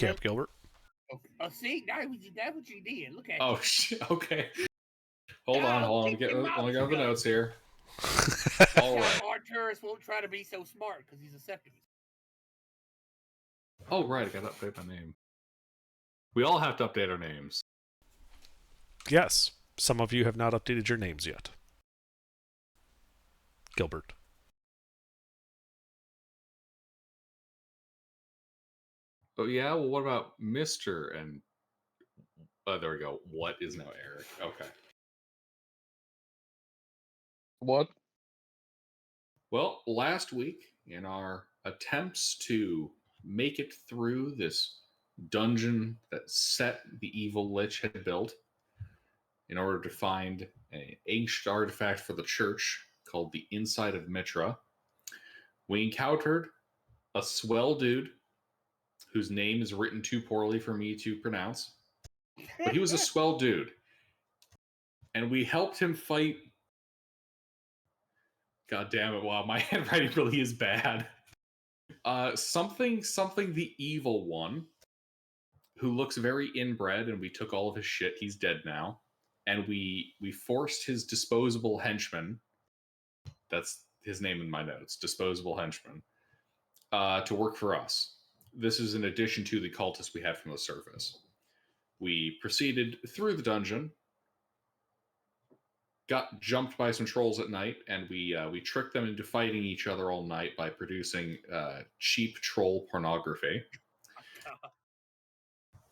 Camp Gilbert. See, that's what you did. Look at Oh, shit. Okay. Hold on. Let me get the notes here. All right. Arturus won't try to be so smart because he's a Septimus. Oh, right. I got to update my name. We all have to update our names. Yes. Some of you have not updated your names yet. Gilbert. Oh, yeah? Well, what about Mr. and... there we go. What is now Eric? Okay. What? Well, last week, in our attempts to make it through this dungeon that Set the Evil Lich had built, in order to find an ancient artifact for the church called the Inside of Mitra, we encountered a swell dude whose name is written too poorly for me to pronounce. But he was a swell dude. And we helped him fight... God damn it, wow, my handwriting really is bad. Something the Evil One, who looks very inbred, and we took all of his shit. He's dead now. And we forced his disposable henchman, that's his name in my notes, disposable henchman, to work for us. This is in addition to the cultists we had from the surface. We proceeded through the dungeon, got jumped by some trolls at night, and we tricked them into fighting each other all night by producing cheap troll pornography,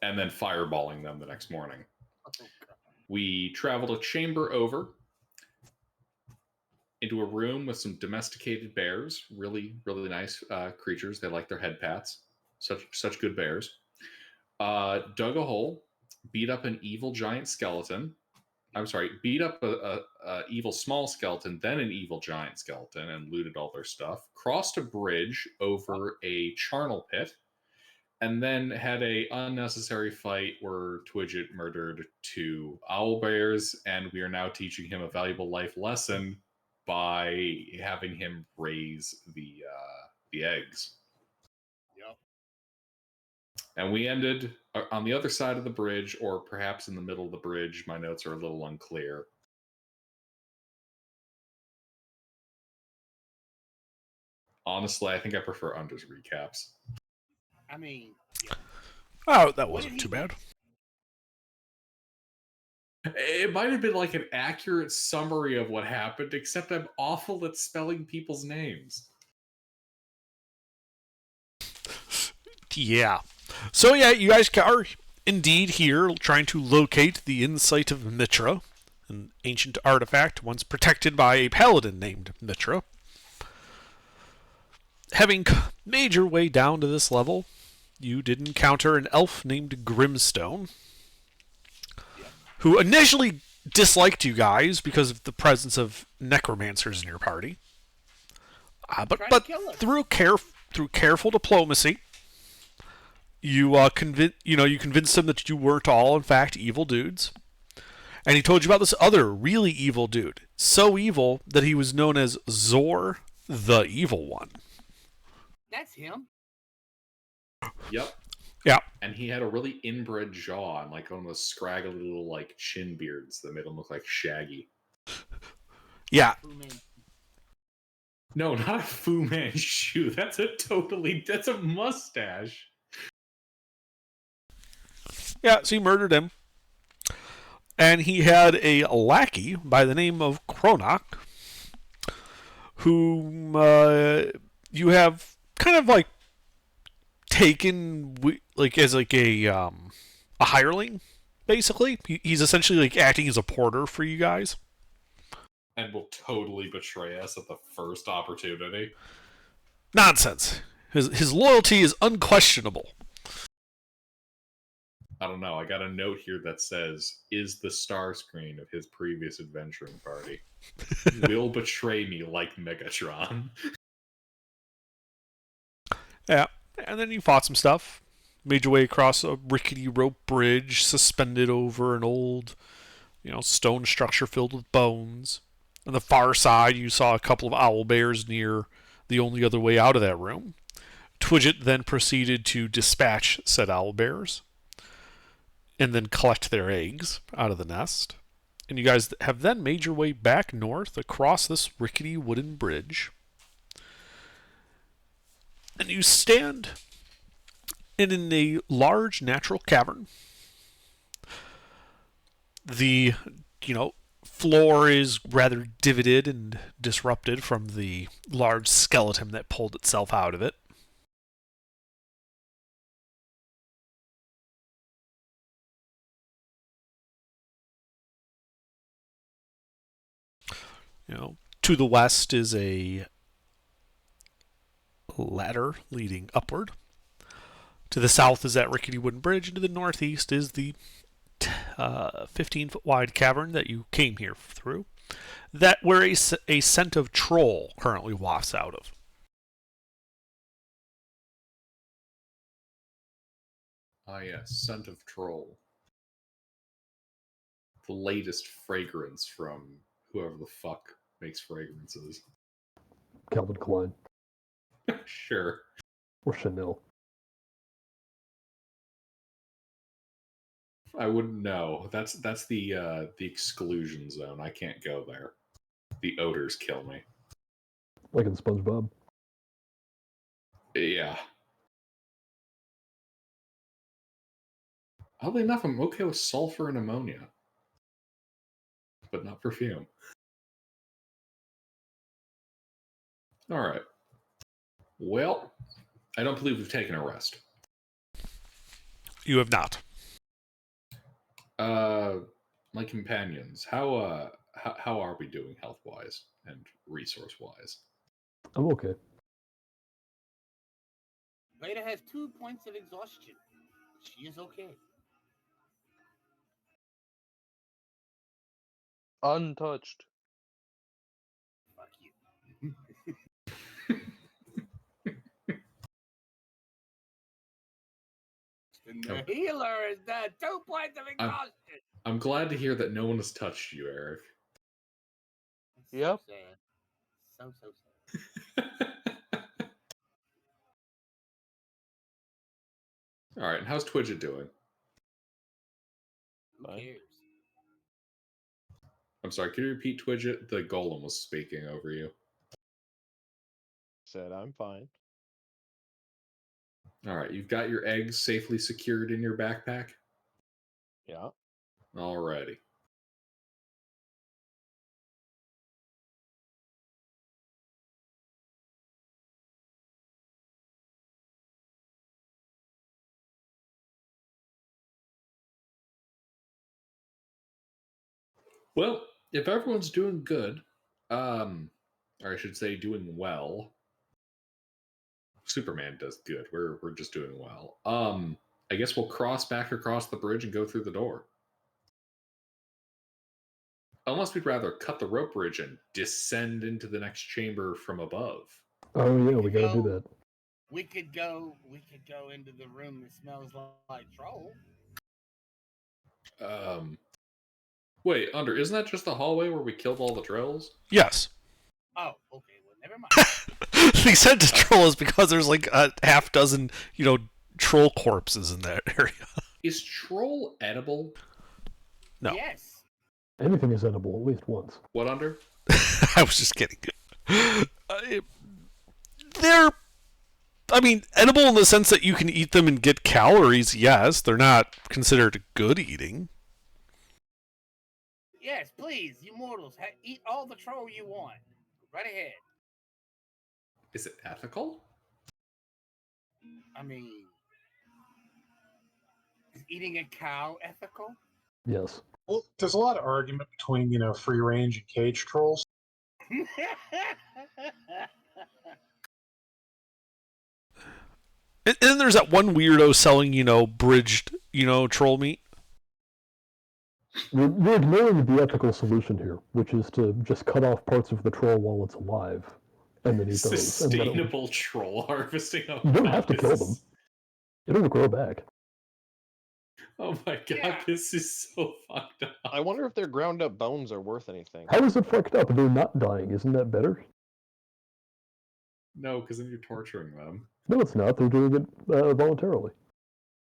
and then fireballing them the next morning. We traveled a chamber over into a room with some domesticated bears, really, really nice creatures. They like their head pats. Such good bears. Dug a hole, beat up an evil giant skeleton. I'm sorry, beat up a evil small skeleton, then an evil giant skeleton, and looted all their stuff. Crossed a bridge over a charnel pit, and then had a unnecessary fight where Twidget murdered 2 owl bears, and we are now teaching him a valuable life lesson by having him raise the eggs. Yep. And we ended on the other side of the bridge, or perhaps in the middle of the bridge. My notes are a little unclear. Honestly, I think I prefer Under's recaps. I mean, yeah. Oh, that wasn't too bad. It might have been like an accurate summary of what happened, except I'm awful at spelling people's names. Yeah. So yeah, you guys are indeed here trying to locate the Insight of Mitra, an ancient artifact once protected by a paladin named Mitra. Having made your way down to this level, you did encounter an elf named Grimstone, who initially disliked you guys because of the presence of necromancers in your party. But through careful diplomacy, you convinced him that you weren't all, in fact, evil dudes. And he told you about this other really evil dude. So evil that he was known as Zor the Evil One. That's him. Yep. Yeah. And he had a really inbred jaw and like one of those scraggly little like chin beards that made him look like Shaggy. Yeah. No, not a Fu Manchu. That's a mustache. Yeah, so he murdered him. And he had a lackey by the name of Kronok, whom you have kind of like taken like as like a hireling, basically. He's essentially like acting as a porter for you guys. And will totally betray us at the first opportunity. Nonsense. His loyalty is unquestionable. I don't know. I got a note here that says, is the star screen of his previous adventuring party. Will betray me like Megatron. Yeah. And then you fought some stuff. Made your way across a rickety rope bridge suspended over an old, stone structure filled with bones. On the far side, you saw a couple of owl bears near the only other way out of that room. Twidget then proceeded to dispatch said owlbears and then collect their eggs out of the nest. And you guys have then made your way back north across this rickety wooden bridge. And you stand in a large natural cavern. The, floor is rather divoted and disrupted from the large skeleton that pulled itself out of it. To the west is a ladder leading upward. To the south is that rickety wooden bridge, and to the northeast is the 15-foot wide cavern that you came here through, that where a scent of troll currently wafts out of. Ah, yes, scent of troll. The latest fragrance from whoever the fuck makes fragrances. Calvin Klein. Sure. Or Chanel. I wouldn't know. That's the exclusion zone. I can't go there. The odors kill me. Like in SpongeBob. Yeah. Oddly enough, I'm okay with sulfur and ammonia. But not perfume. Alright. Well, I don't believe we've taken a rest. You have not. My companions, how are we doing health-wise and resource-wise? I'm okay. Veda has 2 points of exhaustion. She is okay. Untouched. Fuck you. The healer is dead. 2 points of exhaustion. I'm glad to hear that no one has touched you, Eric. Yep. So sad. Alright, and how's Twidget doing? Who cares? I'm sorry, can you repeat, Twidget? The golem was speaking over you. Said I'm fine. Alright, you've got your eggs safely secured in your backpack? Yeah. Alrighty. Well, if everyone's doing good, or I should say doing well, Superman does good. We're just doing well. I guess we'll cross back across the bridge and go through the door. Unless we'd rather cut the rope bridge and descend into the next chamber from above. Oh yeah, we gotta do that. We could go into the room that smells like troll. Wait, isn't that just the hallway where we killed all the trolls? Yes. Oh, okay. Well, never mind. They said to troll is because there's like a half dozen, troll corpses in that area. Is troll edible? No. Yes. Anything is edible at least once. What under? I was just kidding. They're, edible in the sense that you can eat them and get calories, yes. They're not considered good eating. Yes, please, you mortals, eat all the troll you want. Right ahead. Is it ethical? Is eating a cow ethical? Yes. Well, there's a lot of argument between, free range and cage trolls. And then there's that one weirdo selling, bridged, troll meat. You're ignoring the ethical solution here, which is to just cut off parts of the troll while it's alive, and then eat those. Sustainable troll harvesting. Oh, you don't have to kill them. It'll grow back. Oh my god, Yeah. This is so fucked up. I wonder if their ground up bones are worth anything. How is it fucked up? They're not dying. Isn't that better? No, because then you're torturing them. No, it's not. They're doing it voluntarily.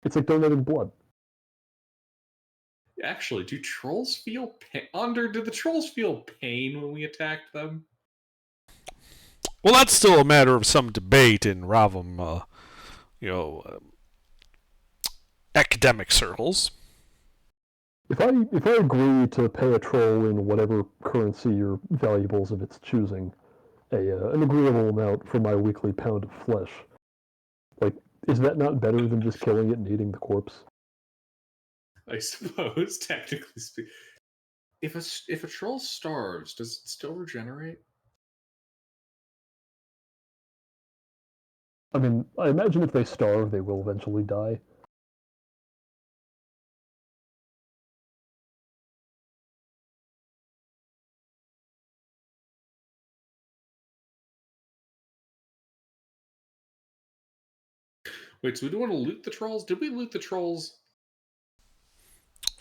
It's like donating blood. Actually, do trolls feel pain? Do the trolls feel pain when we attacked them? Well, that's still a matter of some debate in Ravam, academic circles. If I agree to pay a troll in whatever currency or valuables of its choosing, an agreeable amount for my weekly pound of flesh, like, is that not better than just killing it and eating the corpse? I suppose, technically speaking. If a troll starves, does it still regenerate? I mean, I imagine if they starve, they will eventually die. Wait, so we do want to loot the trolls? Did we loot the trolls?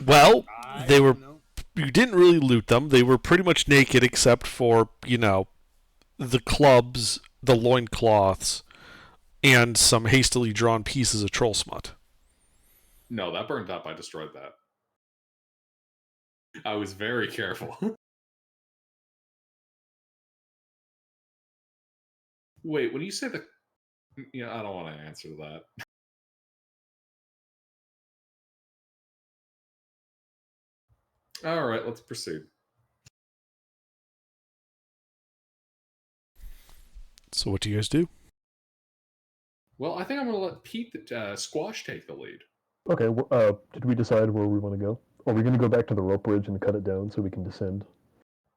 Well, I they were. don't know. You didn't really loot them. They were pretty much naked except for, the clubs, the loincloths, and some hastily drawn pieces of troll smut. No, that burned up. I destroyed that. I was very careful. Wait, when you say the... I don't want to answer that. All right, let's proceed. So what do you guys do? Well, I think I'm going to let Pete, Squash, take the lead. Okay, did we decide where we want to go? Are we going to go back to the rope bridge and cut it down so we can descend?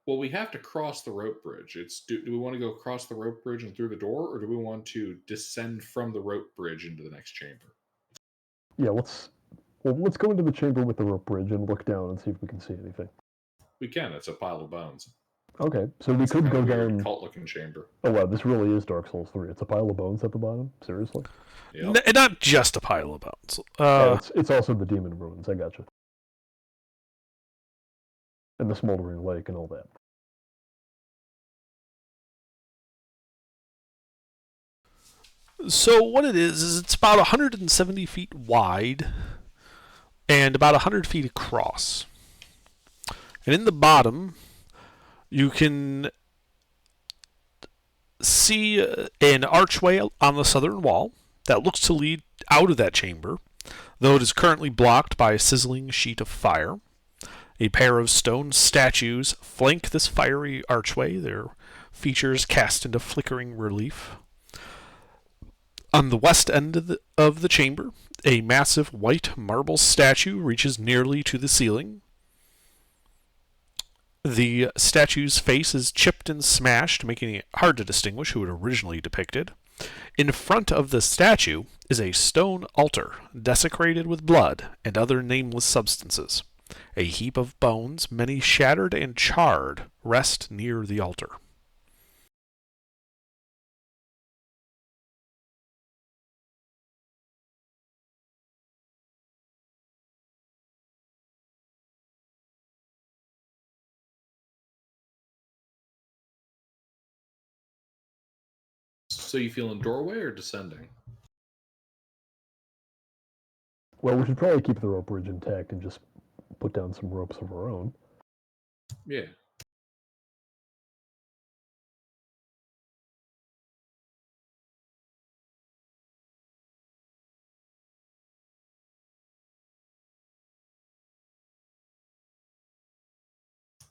Well, we have to cross the rope bridge. Do we want to go across the rope bridge and through the door, or do we want to descend from the rope bridge into the next chamber? Yeah, let's go into the chamber with the rope bridge and look down and see if we can see anything. We can. It's a pile of bones. Okay, so we It's could a go weird down. cult-looking chamber. Oh wow, this really is Dark Souls 3. It's a pile of bones at the bottom. Seriously? Yep. Not just a pile of bones. Yeah, it's also the demon ruins. I gotcha. And the smoldering lake and all that. So what it is it's about 170 feet wide and about 100 feet across. And in the bottom, you can see an archway on the southern wall that looks to lead out of that chamber, though it is currently blocked by a sizzling sheet of fire. A pair of stone statues flank this fiery archway, their features cast into flickering relief. On the west end of the chamber, a massive white marble statue reaches nearly to the ceiling. The statue's face is chipped and smashed, making it hard to distinguish who it originally depicted. In front of the statue is a stone altar, desecrated with blood and other nameless substances. A heap of bones, many shattered and charred, rest near the altar. So you feel in doorway or descending? Well, we should probably keep the rope bridge intact and just put down some ropes of our own. Yeah.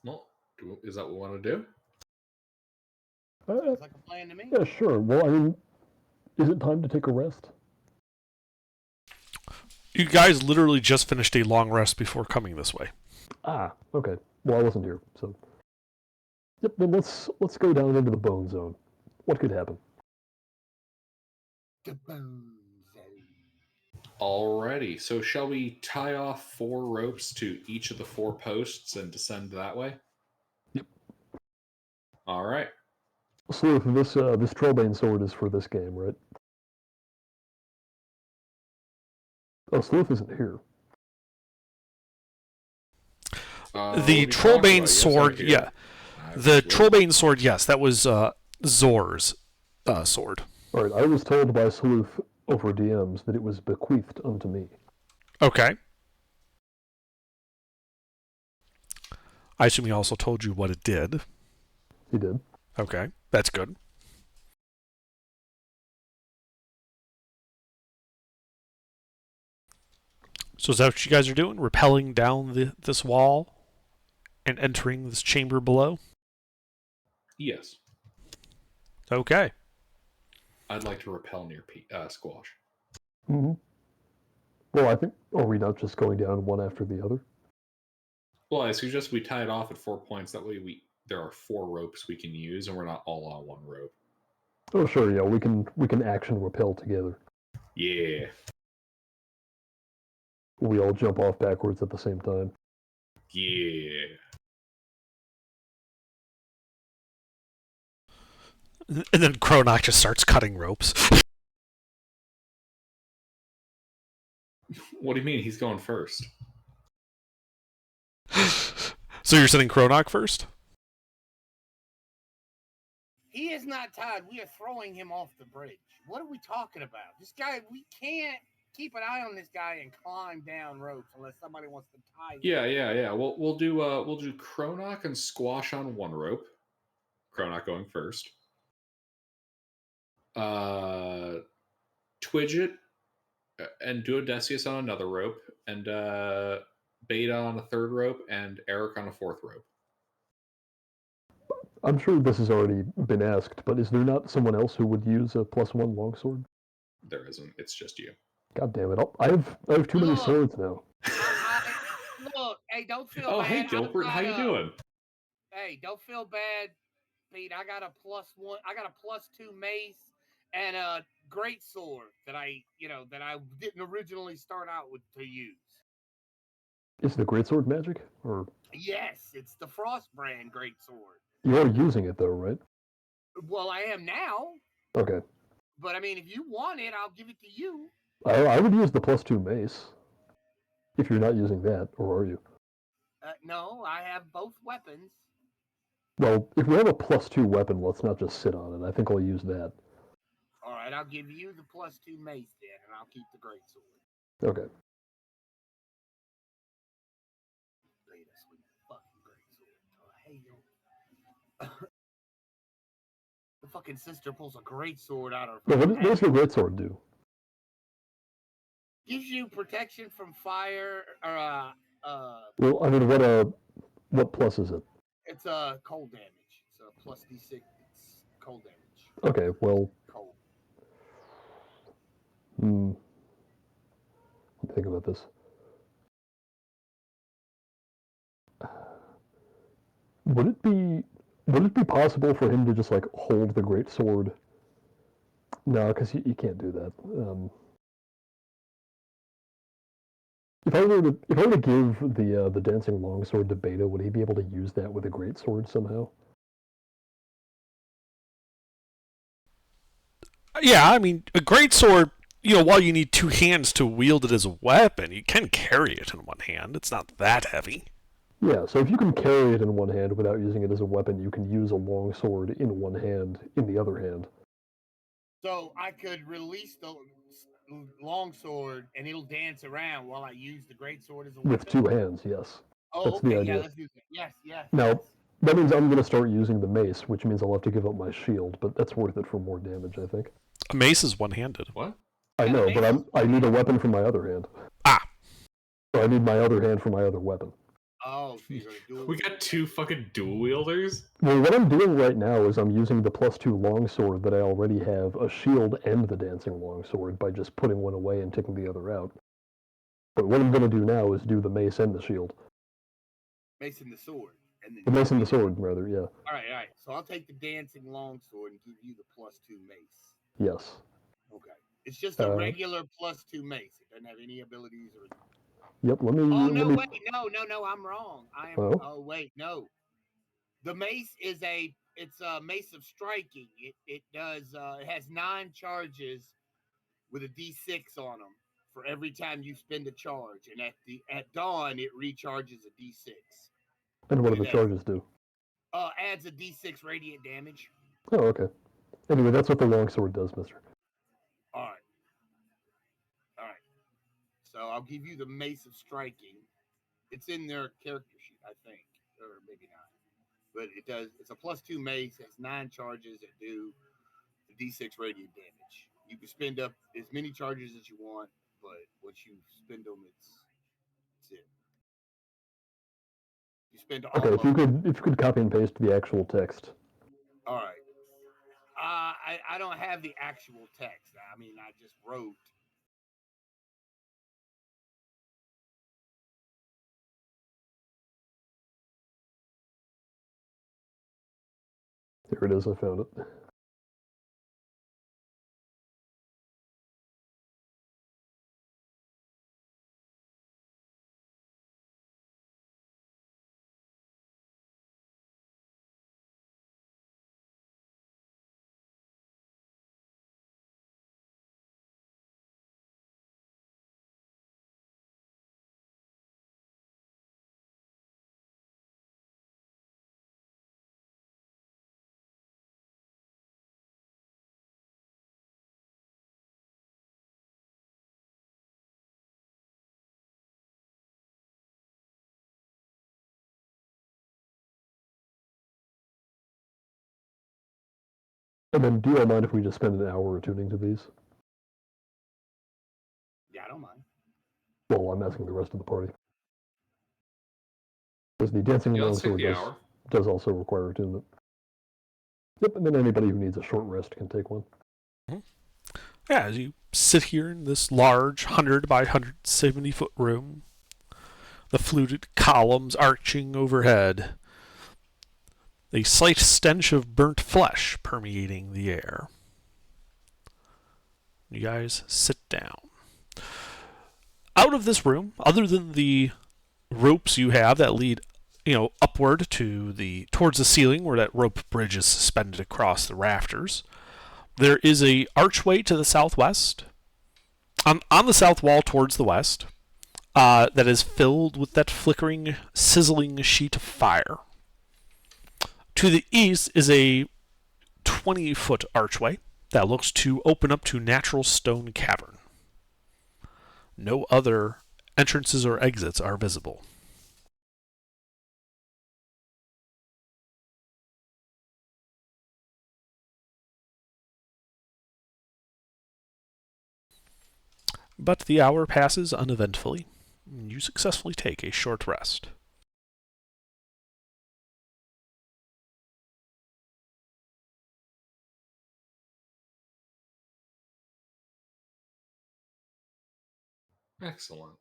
Well, is that what we want to do? Sounds like a plan to me. Yeah, sure. Well, I mean, is it time to take a rest? You guys literally just finished a long rest before coming this way. Ah, okay. Well, I wasn't here, so. Yep. Then let's go down into the bone zone. What could happen? The bone zone. Alrighty. So shall we tie off 4 ropes to each of the 4 posts and descend that way? Yep. All right. Sleuth, this Trollbane sword is for this game, right? Oh, Sleuth isn't here. The Trollbane sword, yeah. The Trollbane sword, yes, that was Zor's sword. All right, I was told by Sleuth over DMs that it was bequeathed unto me. Okay. I assume he also told you what it did. He did. Okay, that's good. So is that what you guys are doing? Rappelling down this wall and entering this chamber below? Yes. Okay. I'd like to repel near Squash. Mm-hmm. Well, I think, are we not just going down one after the other? Well, I suggest we tie it off at 4 points. That way there are 4 ropes we can use, and we're not all on one rope. Oh, sure, yeah, we can action rappel together. Yeah. We all jump off backwards at the same time. Yeah. And then Cronach just starts cutting ropes. What do you mean? He's going first. So you're sending Cronach first? He is not tied. We are throwing him off the bridge. What are we talking about? This guy, we can't keep an eye on this guy and climb down ropes unless somebody wants to tie him. Yeah. We'll do Cronach and Squash on one rope. Cronach going first. Twidget and Duodecius on another rope, and Beta on a third rope, and Eric on a fourth rope. I'm sure this has already been asked, but is there not someone else who would use a +1 longsword? There isn't. It's just you. God damn it! I have too many swords now. Look, hey, don't feel Oh, bad. hey, Gilbert, how you doing? Hey, don't feel bad, Pete. I got a +1. I got a +2 mace and a great sword that I didn't originally start out with to use. Is the greatsword magic, or? Yes, it's the Frostbrand greatsword. You are using it though, right? Well, I am now. Okay. But I mean, if you want it, I'll give it to you. I would use the +2 mace. If you're not using that, or are you? No, I have both weapons. Well, if we have a +2 weapon, let's not just sit on it. I think I'll use that. All right, I'll give you the +2 mace then, and I'll keep the greatsword. Okay. The fucking sister pulls a greatsword out of Well, her. what does the greatsword do? Gives you protection from fire, or Well, I mean, what plus is it? it's cold damage. It's a +D6. It's cold damage. Okay, well, Cold. think about this. Would it be possible for him to just like hold the great sword? No, because he can't do that. If I were to give the dancing longsword to Beta, would he be able to use that with a great sword somehow? Yeah, I mean, a greatsword, while you need 2 hands to wield it as a weapon, you can carry it in one hand. It's not that heavy. Yeah, so if you can carry it in one hand without using it as a weapon, you can use a longsword in one hand, in the other hand. So I could release the longsword and it'll dance around while I use the greatsword as a weapon? With 2 hands, yes. Oh, That's okay, the idea. yeah, let's do that. Yes. Now, that means I'm going to start using the mace, which means I'll have to give up my shield, but that's worth it for more damage, I think. A mace is one-handed. What? I know, but I need a weapon for my other hand. Ah. So I need my other hand for my other weapon. Oh, so you're gonna do it. We got 2 fucking dual wielders? Well, what I'm doing right now is I'm using the +2 longsword that I already have, a shield and the dancing longsword, by just putting one away and taking the other out. But what I'm going to do now is do the mace and the shield. Mace and the sword. And then The mace and the sword, rather, yeah. All right. So I'll take the dancing longsword and give you the +2 mace. Yes. Okay. It's just a regular +2 mace. It doesn't have any abilities or. Yep. Let me. Wait, no, I'm wrong. I am. Oh? Oh wait, no. The mace is it's a mace of striking. It has 9 charges with a D6 on them for every time you spend a charge, and at dawn it recharges a D6. And what do the charges do? Adds a D6 radiant damage. Oh, okay. Anyway, that's what the longsword does, mister. All right. All right. So I'll give you the Mace of Striking. It's in their character sheet, I think, or maybe not. But it does. It's a +2 mace. It has 9 charges that do the D6 radiant damage. You can spend up as many charges as you want, but once you spend them, it's it. You spend all Okay, of them. if you could copy and paste the actual text. All right. I don't have the actual text. I mean, I just wrote. Here it is. I found it. And then, do you all mind if we just spend an hour tuning to these? Yeah, I don't mind. Well, I'm asking the rest of the party. Because the dancing let's take longsword the hour. does also require attunement. Yep, and then anybody who needs a short rest can take one. Yeah, as you sit here in this large 100 by 170 foot room, the fluted columns arching overhead, a slight stench of burnt flesh permeating the air. You guys sit down. Out of this room, other than the ropes you have that lead, upward towards the ceiling where that rope bridge is suspended across the rafters, there is a archway to the southwest, on the south wall towards the west, that is filled with that flickering, sizzling sheet of fire. To the east is a 20-foot archway that looks to open up to natural stone cavern. No other entrances or exits are visible. But the hour passes uneventfully. You successfully take a short rest. Excellent.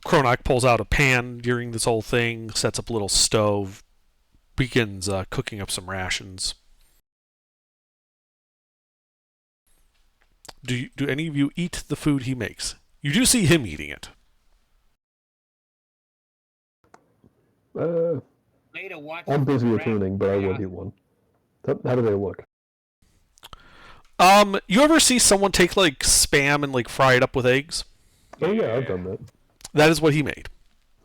Kronak pulls out a pan during this whole thing, sets up a little stove, begins cooking up some rations. Do any of you eat the food he makes? You do see him eating it. I'm busy attuning, but I would eat one. How do they look? You ever see someone take spam and fry it up with eggs? Oh yeah, I've done that. That is what he made.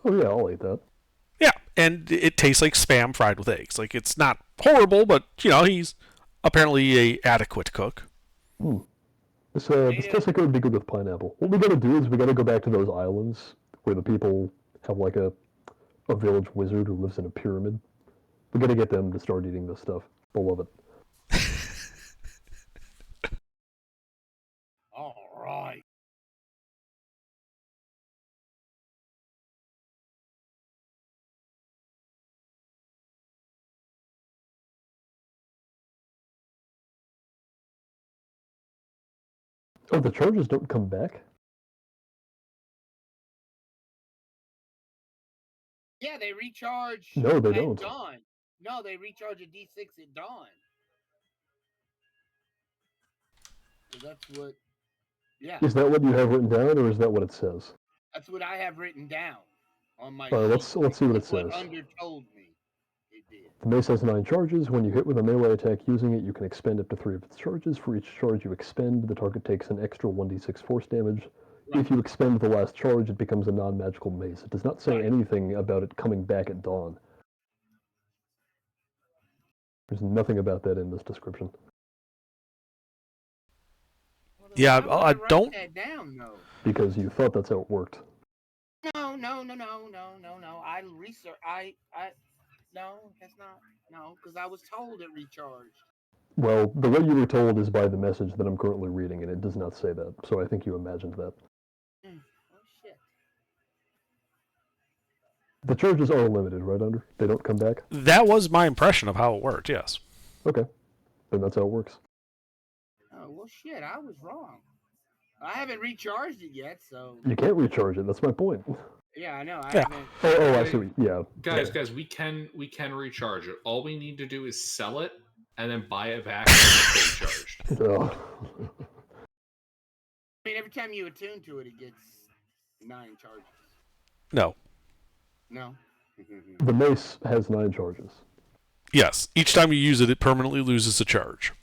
Oh yeah, I'll eat that. Yeah, and it tastes like spam fried with eggs. It's not horrible, but he's apparently a adequate cook. This tastes like it would be good with pineapple. What we gotta do is we gotta go back to those islands where the people have a village wizard who lives in a pyramid. We gotta get them to start eating this stuff. They'll love it. All right. Oh, the charges don't come back? Yeah, they recharge. No, they at don't. Dawn. No, they recharge a D6 at dawn. So that's what. Yeah. Is that what you have written down, or is that what it says? That's what I have written down on my. All right, let's see what it That's what says. Under told me it did. The mace has 9 charges. When you hit with a melee attack using it, you can expend up to 3 of its charges. For each charge you expend, the target takes an extra 1d6 force damage. Right. If you expend the last charge, it becomes a non-magical mace. It does not say Right. anything about it coming back at dawn. There's nothing about that in this description. Well, Yeah, why would I write don't- that down though. Because you thought that's how it worked. No. I research. No, that's not. No, because I was told it recharged. Well, the way you were told is by the message that I'm currently reading, and it does not say that. So I think you imagined that. Oh shit. The charges are limited, right, Under? They don't come back? That was my impression of how it worked, yes. Okay. Then that's how it works. Oh well, shit. I was wrong. I haven't recharged it yet, so You can't recharge it. That's my point. yeah, I know. I Yeah. haven't. Oh, I see. Yeah. Guys, we can recharge it. All we need to do is sell it and then buy it back when it's fully charged. Oh. I mean, every time you attune to it, it gets 9 charges. No. No. The mace has 9 charges. Yes. Each time you use it, it permanently loses a charge.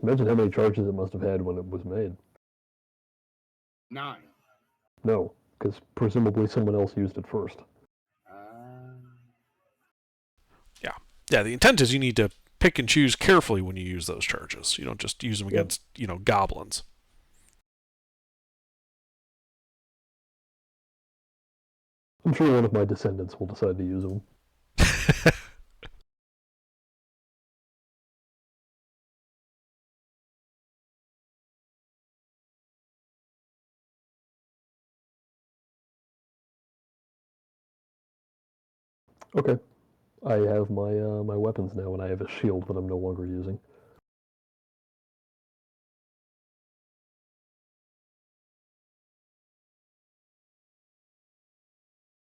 Imagine how many charges it must have had when it was made. 9. No, because presumably someone else used it first. Yeah, the intent is you need to pick and choose carefully when you use those charges. You don't just use them Yep. against, goblins. I'm sure one of my descendants will decide to use them. Okay. I have my weapons now, and I have a shield that I'm no longer using.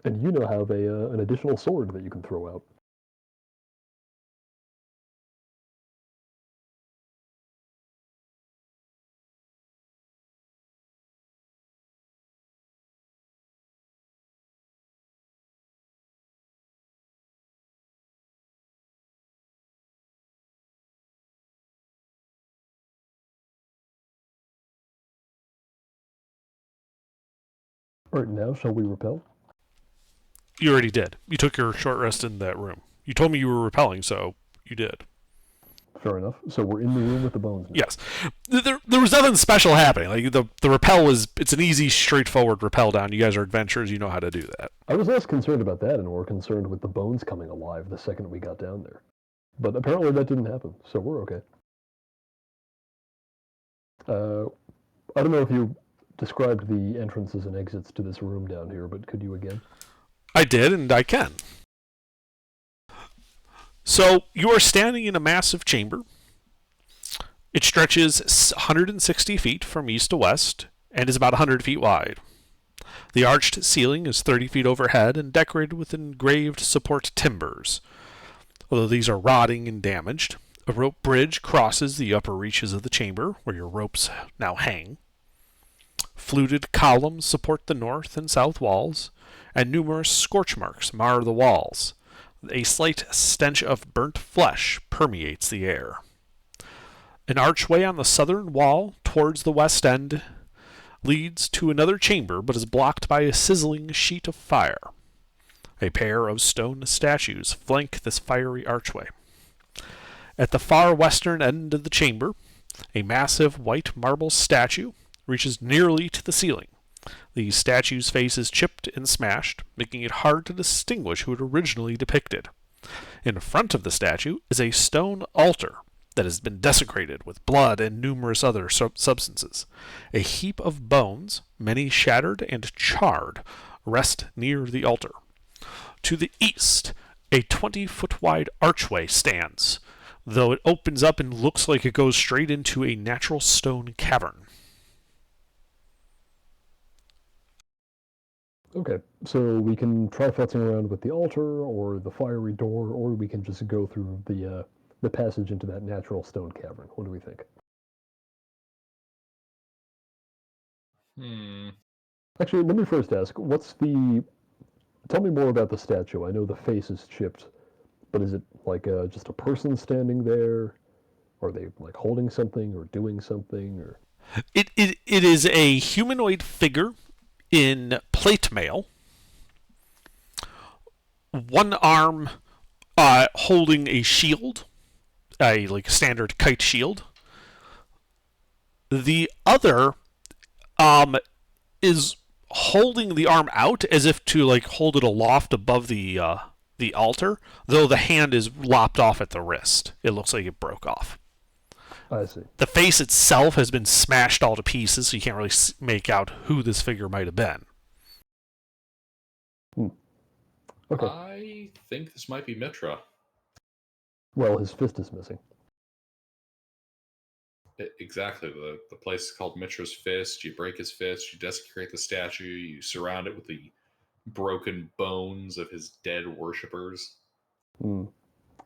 And you now have an additional sword that you can throw out. All right, now shall we repel? You already did. You took your short rest in that room. You told me you were repelling, so you did. Fair enough. So we're in the room with the bones now. Yes. There was nothing special happening. Like the repel it's an easy, straightforward repel down. You guys are adventurers. You know how to do that. I was less concerned about that and more concerned with the bones coming alive the second we got down there. But apparently that didn't happen, so we're okay. I don't know if you described the entrances and exits to this room down here, but could you again? I did, and I can. So you are standing in a massive chamber. It stretches 160 feet from east to west and is about 100 feet wide. The arched ceiling is 30 feet overhead and decorated with engraved support timbers. Although these are rotting and damaged, a rope bridge crosses the upper reaches of the chamber where your ropes now hang. Fluted columns support the north and south walls, and numerous scorch marks mar the walls. A slight stench of burnt flesh permeates the air. An archway on the southern wall towards the west end leads to another chamber but is blocked by a sizzling sheet of fire. A pair of stone statues flank this fiery archway. At the far western end of the chamber, a massive white marble statue reaches nearly to the ceiling. The statue's face is chipped and smashed, making it hard to distinguish who it originally depicted. In front of the statue is a stone altar that has been desecrated with blood and numerous other substances. A heap of bones, many shattered and charred, rest near the altar. To the east, a 20-foot wide archway stands, though it opens up and looks like it goes straight into a natural stone cavern. Okay, so we can try futzing around with the altar or the fiery door, or we can just go through the passage into that natural stone cavern. What do we think? Actually, let me first ask, tell me more about the statue. I know the face is chipped, but is it like just a person standing there? Are they like holding something or doing something? Or It is a humanoid figure in plate mail. One arm holding a shield, a like standard kite shield. The other is holding the arm out as if to like hold it aloft above the altar, though the hand is lopped off at the wrist. It looks like it broke off. I see. The face itself has been smashed all to pieces, so you can't really make out who this figure might have been. Okay. I think this might be Mitra. Well, his fist is missing. Exactly. The place is called Mitra's Fist. You break his fist, you desecrate the statue, you surround it with the broken bones of his dead worshippers.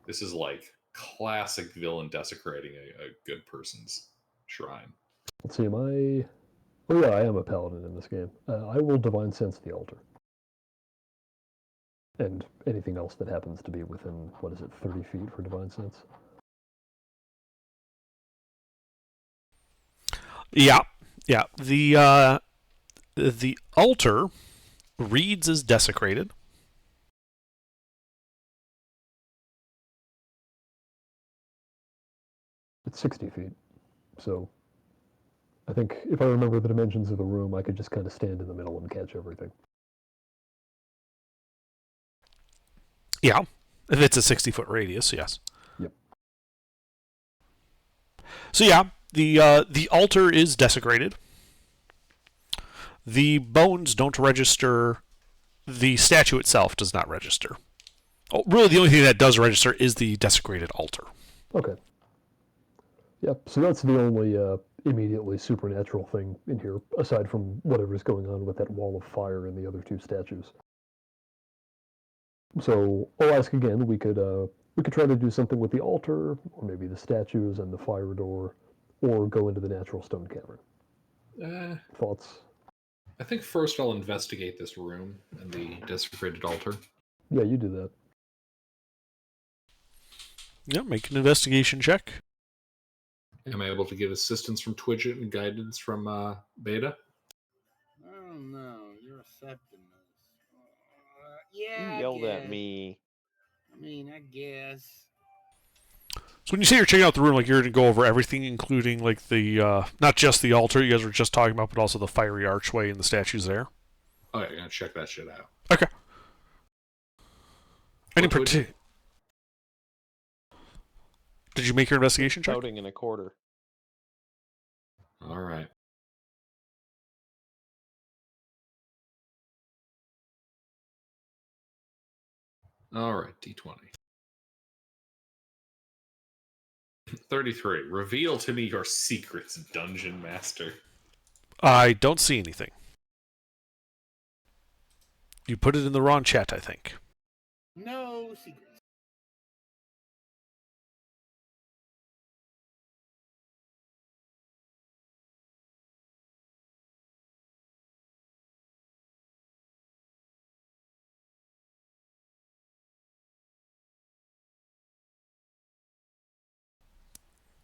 This is like classic villain desecrating a good person's shrine. Let's see, Oh yeah, I am a paladin in this game. I will Divine Sense the altar. And anything else that happens to be within, 30 feet for Divine Sense? Yeah. The altar reads as desecrated. It's 60 feet. So I think if I remember the dimensions of the room, I could just kind of stand in the middle and catch everything. Yeah. If it's a 60-foot radius, yes. Yep. So yeah, the altar is desecrated. The bones don't register. The statue itself does not register. Oh, really, the only thing that does register is the desecrated altar. Okay. Yep, so that's the only immediately supernatural thing in here, aside from whatever's going on with that wall of fire and the other two statues. So I'll ask again. We could try to do something with the altar, or maybe the statues and the fire door, or go into the natural stone cavern. Thoughts? I think first I'll investigate this room and the desecrated altar. Yeah, you do that. Yeah, make an investigation check. Am I able to get assistance from Twidget and guidance from Beta? I don't know. You're accepting this. You Yeah. yelled at me. I mean, I guess. So when you say you're checking out the room, like you're going to go over everything, including like the not just the altar you guys were just talking about, but also the fiery archway and the statues there. Oh, yeah, I'm gonna check that shit out. Okay. Any What would you- particular? Did you make your investigation check? Shouting in a quarter. All right. All right, D20. 33. Reveal to me your secrets, Dungeon Master. I don't see anything. You put it in the wrong chat, I think. No secrets.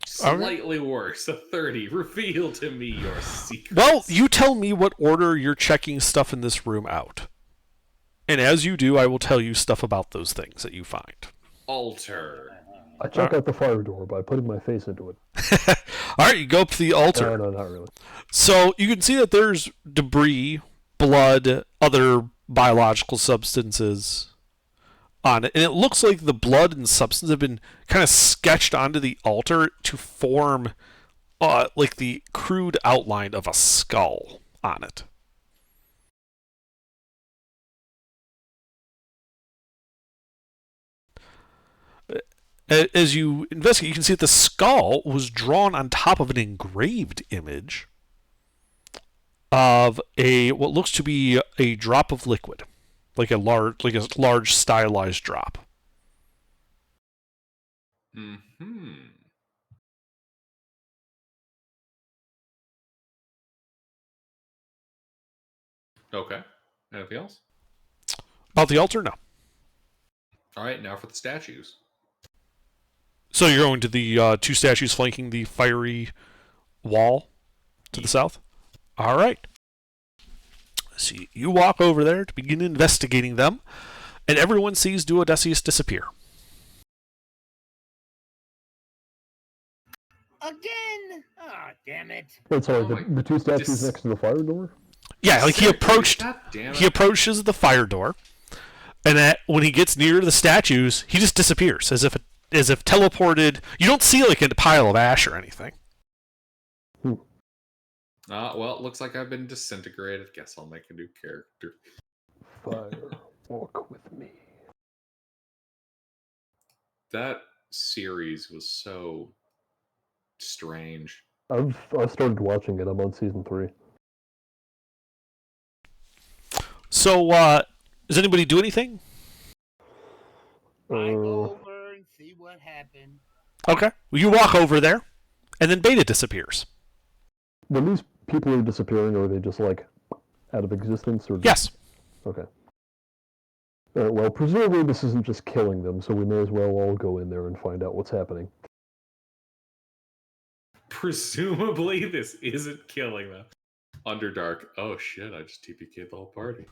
Slightly worse. A 30. Reveal to me your secrets. Well, you tell me what order you're checking stuff in this room out. And as you do, I will tell you stuff about those things that you find. Altar. I check out the fire door by putting my face into it. All right, you go up to the altar. No, not really. So you can see that there's debris, blood, other biological substances on it. And it looks like the blood and substance have been kind of sketched onto the altar to form like the crude outline of a skull on it. As you investigate, you can see that the skull was drawn on top of an engraved image of what looks to be a drop of liquid, like a large stylized drop. Mm-hmm. Okay. Anything else? About the altar, no. All right, now for the statues. So you're going to the two statues flanking the fiery wall to the south? All right. See, you walk over there to begin investigating them, and everyone sees Duodecius disappear. Again! Ah, damn it. Wait, sorry, Oh my- the two statues dis- next to the fire door? Yeah, like he approached. God damn it. He approaches the fire door, and when he gets near the statues, he just disappears as if teleported. You don't see like a pile of ash or anything. Well, it looks like I've been disintegrated. Guess I'll make a new character. Fire, walk with me. That series was so strange. I started watching it. I'm on season 3. So, does anybody do anything? I go over and see what happened. Okay. Well, you walk over there, and then Beta disappears. When these people are disappearing, are they just like out of existence, or just... Yes. Okay. Alright, well, presumably this isn't just killing them, so we may as well all go in there and find out what's happening. Presumably, this isn't killing them. Underdark. Oh shit! I just TPK'd the whole party.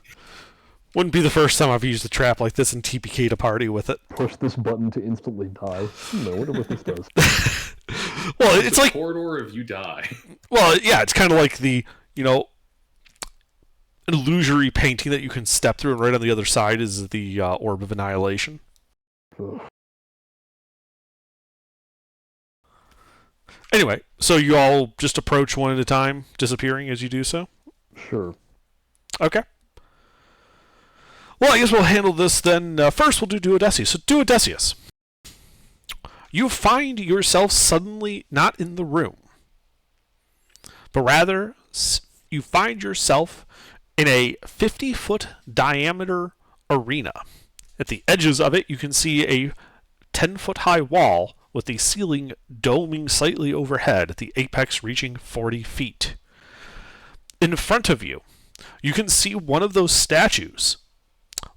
Wouldn't be the first time I've used a trap like this and TPK'd a party with it. Push this button to instantly die. No, wonder what this does. Well, it's the like corridor if you die. Well, yeah, it's kind of like the illusory painting that you can step through, and right on the other side is the Orb of Annihilation. Ugh. Anyway, so you all just approach one at a time, disappearing as you do so? Sure. Okay. Well, I guess we'll handle this then. First, we'll do Duodecius. So, Duodecius, you find yourself suddenly not in the room, but rather you find yourself in a 50-foot diameter arena. At the edges of it, you can see a 10-foot high wall with the ceiling doming slightly overhead, at the apex reaching 40 feet. In front of you, you can see one of those statues,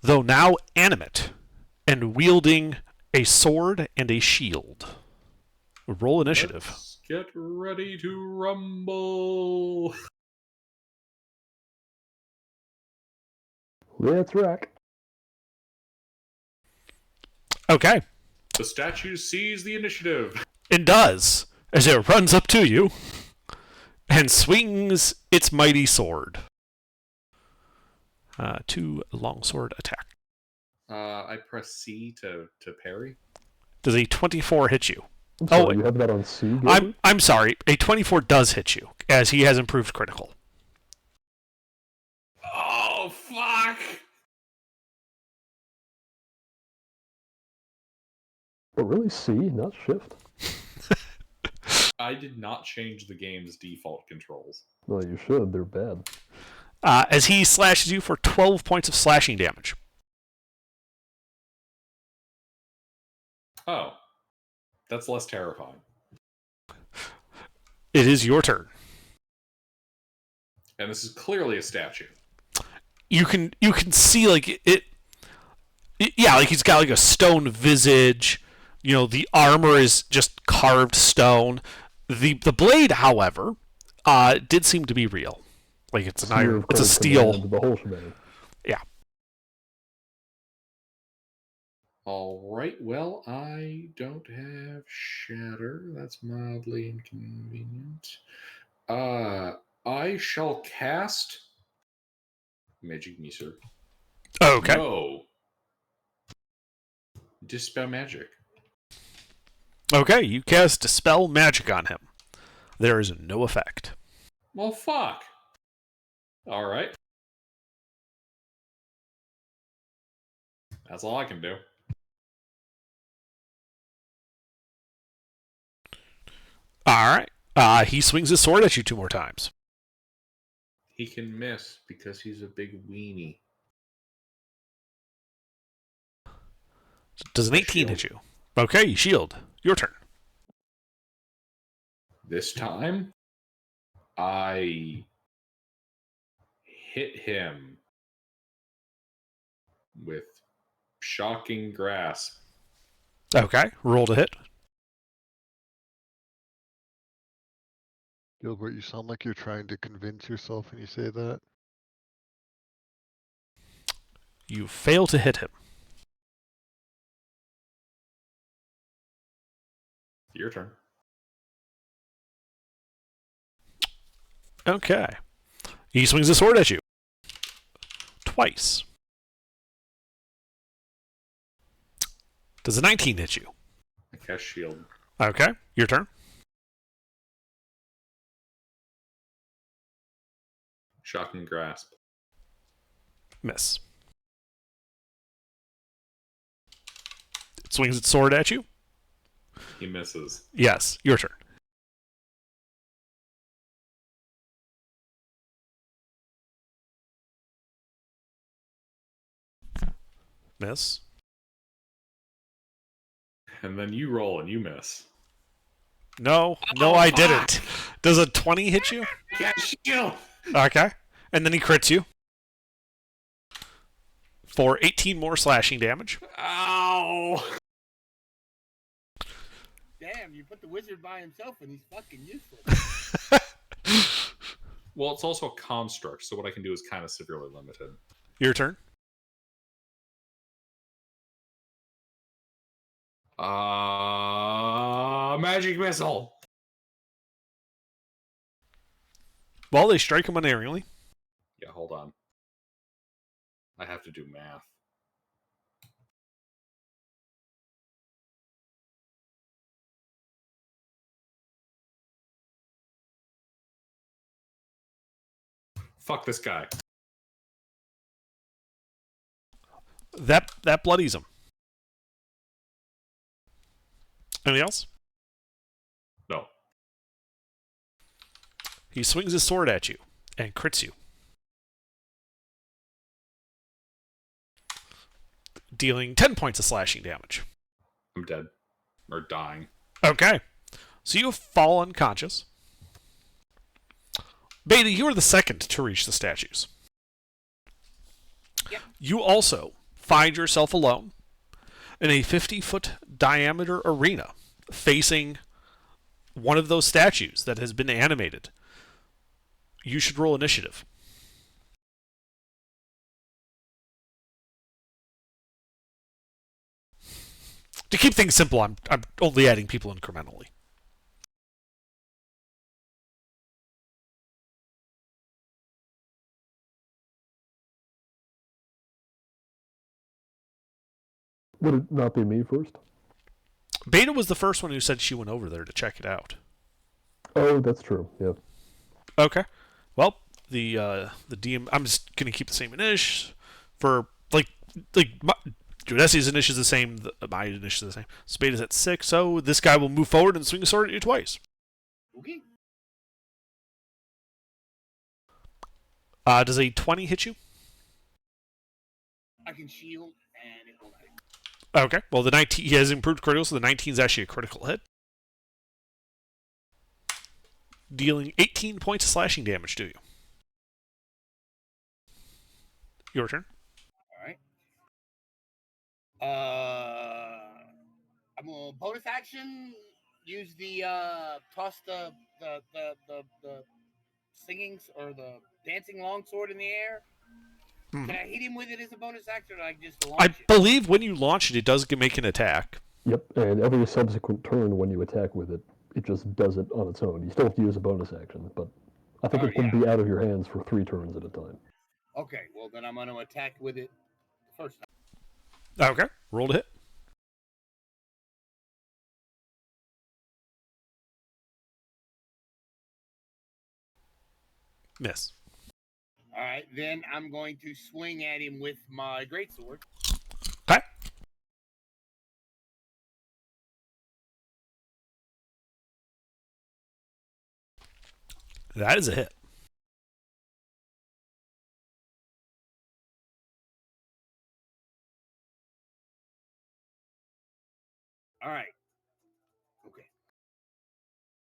though now animate, and wielding a sword and a shield. Roll initiative. Let's get ready to rumble. Let's rock. Okay. The statue sees the initiative. It does, as it runs up to you and swings its mighty sword. 2 longsword attack. I press C to parry. Does a 24 hit you? I'm sorry, you have that on C, Gilbert? I'm sorry. A 24 does hit you, as he has improved critical. Oh, fuck! But really C, not shift? I did not change the game's default controls. Well, you should. They're bad. As he slashes you for 12 points of slashing damage. Oh. That's less terrifying. It is your turn. And this is clearly a statue. You can see like it yeah, like he's got like a stone visage. You know, the armor is just carved stone. The blade, however, did seem to be real. Like it's an iron, it's a steel. The whole shebang. Yeah. All right. Well, I don't have shatter. That's mildly inconvenient. I shall cast Magic Miser. Okay. No. Dispel Magic. Okay, you cast Dispel Magic on him. There is no effect. Well, fuck. All right. That's all I can do. All right. He swings his sword at you 2 more times. He can miss because he's a big weenie. Does an 18 hit you? Okay, shield. Your turn. This time, I hit him with shocking grasp. Okay, roll to hit. Gilbert, you sound like you're trying to convince yourself when you say that. You fail to hit him. Your turn. Okay. He swings his sword at you. Twice. Does a 19 hit you? I cast shield. Okay. Your turn. Shocking grasp. Miss. It swings its sword at you. He misses. Yes. Your turn. Miss. And then you roll and you miss. No, Oh, I fuck! didn't. Does a 20 hit you? Cast shield! Okay. And then he crits you for 18 more slashing damage. Ow! Damn, you put the wizard by himself and he's fucking useless. Well, it's also a construct, so what I can do is kind of severely limited. Your turn. Magic missile. Well, they strike him unerringly. Yeah, hold on. I have to do math. Fuck this guy. That bloodies him. Anything else? No. He swings his sword at you and crits you, dealing 10 points of slashing damage. I'm dead. Or dying. Okay. So you fall unconscious. Beta, you are the second to reach the statues. Yep. You also find yourself alone in a 50-foot diameter arena facing one of those statues that has been animated. You should roll initiative. To keep things simple, I'm only adding people incrementally. Would it not be me first? Beta was the first one who said she went over there to check it out. Oh, that's true. Yeah. Okay. Well, the DM. I'm just gonna keep the same initiative for like Judessi's initiative is the same. My initiative is the same. So Beta's at 6. So this guy will move forward and swing a sword at you twice. Okay. Does a 20 hit you? I can shield and it will not. Okay. Well, the 19 he has improved critical, so the 19 is actually a critical hit, dealing 18 points of slashing damage to you. Your turn. All right. I'm gonna bonus action. Use the toss the singing or the dancing longsword in the air. Hmm. Can I hit him with it as a bonus action, or I just launch I it? believe when you launch it, it does make an attack. Yep, and every subsequent turn when you attack with it, it just does it on its own. You still have to use a bonus action, but I think it can be out of your hands for 3 turns at a time. Okay, well then I'm gonna attack with it first time. Okay. Roll to hit. Miss. All right, then I'm going to swing at him with my greatsword. Okay. That is a hit. All right. Okay.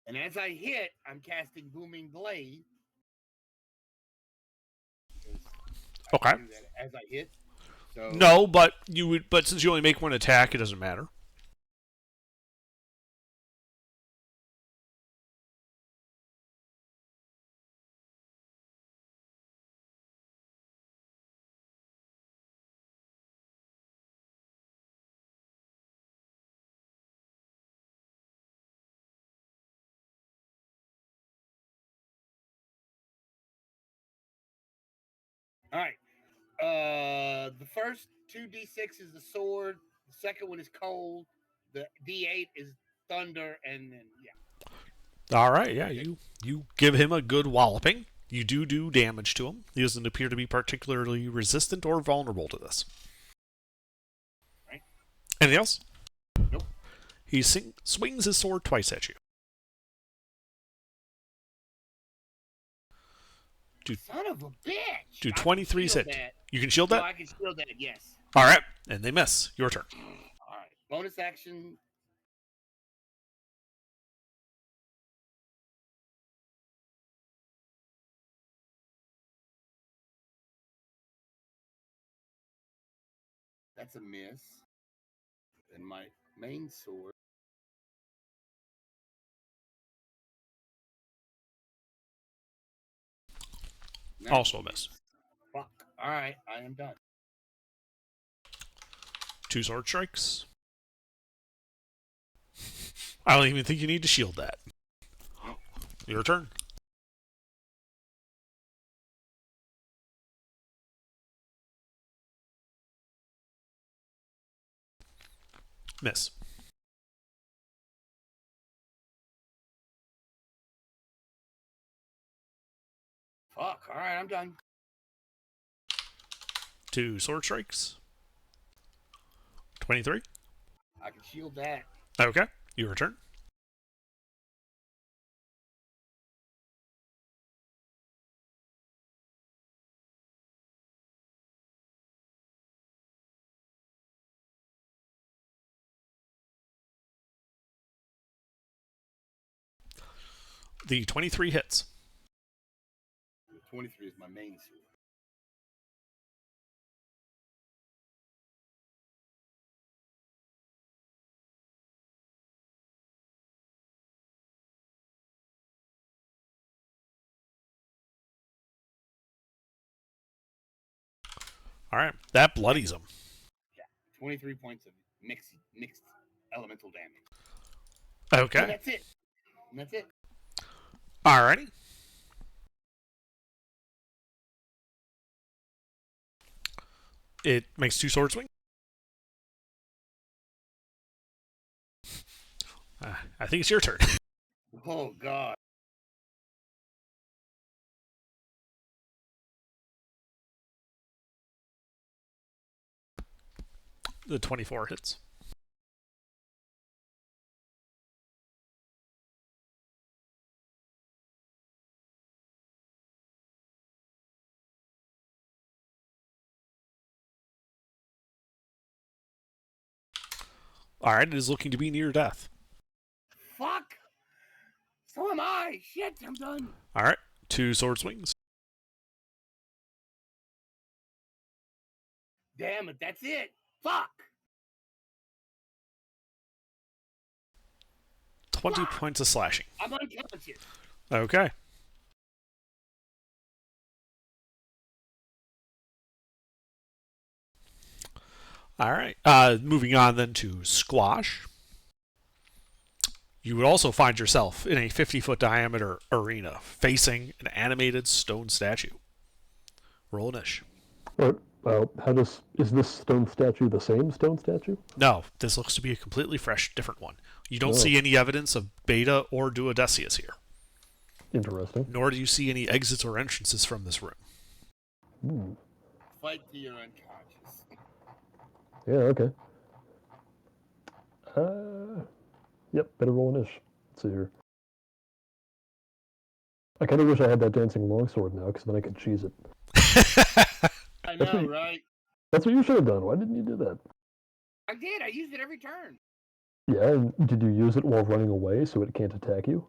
And as I hit, I'm casting Booming Blade. Okay. Do that as I hit. So No, but you would. But since you only make one attack, it doesn't matter. All right. The first 2d6 is the sword. The second one is cold. The d8 is thunder, and then All right, yeah, you give him a good walloping. You do damage to him. He doesn't appear to be particularly resistant or vulnerable to this. Right. Anything else? Nope. He swings his sword twice at you. Son of a bitch! Do I can 23s shield hit? that. You can shield No, that? I can shield that. Yes. All right, and they miss. Your turn. All right. Bonus action. That's a miss. And my main sword. Also a miss. Fuck. All right, I am done. 2 sword strikes. I don't even think you need to shield that. Your turn. Miss. Fuck. All right, I'm done. 2 sword strikes. 23. I can shield that. Okay. Your turn. The 23 hits. The 23 is my main sword. All right. That bloodies him. 23 points of mixed elemental damage. Okay. And that's it. And that's it. Alrighty. It makes 2 sword swing. I think it's your turn. Oh, God. The 24 hits. Alright, it is looking to be near death. Fuck. So am I. Shit, I'm done. Alright, 2 sword swings. Damn it, that's it. Fuck. 20 points of slashing. I'm unconscious. Okay. Alright, moving on then to Squash. You would also find yourself in a 50-foot diameter arena facing an animated stone statue. Roll an ish. All right. Is this stone statue the same stone statue? No, this looks to be a completely fresh, different one. You don't Oh. see any evidence of Beta or Duodecius here. Interesting. Nor do you see any exits or entrances from this room. Hmm. Fight till you're unconscious. Yeah, okay. Yep, better roll an ish. Let's see here. I kind of wish I had that dancing longsword now, because then I could cheese it. I know, right? That's what you should have done. Why didn't you do that? I did. I used it every turn. Yeah, and did you use it while running away so it can't attack you?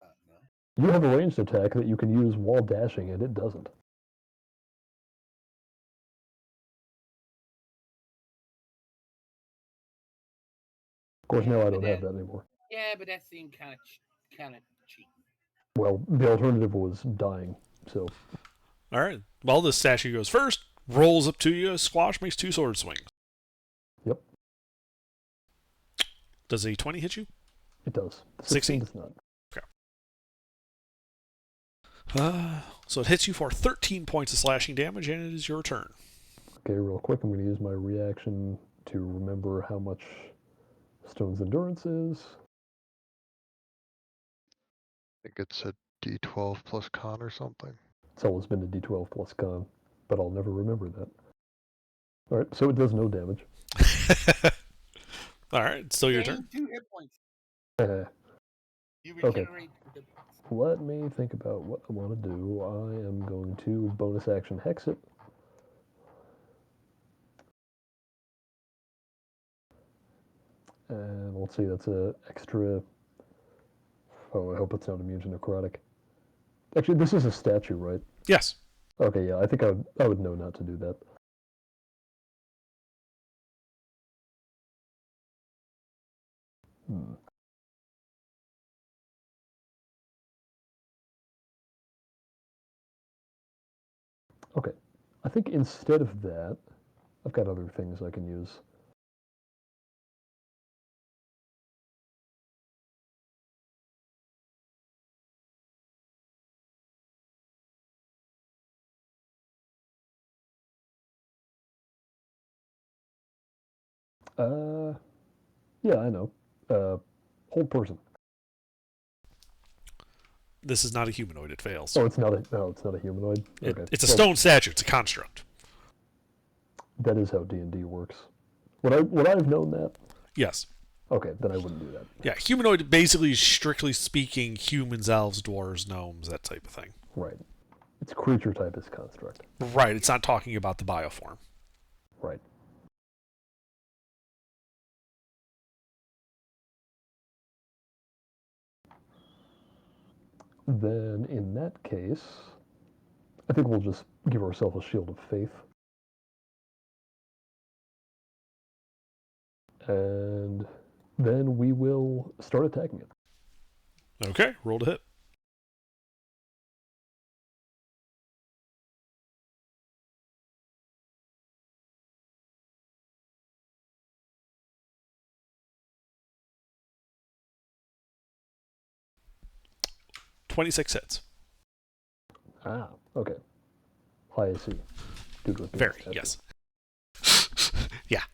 No. You have a ranged attack that you can use while dashing, and it doesn't. Of course, now I don't have that anymore. Yeah, but that seemed kind of cheap. Well, the alternative was dying, so... Alright, well, this statue goes first, rolls up to you, Squash makes 2 sword swings. Yep, Does a 20 hit you? it does. 16? Does not. Okay. So it hits you for 13 points of slashing damage, and it is your turn. Okay, real quick, I'm going to use my reaction to remember how much Stone's Endurance is. I think it's a D12 plus con or something. It's always been a D12 plus con, but I'll never remember that. All right, so it does no damage. All right, still your Gain turn. 2 hit points. You Okay. regenerate 2 hit points. Let me think about what I want to do. I am going to bonus action hex it. And let's see, that's a extra. Oh, I hope it's not immune to necrotic. Actually, this is a statue, right? Yes. Okay, yeah, I think I would know not to do that. Hmm. Okay, I think instead of that, I've got other things I can use. Yeah, I know. Hold person. This is not a humanoid. It fails. Oh, it's not a humanoid. Okay, It's a stone statue. It's a construct. That is how D&D works. Would I have known that? Yes. Okay, then I wouldn't do that. Yeah, humanoid basically, strictly speaking, humans, elves, dwarves, gnomes, that type of thing. Right. Its creature type is construct. Right. It's not talking about the bioform. Right. Then in that case, I think we'll just give ourselves a shield of faith. And then we will start attacking it. Okay, roll to hit. .26 hits. Ah, okay. High AC. Due to it being Very, statue. yes. Yeah.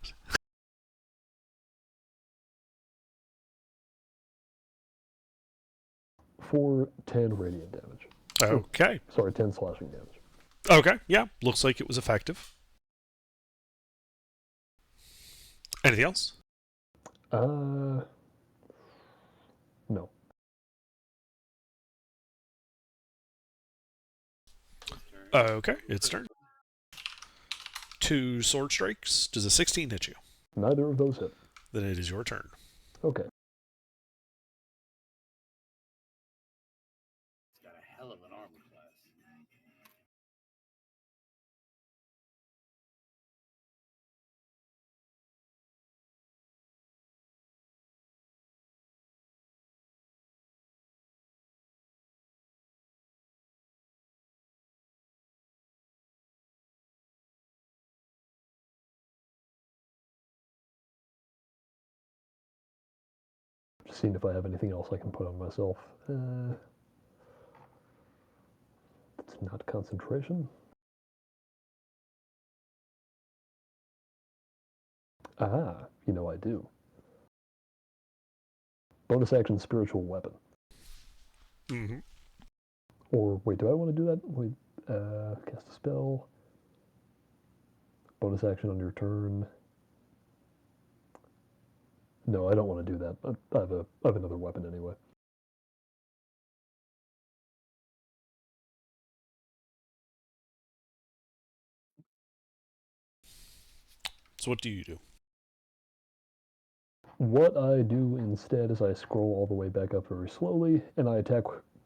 For 10 radiant damage. Okay. Sorry, 10 slashing damage. Okay, yeah. Looks like it was effective. Anything else? No. Okay, it's turn. 2 sword strikes. Does a 16 hit you? Neither of those hit. Then it is your turn. Okay. It's got a hell of an armor class. Just seeing if I have anything else I can put on myself. It's not concentration. Ah, I do. Bonus action spiritual weapon. Mm-hmm. Or, wait, do I want to do that? Wait, cast a spell. Bonus action on your turn. No, I don't want to do that. I have another weapon anyway. So what do you do? What I do instead is I scroll all the way back up very slowly, and I attack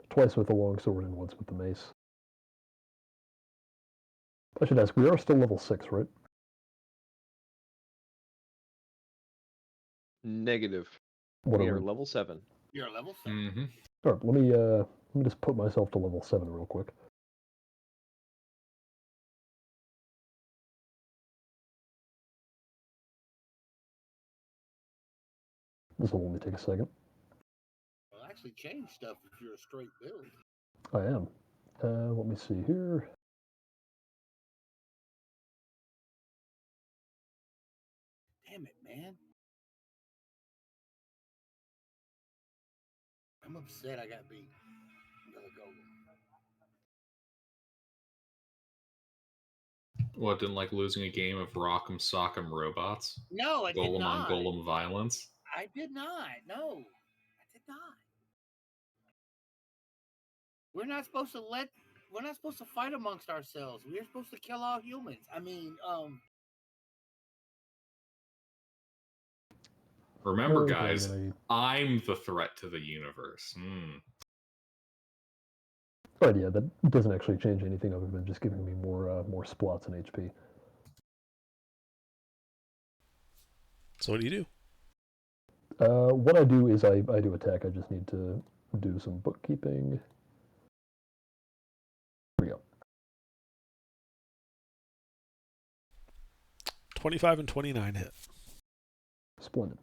twice with the longsword and once with the mace. I should ask, we are still level 6, right? Negative. What We are are we? level 7. You're a level 7. Mm-hmm. All right, let me just put myself to level 7 real quick. This will only take a second. Well, actually change stuff if you're a straight build. I am. Let me see here. Damn it, man. I'm upset I got beat. Another goal. What, didn't like losing a game of Rock'em Sock'em Robots? No, I did Golem on not. Golem violence? I did not. No, I did not. We're not supposed to fight amongst ourselves. We're supposed to kill all humans. I mean, Remember, Okay, guys, then I'm the threat to the universe. Right, yeah, that doesn't actually change anything other than just giving me more splots and HP. So what do you do? What I do is I do attack. I just need to do some bookkeeping. Here we go. 25 and 29 hit. Splendid.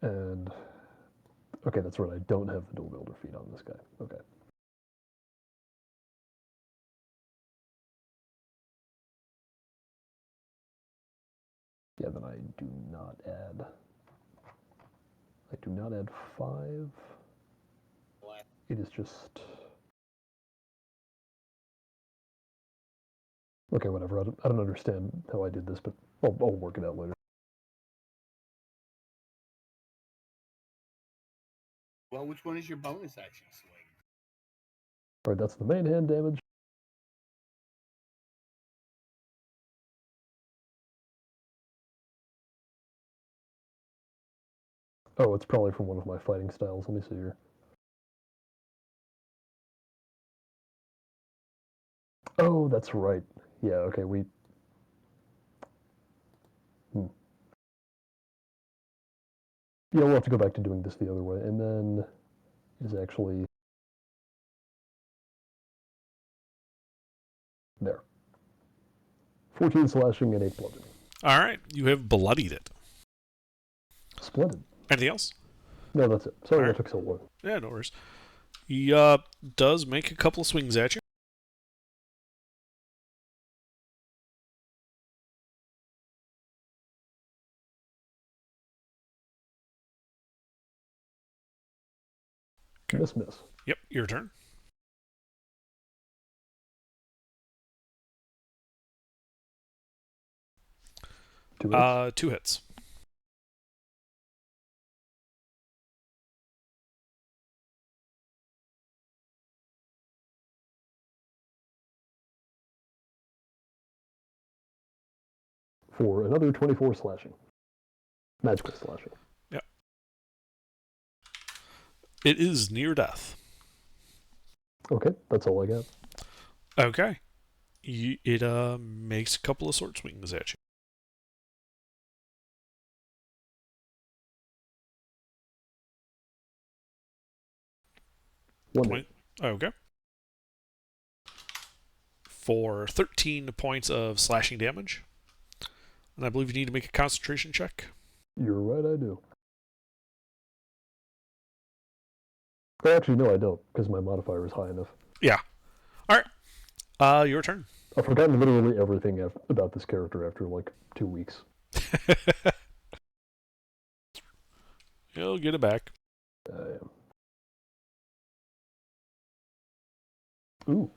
And okay, that's right. I don't have the dual builder feat on this guy. Okay. Yeah, then I do not add. I do not add 5. It is just. Okay, whatever. I don't understand how I did this, but I'll work it out later. well, which one is your bonus action swing? All right, that's the main hand damage. Oh, it's probably from one of my fighting styles. Let me see here. Oh, that's right. Yeah, okay, Yeah, we'll have to go back to doing this the other way. And then is actually there. 14 slashing and 8 bludgeoning. All right, you have bloodied it. Splendid. Anything else? No, that's it. Sorry All that right. took so long. Yeah, no worries. He does make a couple of swings at you. Okay. Miss. Yep, your turn. Two hits. 2 hits. For another 24 slashing. Magical slashing. Yep. It is near death. Okay, that's all I got. Okay. It makes a couple of sword swings at you. One hit. Okay. For 13 points of slashing damage. And I believe you need to make a concentration check. You're right, I do. Oh, actually, no, I don't, because my modifier is high enough. Yeah. All right. Your turn. I've forgotten literally everything about this character after like 2 weeks. You'll get it back. Ooh.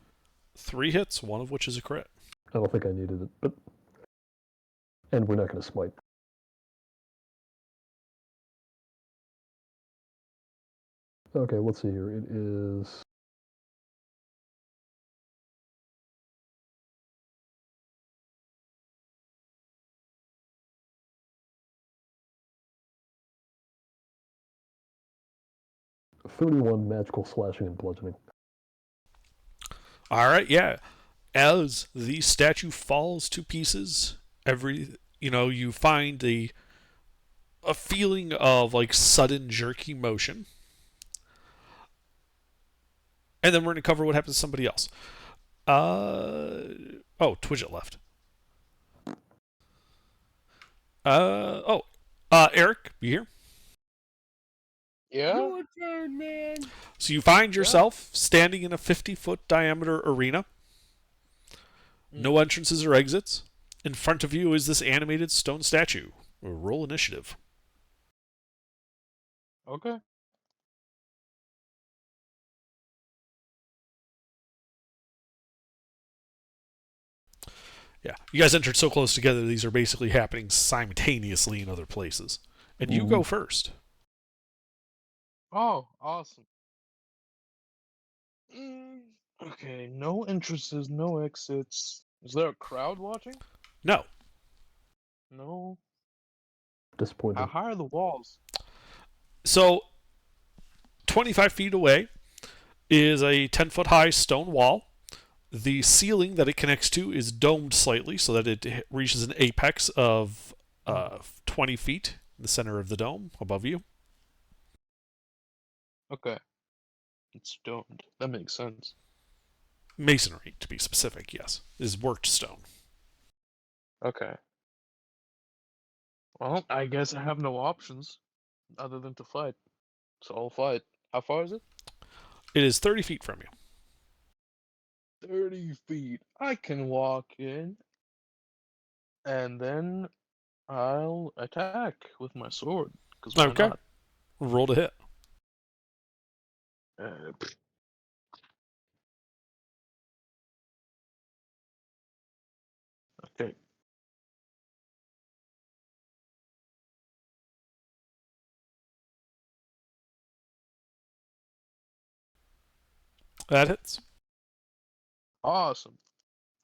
3 hits, one of which is a crit. I don't think I needed it, but... And we're not going to smite. Okay, let's see here. It is... $31 magical slashing and bludgeoning. All right, yeah. As the statue falls to pieces, you find a feeling of like sudden jerky motion. And then we're going to cover what happens to somebody else. Twidget left. Eric, you here? Yeah. Your turn, man. So you find yourself standing in a 50-foot diameter arena. No entrances or exits. In front of you is this animated stone statue. Roll initiative. Okay. Yeah, you guys entered so close together, these are basically happening simultaneously in other places. And you go first. Oh, awesome. Okay, no entrances, no exits. Is there a crowd watching? No. No. Disappointing. How high are the walls? So, 25 feet away is a 10-foot high stone wall. The ceiling that it connects to is domed slightly so that it reaches an apex of 20 feet in the center of the dome above you. Okay. It's domed. That makes sense. Masonry, to be specific, yes, is worked stone. Okay. Well, I guess I have no options other than to fight. So I'll fight. How far is it? It is 30 feet from you. 30 feet. I can walk in. And then I'll attack with my sword. 'Cause why Okay. not? Roll to hit. Pfft. Okay. That hits. Awesome.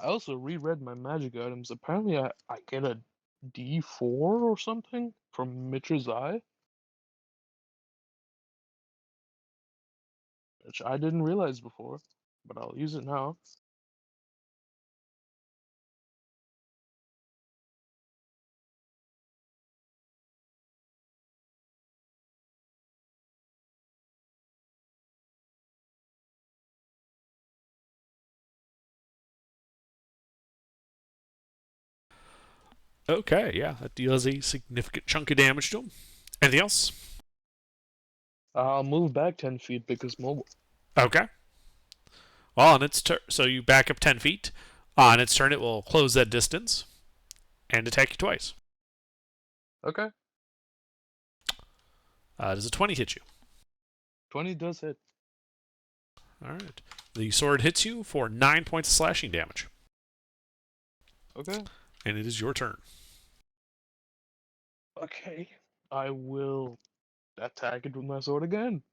I also reread my magic items. Apparently, I get a D4 or something from Mitra's Eye, which I didn't realize before, but I'll use it now. Okay, yeah, that deals a significant chunk of damage to him. Anything else? I'll move back 10 feet because mobile. Okay. Well, on its turn, so you back up 10 feet. On its turn, it will close that distance and attack you twice. Okay. Does a 20 hit you? 20 does hit. All right. The sword hits you for 9 points of slashing damage. Okay. And it is your turn. Okay. I will attack it with my sword again.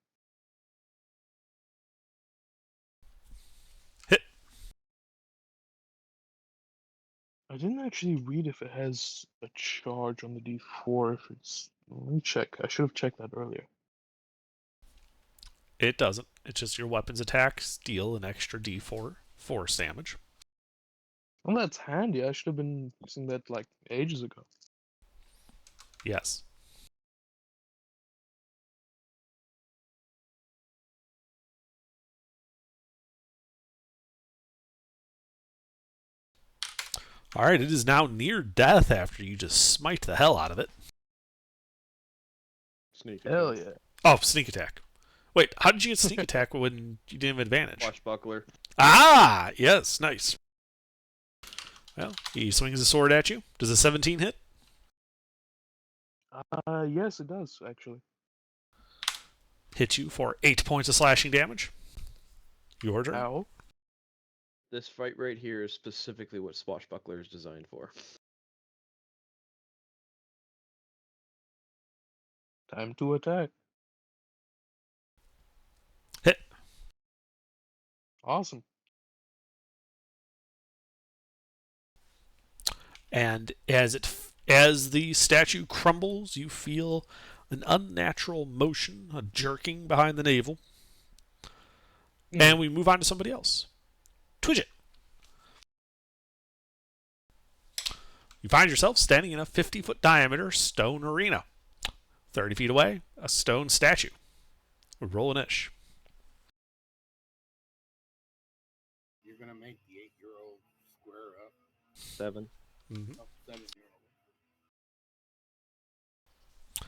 Hit. I didn't actually read if it has a charge on the D4. If it's. Let me check. I should have checked that earlier. It doesn't. It's just your weapons attacks deal an extra D4 force damage. Well, that's handy. I should have been using that like ages ago. Yes. All right, it is now near death after you just smite the hell out of it. Sneak Hell attack. yeah. Oh, sneak attack. Wait, how did you get sneak attack when you didn't have advantage? Swashbuckler. Ah, yes, nice. Well, he swings his sword at you. Does a 17 hit? Yes, it does actually. Hits you for 8 points of slashing damage. Your turn. Ow. This fight right here is specifically what Swashbuckler is designed for. Time to attack. Hit. Awesome. And as the statue crumbles, you feel an unnatural motion, a jerking behind the navel. And we move on to somebody else. Twidget. You find yourself standing in a 50-foot diameter stone arena. 30 feet away, a stone statue. Roll an ish. You're gonna make the 7. Mhm. Oh, 7-0.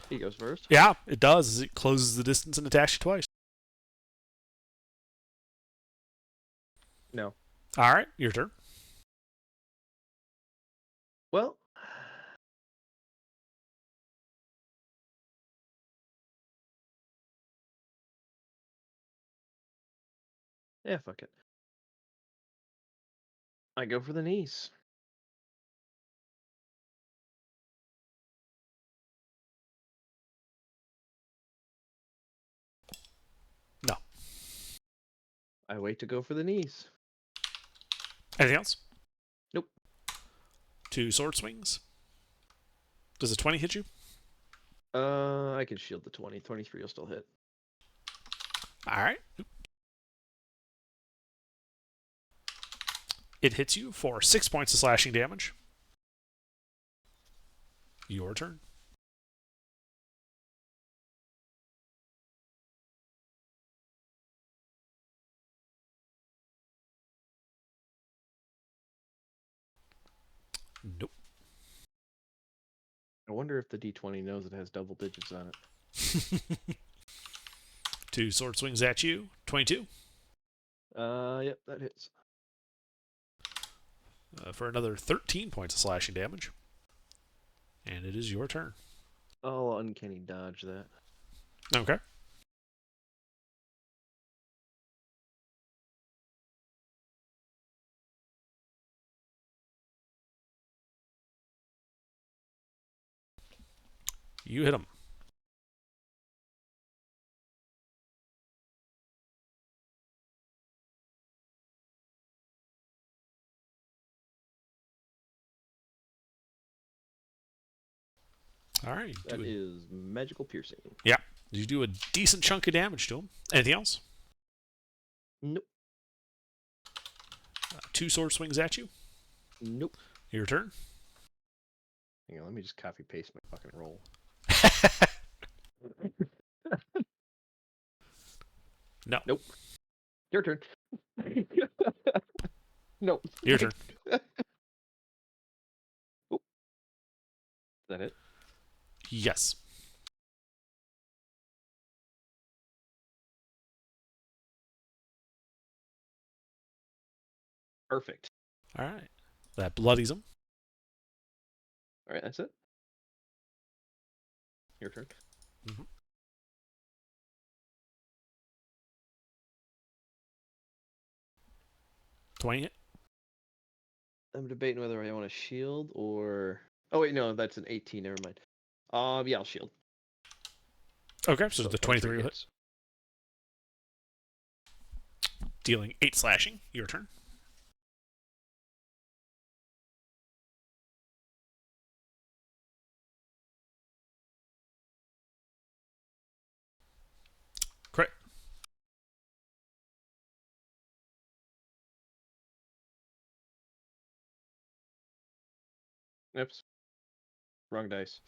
He goes first. Yeah, it does. It closes the distance and attacks you twice. No. All right, your turn. Well, yeah, fuck it. I go for the knees. No. I wait to go for the knees. Anything else? Nope. 2 sword swings. Does a 20 hit you? I can shield the 20. 23 will still hit. All right. It hits you for 6 points of slashing damage. Your turn. Nope. I wonder if the D20 knows it has double digits on it. 2 sword swings at you. 22. Yep, that hits. For another 13 points of slashing damage. And it is your turn. I'll uncanny dodge that. Okay. You hit him. All right. That is magical piercing. Yeah. You do a decent chunk of damage to him. Anything else? Nope. 2 sword swings at you. Nope. Your turn. Hang on, let me just copy paste my fucking roll. No. Nope. Your turn. Nope. Your turn. Oh. Is that it? Yes. Perfect. All right. That bloodies him. All right, that's it. Your turn. Mhm. Hit. I'm debating whether I want to shield or. Oh wait, no, that's an 18. Never mind. Yeah, I'll shield. Okay, so the 23 hit. hits. Dealing 8 slashing. Your turn. Crit. Oops. Wrong dice.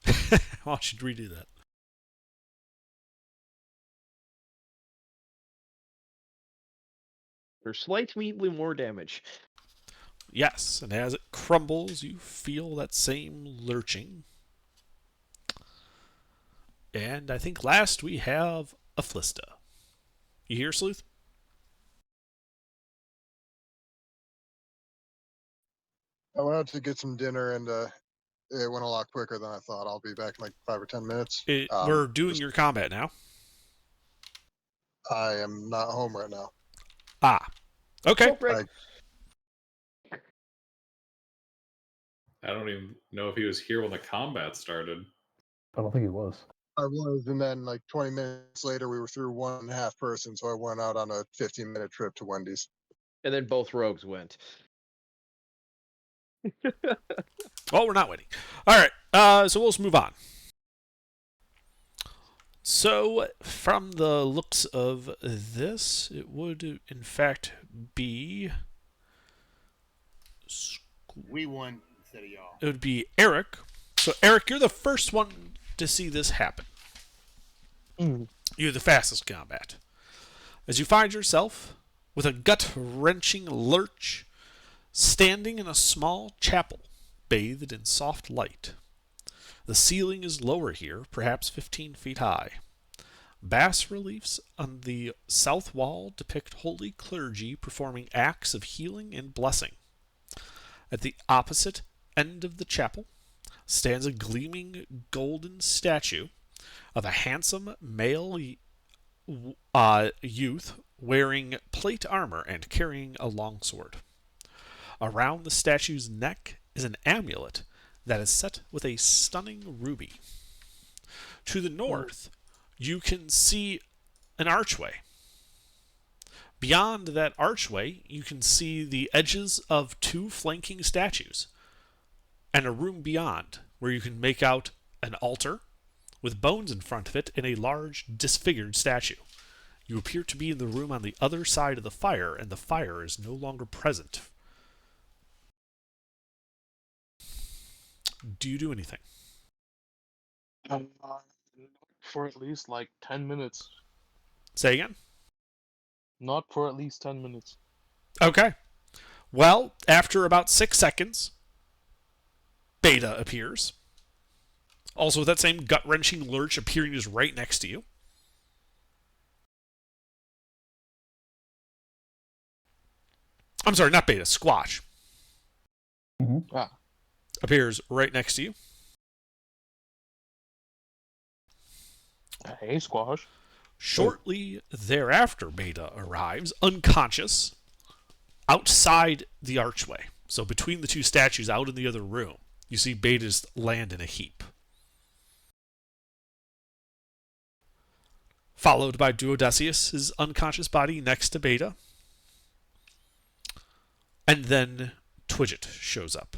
Why don't you redo that? For slightly more damage. Yes, and as it crumbles, you feel that same lurching. And I think last we have Afflista. You hear, Sleuth? I went out to get some dinner and it went a lot quicker than I thought. I'll be back in like 5 or 10 minutes. We're doing your combat now. I am not home right now. Ah. Okay. I don't even know if he was here when the combat started. I don't think he was. I was, and then like 20 minutes later, we were through 1.5 person, so I went out on a 15-minute trip to Wendy's. And then both rogues went. Well, we're not waiting. All right. So we'll just move on. So, from the looks of this, it would, in fact, be... We won instead of y'all. It would be Eric. So, Eric, you're the first one to see this happen. You're the fastest combat. As you find yourself with a gut-wrenching lurch, Standing in a small chapel, bathed in soft light. The ceiling is lower here, perhaps 15 feet high. Bas reliefs on the south wall depict holy clergy performing acts of healing and blessing. At the opposite end of the chapel stands a gleaming golden statue of a handsome male youth wearing plate armor and carrying a longsword. Around the statue's neck is an amulet that is set with a stunning ruby. To the north, you can see an archway. Beyond that archway, you can see the edges of 2 flanking statues, and a room beyond where you can make out an altar with bones in front of it and a large disfigured statue. You appear to be in the room on the other side of the fire, and the fire is no longer present. Do you do anything? For at least like 10 minutes. Say again? Not for at least 10 minutes. Okay. Well, after about 6 seconds, Beta appears. Also, with that same gut-wrenching lurch appearing just right next to you. I'm sorry, not Beta, Squash. Appears right next to you. Hey, Squash. Shortly thereafter, Beta arrives, unconscious, outside the archway. So between the 2 statues out in the other room, you see Beta's land in a heap. Followed by Duodecius' unconscious body next to Beta. And then Twidget shows up.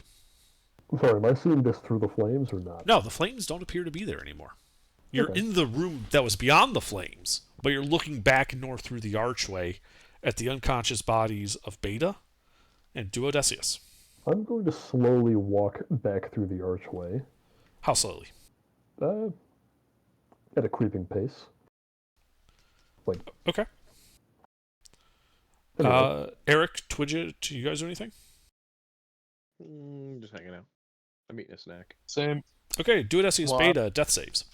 I'm sorry, am I seeing this through the flames or not? No, the flames don't appear to be there anymore. You're Okay. in the room that was beyond the flames, but you're looking back north through the archway at the unconscious bodies of Beta and Duodecius. I'm going to slowly walk back through the archway. How slowly? At a creeping pace. Okay. Anyway. Eric, Twidget, do you guys do anything? Just hanging out. I'm eating a snack. Same. Okay, Duodecius Wow. Beta, death saves.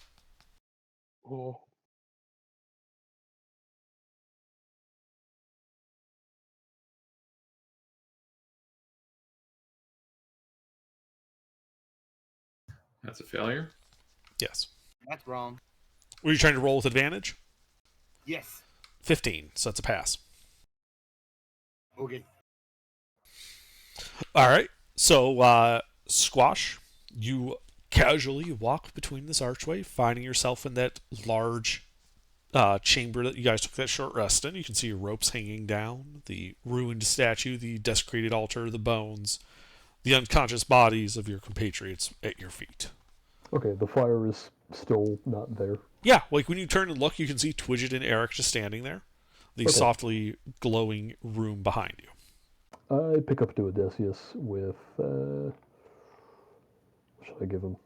Oh. That's a failure. Yes. That's wrong. Were you trying to roll with advantage? Yes. 15, so that's a pass. Okay. All right. So, Squash, you casually walk between this archway, finding yourself in that large chamber that you guys took that short rest in. You can see your ropes hanging down, the ruined statue, the desecrated altar, the bones, the unconscious bodies of your compatriots at your feet. Okay, the fire is still not there. Yeah, like when you turn and look, you can see Twidget and Eric just standing there. The Okay. softly glowing room behind you. I pick up Duodecius with, what should I give him?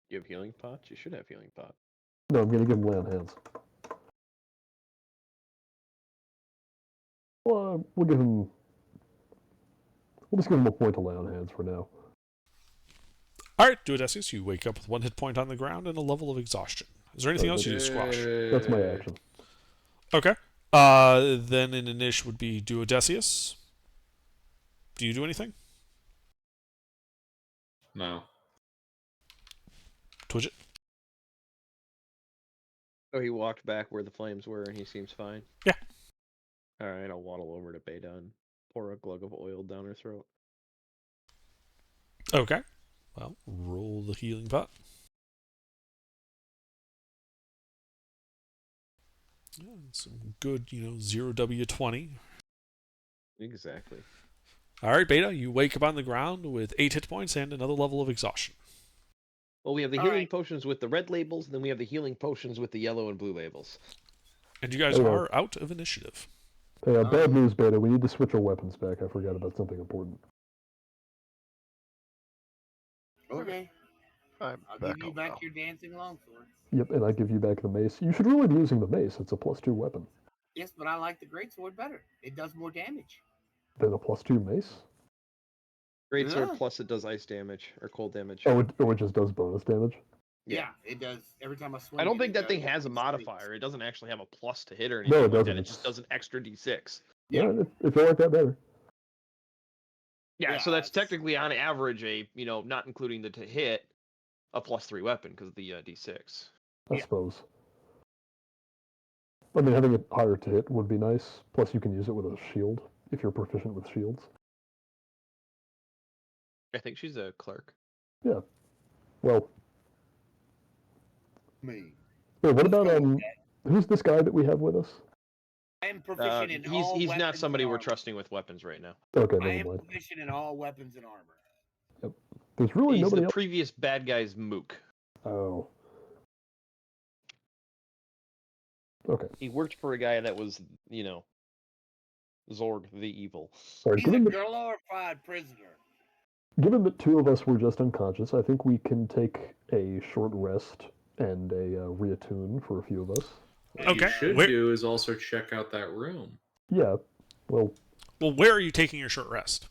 You have healing pots? You should have healing pot. No, I'm going to give him lay on hands. Well, we'll just give him a point to lay on hands for now. All right, Duodecius, you wake up with 1 hit point on the ground and a level of exhaustion. Is there anything else you do, Squash? That's my action. Okay. Then an Inish would be Duodecius. Do you do anything? No. Twidget? Oh, he walked back where the flames were and he seems fine? Yeah. Alright, I'll waddle over to Beta and pour a glug of oil down her throat. Okay. Well, roll the healing pot. Yeah, some good, 0W20. Exactly. All right, Beta, you wake up on the ground with 8 hit points and another level of exhaustion. Well, we have the All healing right. potions with the red labels, and then we have the healing potions with the yellow and blue labels. And you guys Oh, well. are out of initiative. Hey, bad news, Beta. We need to switch our weapons back. I forgot about something important. Okay. I'm I'll back give you up back now. your dancing longsword. Yep, and I give you back the mace. You should really be using the mace. It's a +2 weapon. Yes, but I like the greatsword better. It does more damage. Then a +2 mace. Greatsword Yeah. plus it does ice damage or cold damage. Oh, it just does bonus damage. Yeah, it does. Every time I swing I don't it, think it that thing does has a d6. modifier. It doesn't actually have a plus to hit or No, anything it like that. doesn't. It just does an extra d6. Yeah. Yeah, if you like that better. Yeah, Yeah, so that's it's- technically on average a, not including the to hit, a +3 weapon because of the d6. I Yeah. suppose. I mean, having it higher to hit would be nice. Plus, you can use it with a shield if you're proficient with shields. I think she's a clerk. Yeah. Well, Me. wait, what Let's about go with who's this guy that we have with us? I am proficient in all He's weapons not somebody and we're armor. trusting with weapons right now. Okay, I never am mind. proficient in all weapons and armor. There's really He's nobody the else. previous bad guy's mook. Oh. Okay. He worked for a guy that was, Zorg the evil. Sorry, He's a glorified prisoner. given that two of us were just unconscious, I think we can take a short rest and a reattune for a few of us. What Okay, you should where- do is also check out that room. Yeah. Well, Well, where are you taking your short rest?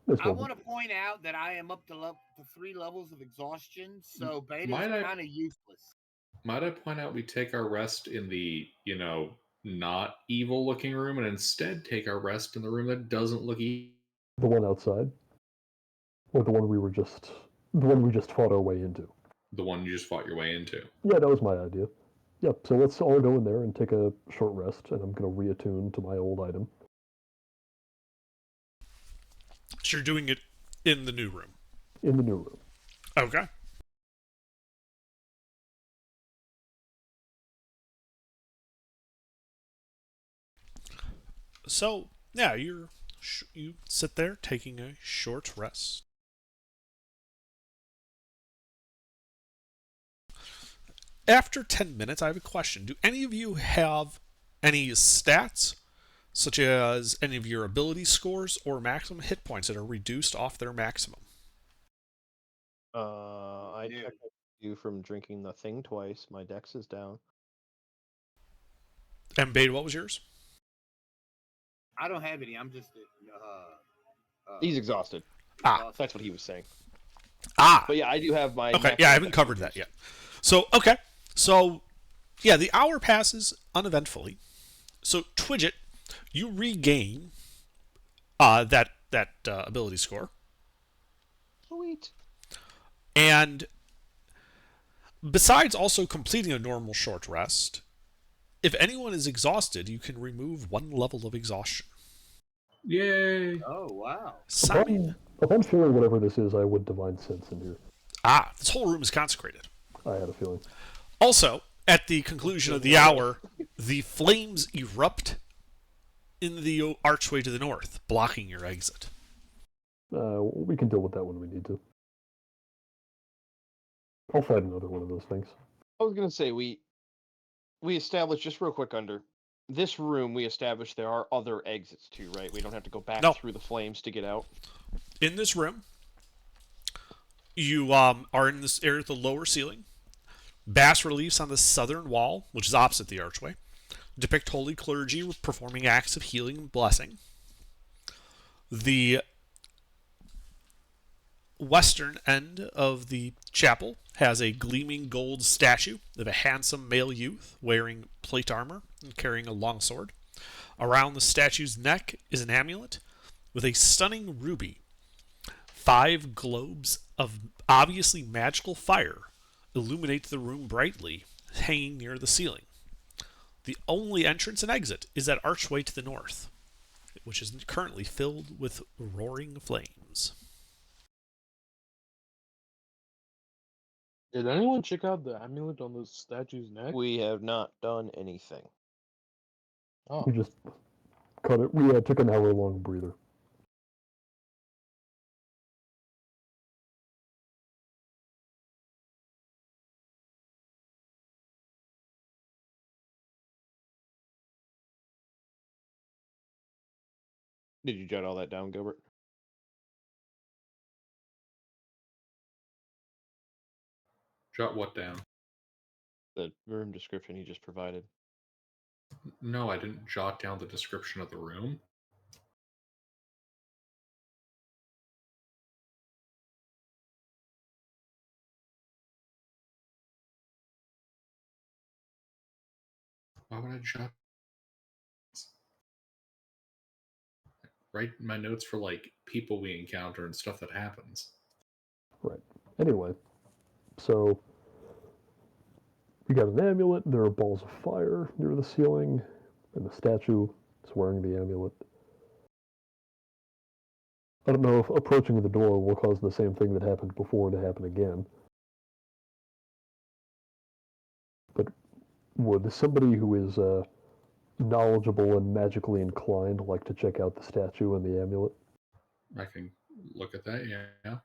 this I one. want to point out that I am up to 3 levels of exhaustion, so beta Might is I- kind of useless. Might I point out we take our rest in the, not evil looking room and instead take our rest in the room that doesn't look evil? The one outside, or the one we just fought our way into. The one you just fought your way into. Yeah, that was my idea. Yep. So let's all go in there and take a short rest, and I'm gonna reattune to my old item. So you're doing it in the new room. In the new room. Okay. So, yeah, you sit there taking a short rest. After 10 minutes, I have a question. Do any of you have any stats, such as any of your ability scores or maximum hit points that are reduced off their maximum? I Yeah. checked you from drinking the thing twice. My dex is down. And Bade, what was yours? I don't have any. I'm just He's exhausted. Ah. That's what he was saying. Ah. But yeah, I do have my. Okay, yeah, I haven't covered that yet. So, okay. So, yeah, the hour passes uneventfully. So, Twidget, you regain that ability score. Sweet. And besides also completing a normal short rest, if anyone is exhausted, you can remove 1 level of exhaustion. Yay! Oh wow! Upon feeling whatever this is, I would divine sense in here. Ah, this whole room is consecrated. I had a feeling. Also, at the conclusion of the hour, the flames erupt in the archway to the north, blocking your exit. We can deal with that when we need to. I'll fight another one of those things. I was gonna say we established just real quick under this room. We established there are other exits too, right? We don't have to go back No. through the flames to get out. In this room, you are in this area with the lower ceiling. Bas reliefs on the southern wall, which is opposite the archway, depict holy clergy performing acts of healing and blessing. The western end of the chapel has a gleaming gold statue of a handsome male youth wearing plate armor and carrying a longsword. Around the statue's neck is an amulet with a stunning ruby. 5 globes of obviously magical fire illuminate the room brightly, hanging near the ceiling. The only entrance and exit is that archway to the north, which is currently filled with roaring flames. Did anyone check out the amulet on the statue's neck? We have not done anything. Oh, We just cut it. We took an hour-long breather. Did you jot all that down, Gilbert? Jot what down? The room description he just provided. No, I didn't jot down the description of the room. Why would I jot? Write my notes for like people we encounter and stuff that happens. Right. Anyway, so we got an amulet. There are balls of fire near the ceiling, and the statue is wearing the amulet. I don't know if approaching the door will cause the same thing that happened before to happen again. But would somebody who is knowledgeable and magically inclined like to check out the statue and the amulet? I can look at that, yeah.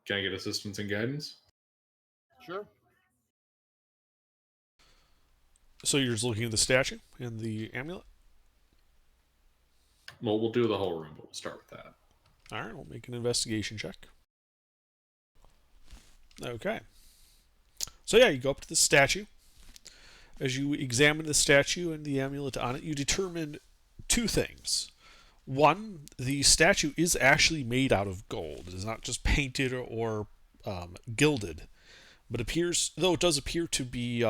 Can I get assistance and guidance? Sure. So you're just looking at the statue and the amulet? Well, we'll do the whole room, but we'll start with that. All right, we'll make an investigation check. Okay. So yeah, you go up to the statue. As you examine the statue and the amulet on it, you determine two things. One, the statue is actually made out of gold. It is not just painted or gilded, but though it does appear to be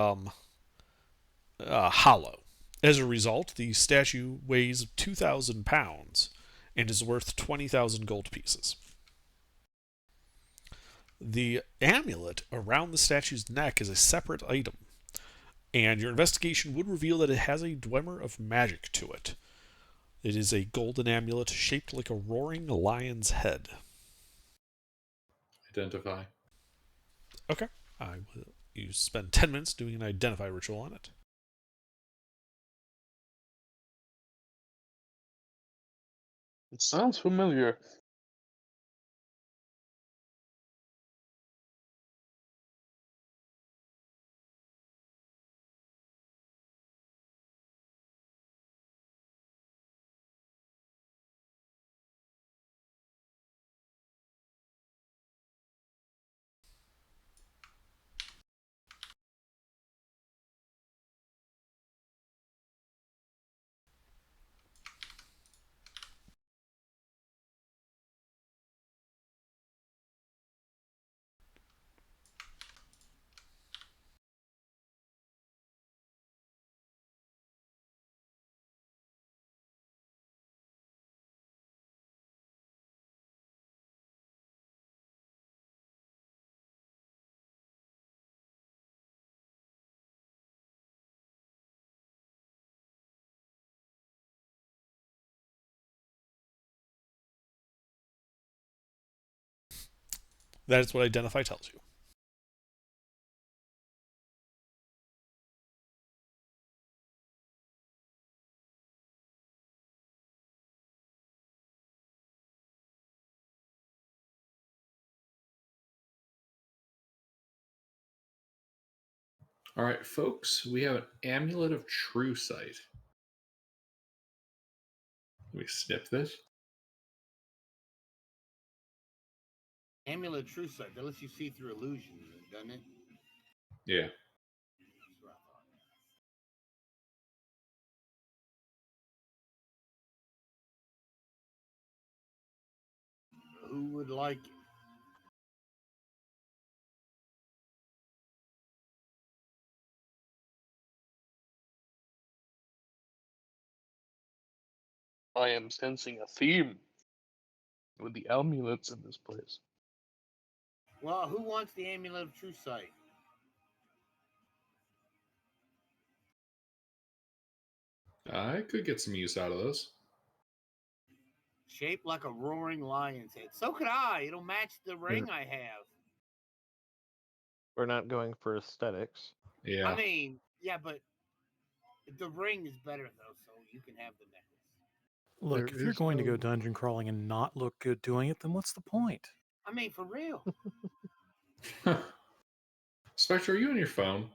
hollow. As a result, the statue weighs 2,000 pounds and is worth 20,000 gold pieces. The amulet around the statue's neck is a separate item, and your investigation would reveal that it has a glimmer of magic to it. It is a golden amulet shaped like a roaring lion's head. Identify. Okay. You spend 10 minutes doing an identify ritual on it. It sounds familiar. That is what identify tells you. All right, folks, we have an amulet of true sight. Let me snip this. Amulet of True Sight. That lets you see through illusions, doesn't it? Yeah. Who would like it? I am sensing a theme with the amulets in this place. Well, who wants the Amulet of True Sight? I could get some use out of this. Shaped like a roaring lion's head. So could I. It'll match the ring I have. We're not going for aesthetics. Yeah. I mean, yeah, but the ring is better though, so you can have the necklace. Look, There if you're is going to no- go dungeon crawling and not look good doing it, then what's the point? I mean, for real. Spectre, are you on your phone?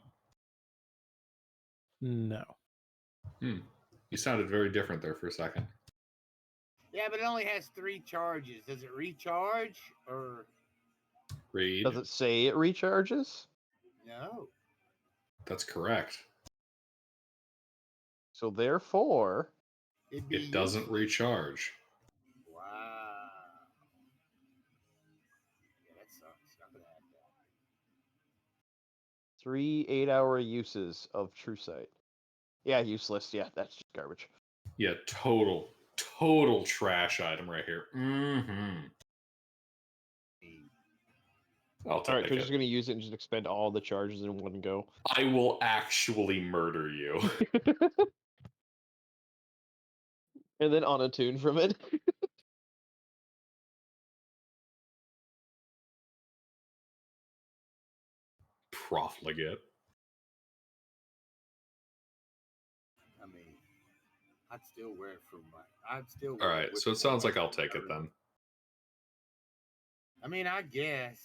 No. You sounded very different there for a second. Yeah, but it only has 3 charges. Does it recharge or Read. Does it say it recharges? no? That's correct. So therefore, It doesn't recharge. Wow. Yeah, that sucks. Not gonna have that. 3 8-hour uses of True Sight. Yeah, useless. Yeah, that's just garbage. Yeah, total trash item right here. Mm-hmm. I'll take All right, Twitch is it. going to use it and just expend all the charges in one go. I will actually murder you. And then on a tune from it. Profligate. I mean, I'd still wear it for my. I'd still All wear right, it. With so it my sounds like wife I'll take it then. I mean, I guess.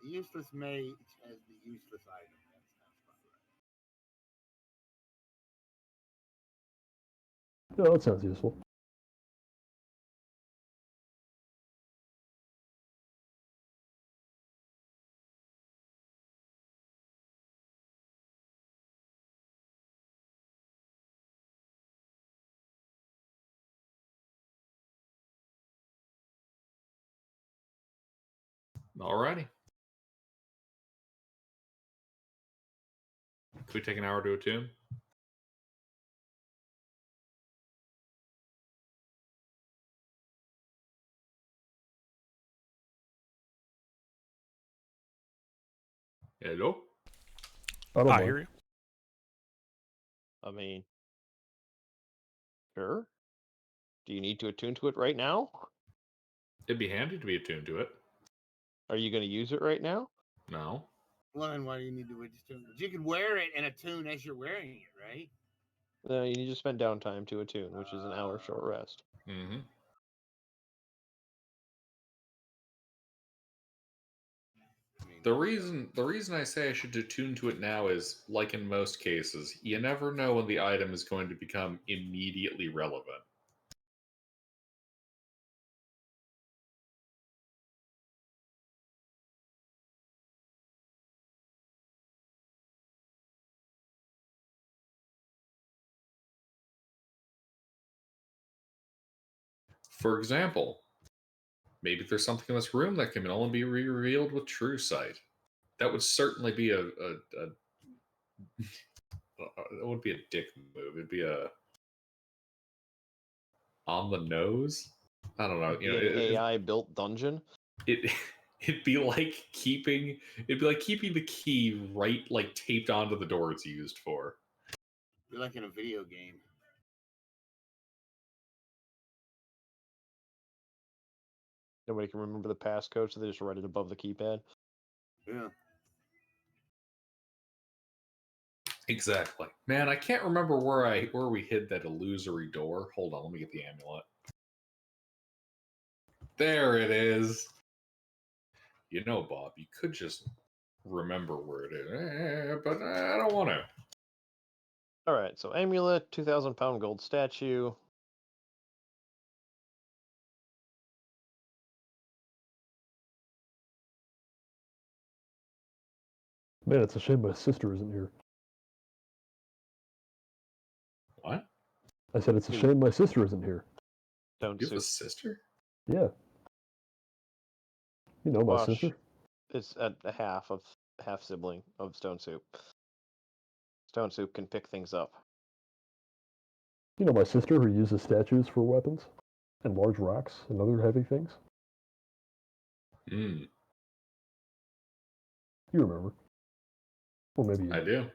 The useless mage as the useless item. That sounds about right. Yeah, that sounds useful. Alrighty. Could we take an hour to attune? Hello? I don't I mind. hear you. I mean, sure. Do you need to attune to it right now? It'd be handy to be attuned to it. Are you going to use it right now? No. Well, then why do you need to attune? You can wear it and attune as you're wearing it, right? No, you need to spend downtime to attune, which is an hour short rest. Mm-hmm. The reason I say I should attune to it now is, like in most cases, you never know when the item is going to become immediately relevant. For example, maybe there's something in this room that can only be revealed with True Sight. That would certainly be a that would be a dick move. It'd be a on the nose. I don't know. You know, An AI built dungeon. It'd be like keeping the key right like taped onto the door it's used for. You're like in a video game. Nobody can remember the passcode, so they just write it above the keypad. Yeah. Exactly. Man, I can't remember where we hid that illusory door. Hold on, let me get the amulet. There it is. You know, Bob, you could just remember where it is, but I don't want to. All right, so amulet, 2,000-pound gold statue. Man, it's a shame my sister isn't here. What? I said it's a shame my sister isn't here. Stone You have a soup. sister? Yeah. You know my Wash. sister. It's a half sibling of Stone Soup. Stone Soup can pick things up. You know my sister who uses statues for weapons? And large rocks and other heavy things? Hmm. You remember. Or maybe you I don't. do.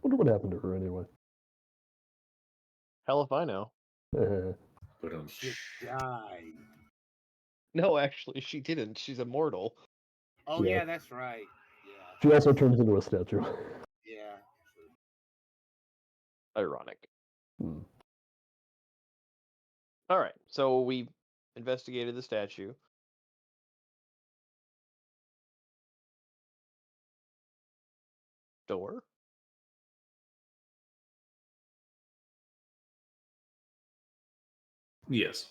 Wonder what happened to her anyway. Hell if I know. But She died. No, actually, she didn't. She's immortal. Oh Yeah. yeah, that's right. Yeah. She also turns into a statue. Yeah. Ironic. Hmm. All right, so we investigated the statue. Door. Yes.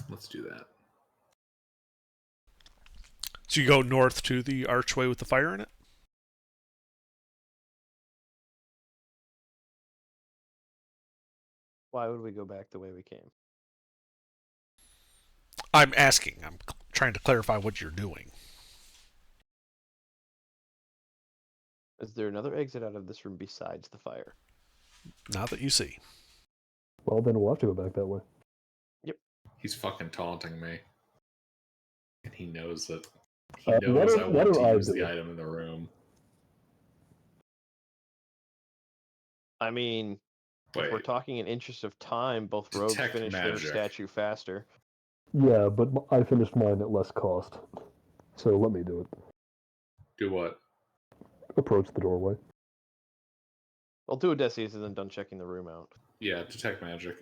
Let's do that. So you go north to the archway with the fire in it? Why would we go back the way we came? I'm asking. I'm trying to clarify what you're doing. Is there another exit out of this room besides the fire? Not that you see. Well, then we'll have to go back that way. He's fucking taunting me. And he knows that What I do want to I use do? the item in the room. I mean, if we're Wait. talking in interest of time, both rogues Detect finish their magic. statue faster. Yeah, but I finished mine at less cost. So let me do it. Do what? Approach the doorway. I'll do Odysseus and then done checking the room out. Yeah, detect magic.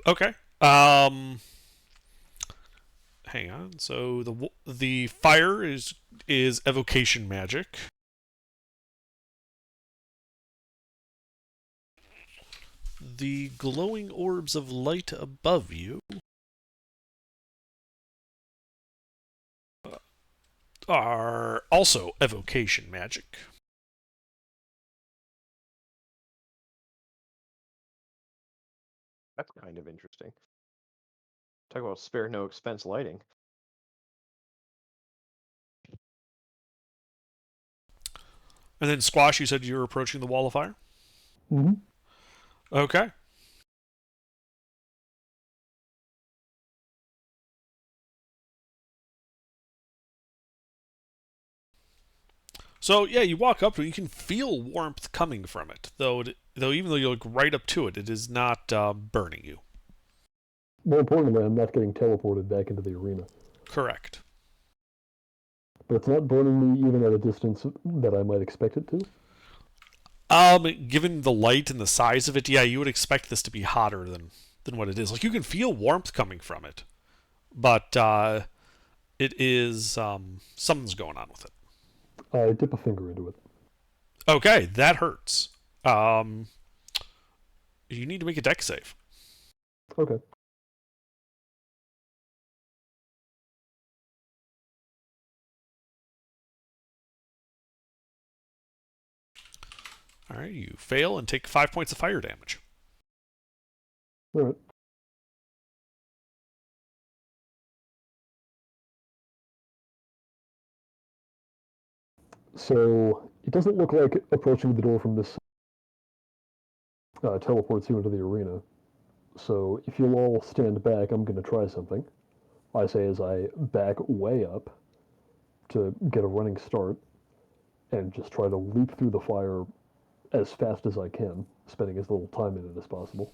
Okay. Hang on. So the fire is evocation magic. The glowing orbs of light above you are also evocation magic. That's kind of interesting. Talk about spare no expense lighting. And then Squash, you said you were approaching the wall of fire? Mm-hmm. Okay. So yeah, you walk up to it, you can feel warmth coming from it, though even though you look right up to it, it is not burning you. More importantly, I'm not getting teleported back into the arena. Correct. But it's not burning me even at a distance that I might expect it to? Given the light and the size of it, yeah, you would expect this to be hotter than what it is. Like, you can feel warmth coming from it, but it is something's going on with it. I dip a finger into it. Okay, that hurts. You need to make a dex save. Okay. All right, you fail and take 5 points of fire damage. All right. So it doesn't look like approaching the door from this teleports you into the arena. So if you'll all stand back, I'm going to try something. I say as I back way up to get a running start and just try to leap through the fire as fast as I can, spending as little time in it as possible.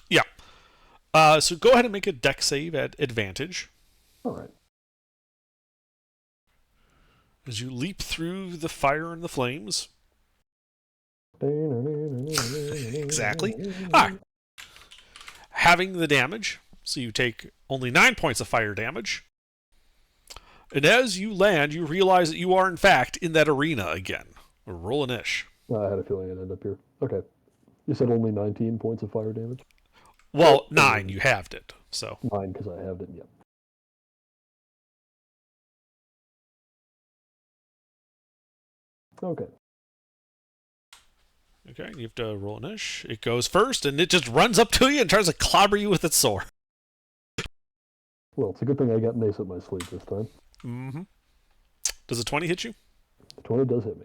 Yeah. So go ahead and make a dex save at advantage. All right. As you leap through the fire and the flames. Exactly. All right. Having the damage, so you take only 9 points of fire damage. And as you land, you realize that you are, in fact, in that arena again. Roll an ish. I had a feeling I'd end up here. Okay. You said only 19 points of fire damage? Well, 9, you halved it, so. 9 because I halved it, yeah. Okay. Okay, you have to roll an ish. It goes first, and it just runs up to you and tries to clobber you with its sword. Well, it's a good thing I got Mace up my sleeve this time. Mm-hmm. Does a 20 hit you? The 20 does hit me.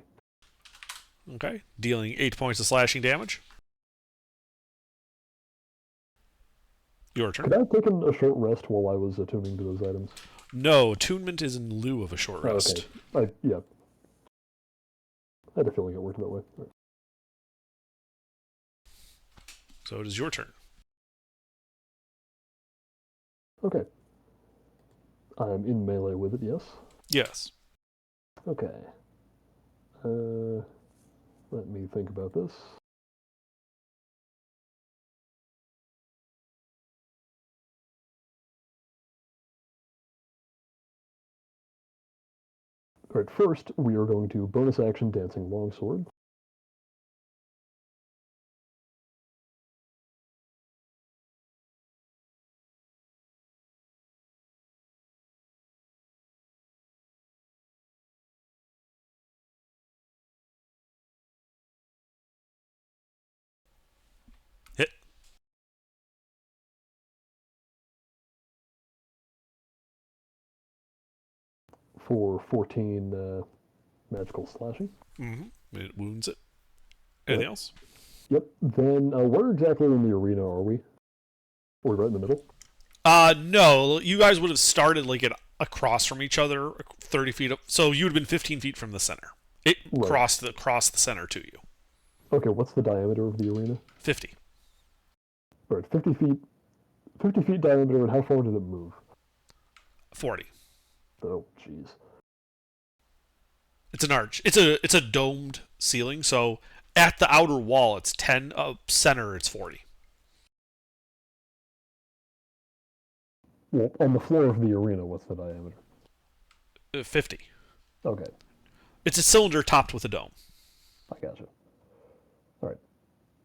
Okay, dealing 8 points of slashing damage. Your turn. Could I have taken a short rest while I was attuning to those items? No, attunement is in lieu of a short rest. Okay. Yeah. I had a feeling it worked that way. Right. So it is your turn. Okay. I'm in melee with it, yes? Yes. Okay. Let me think about this. Alright, first we are going to bonus action Dancing Longsword. for 14 magical slashing. Mm-hmm. It wounds it. Anything else? Yep. Then where exactly in the arena are we? Are we right in the middle? No. You guys would have started like across from each other, 30 feet up. So you would have been 15 feet from the center. It crossed the center to you. Okay. What's the diameter of the arena? 50. Right. 50 feet. 50 feet diameter, and how far did it move? 40. Oh, jeez. It's an arch. It's a domed ceiling, so at the outer wall it's 10, center it's 40. Well, on the floor of the arena, what's the diameter? 50. Okay. It's a cylinder topped with a dome. I gotcha. All right.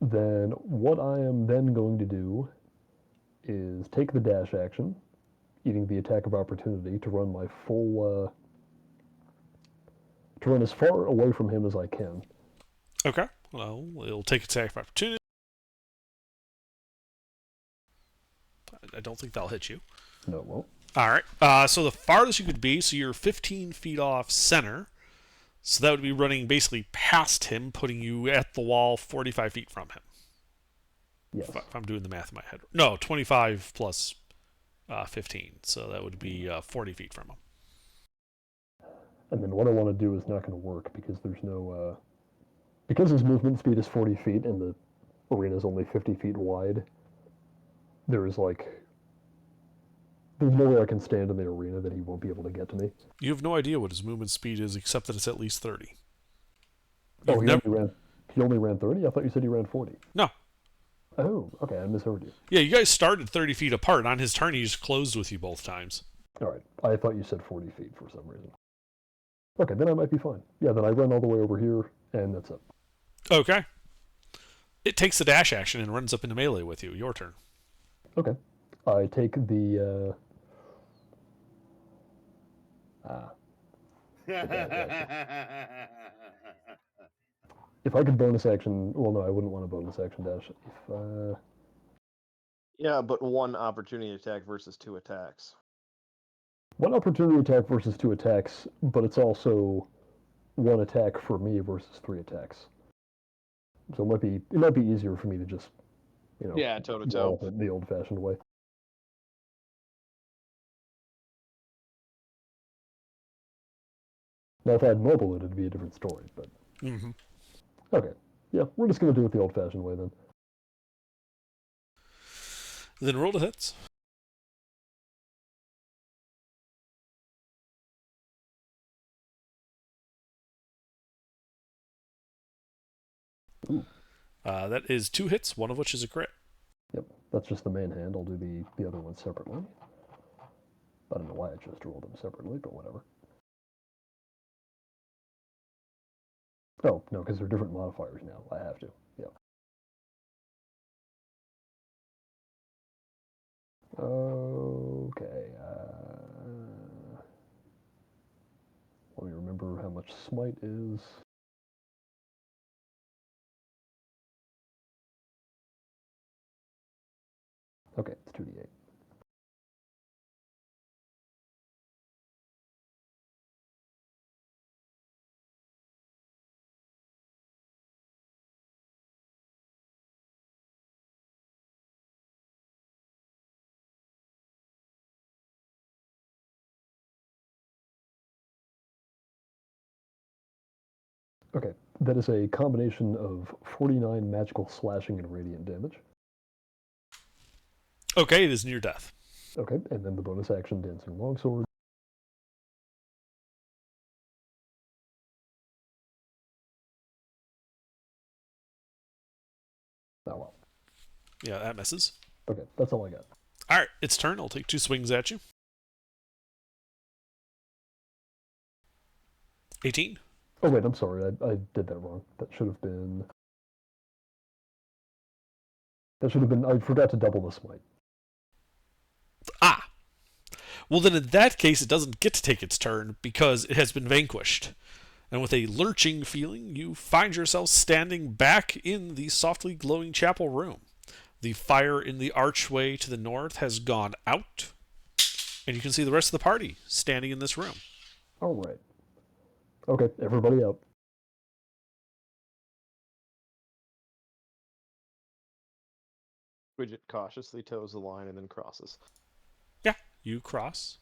Then what I am then going to do is take the dash action, eating the attack of opportunity to run my full, to run as far away from him as I can. Okay. Well, it'll take attack of opportunity. I don't think that'll hit you. No, it won't. All right. So the farthest you could be, so you're 15 feet off center. So that would be running basically past him, putting you at the wall 45 feet from him. Yes. If I'm doing the math in my head. No, 25 plus 15. So that would be 40 feet from him. And then what I want to do is not going to work because there's no... because his movement speed is 40 feet and the arena is only 50 feet wide, there's nowhere I can stand in the arena that he won't be able to get to me. You have no idea what his movement speed is, except that it's at least 30. Oh, he only ran 30? I thought you said he ran 40. No. Oh, okay, I misheard you. Yeah, you guys started 30 feet apart. On his turn, he just closed with you both times. All right, I thought you said 40 feet for some reason. Okay, then I might be fine. Yeah, then I run all the way over here, and that's it. Okay. It takes the dash action and runs up into melee with you. Your turn. Okay. I take the... If I could bonus action... Well, no, I wouldn't want a bonus action dash. Yeah, but one opportunity attack versus 2 attacks. One opportunity attack versus 2 attacks, but it's also 1 attack for me versus 3 attacks. So it might be easier for me to just, Yeah, toe-to-toe. The old-fashioned way. Now, if I had mobile, it'd be a different story, but... Mm-hmm. Okay. Yeah, we're just going to do it the old-fashioned way, then. Then roll the hits. Ooh. That is 2 hits, one of which is a crit. Yep, that's just the main hand. I'll do the other one separately. I don't know why I just rolled them separately, but whatever. Oh, no, because they're different modifiers now. I have to. Yep. Okay. Let me remember how much smite is. Okay, it's 2d8. Okay, that is a combination of 49 magical slashing and radiant damage. Okay, it is near death. Okay, and then the bonus action, Dancing Longsword. Oh well. Yeah, that misses. Okay, that's all I got. All right, its turn. I'll take 2 swings at you. 18. Oh wait, I'm sorry. I did that wrong. That should have been. I forgot to double the smite. Ah. Well, then in that case, it doesn't get to take its turn because it has been vanquished. And with a lurching feeling, you find yourself standing back in the softly glowing chapel room. The fire in the archway to the north has gone out, and you can see the rest of the party standing in this room. All right. Okay, everybody out. Widget cautiously toes the line and then crosses. Yeah, you cross.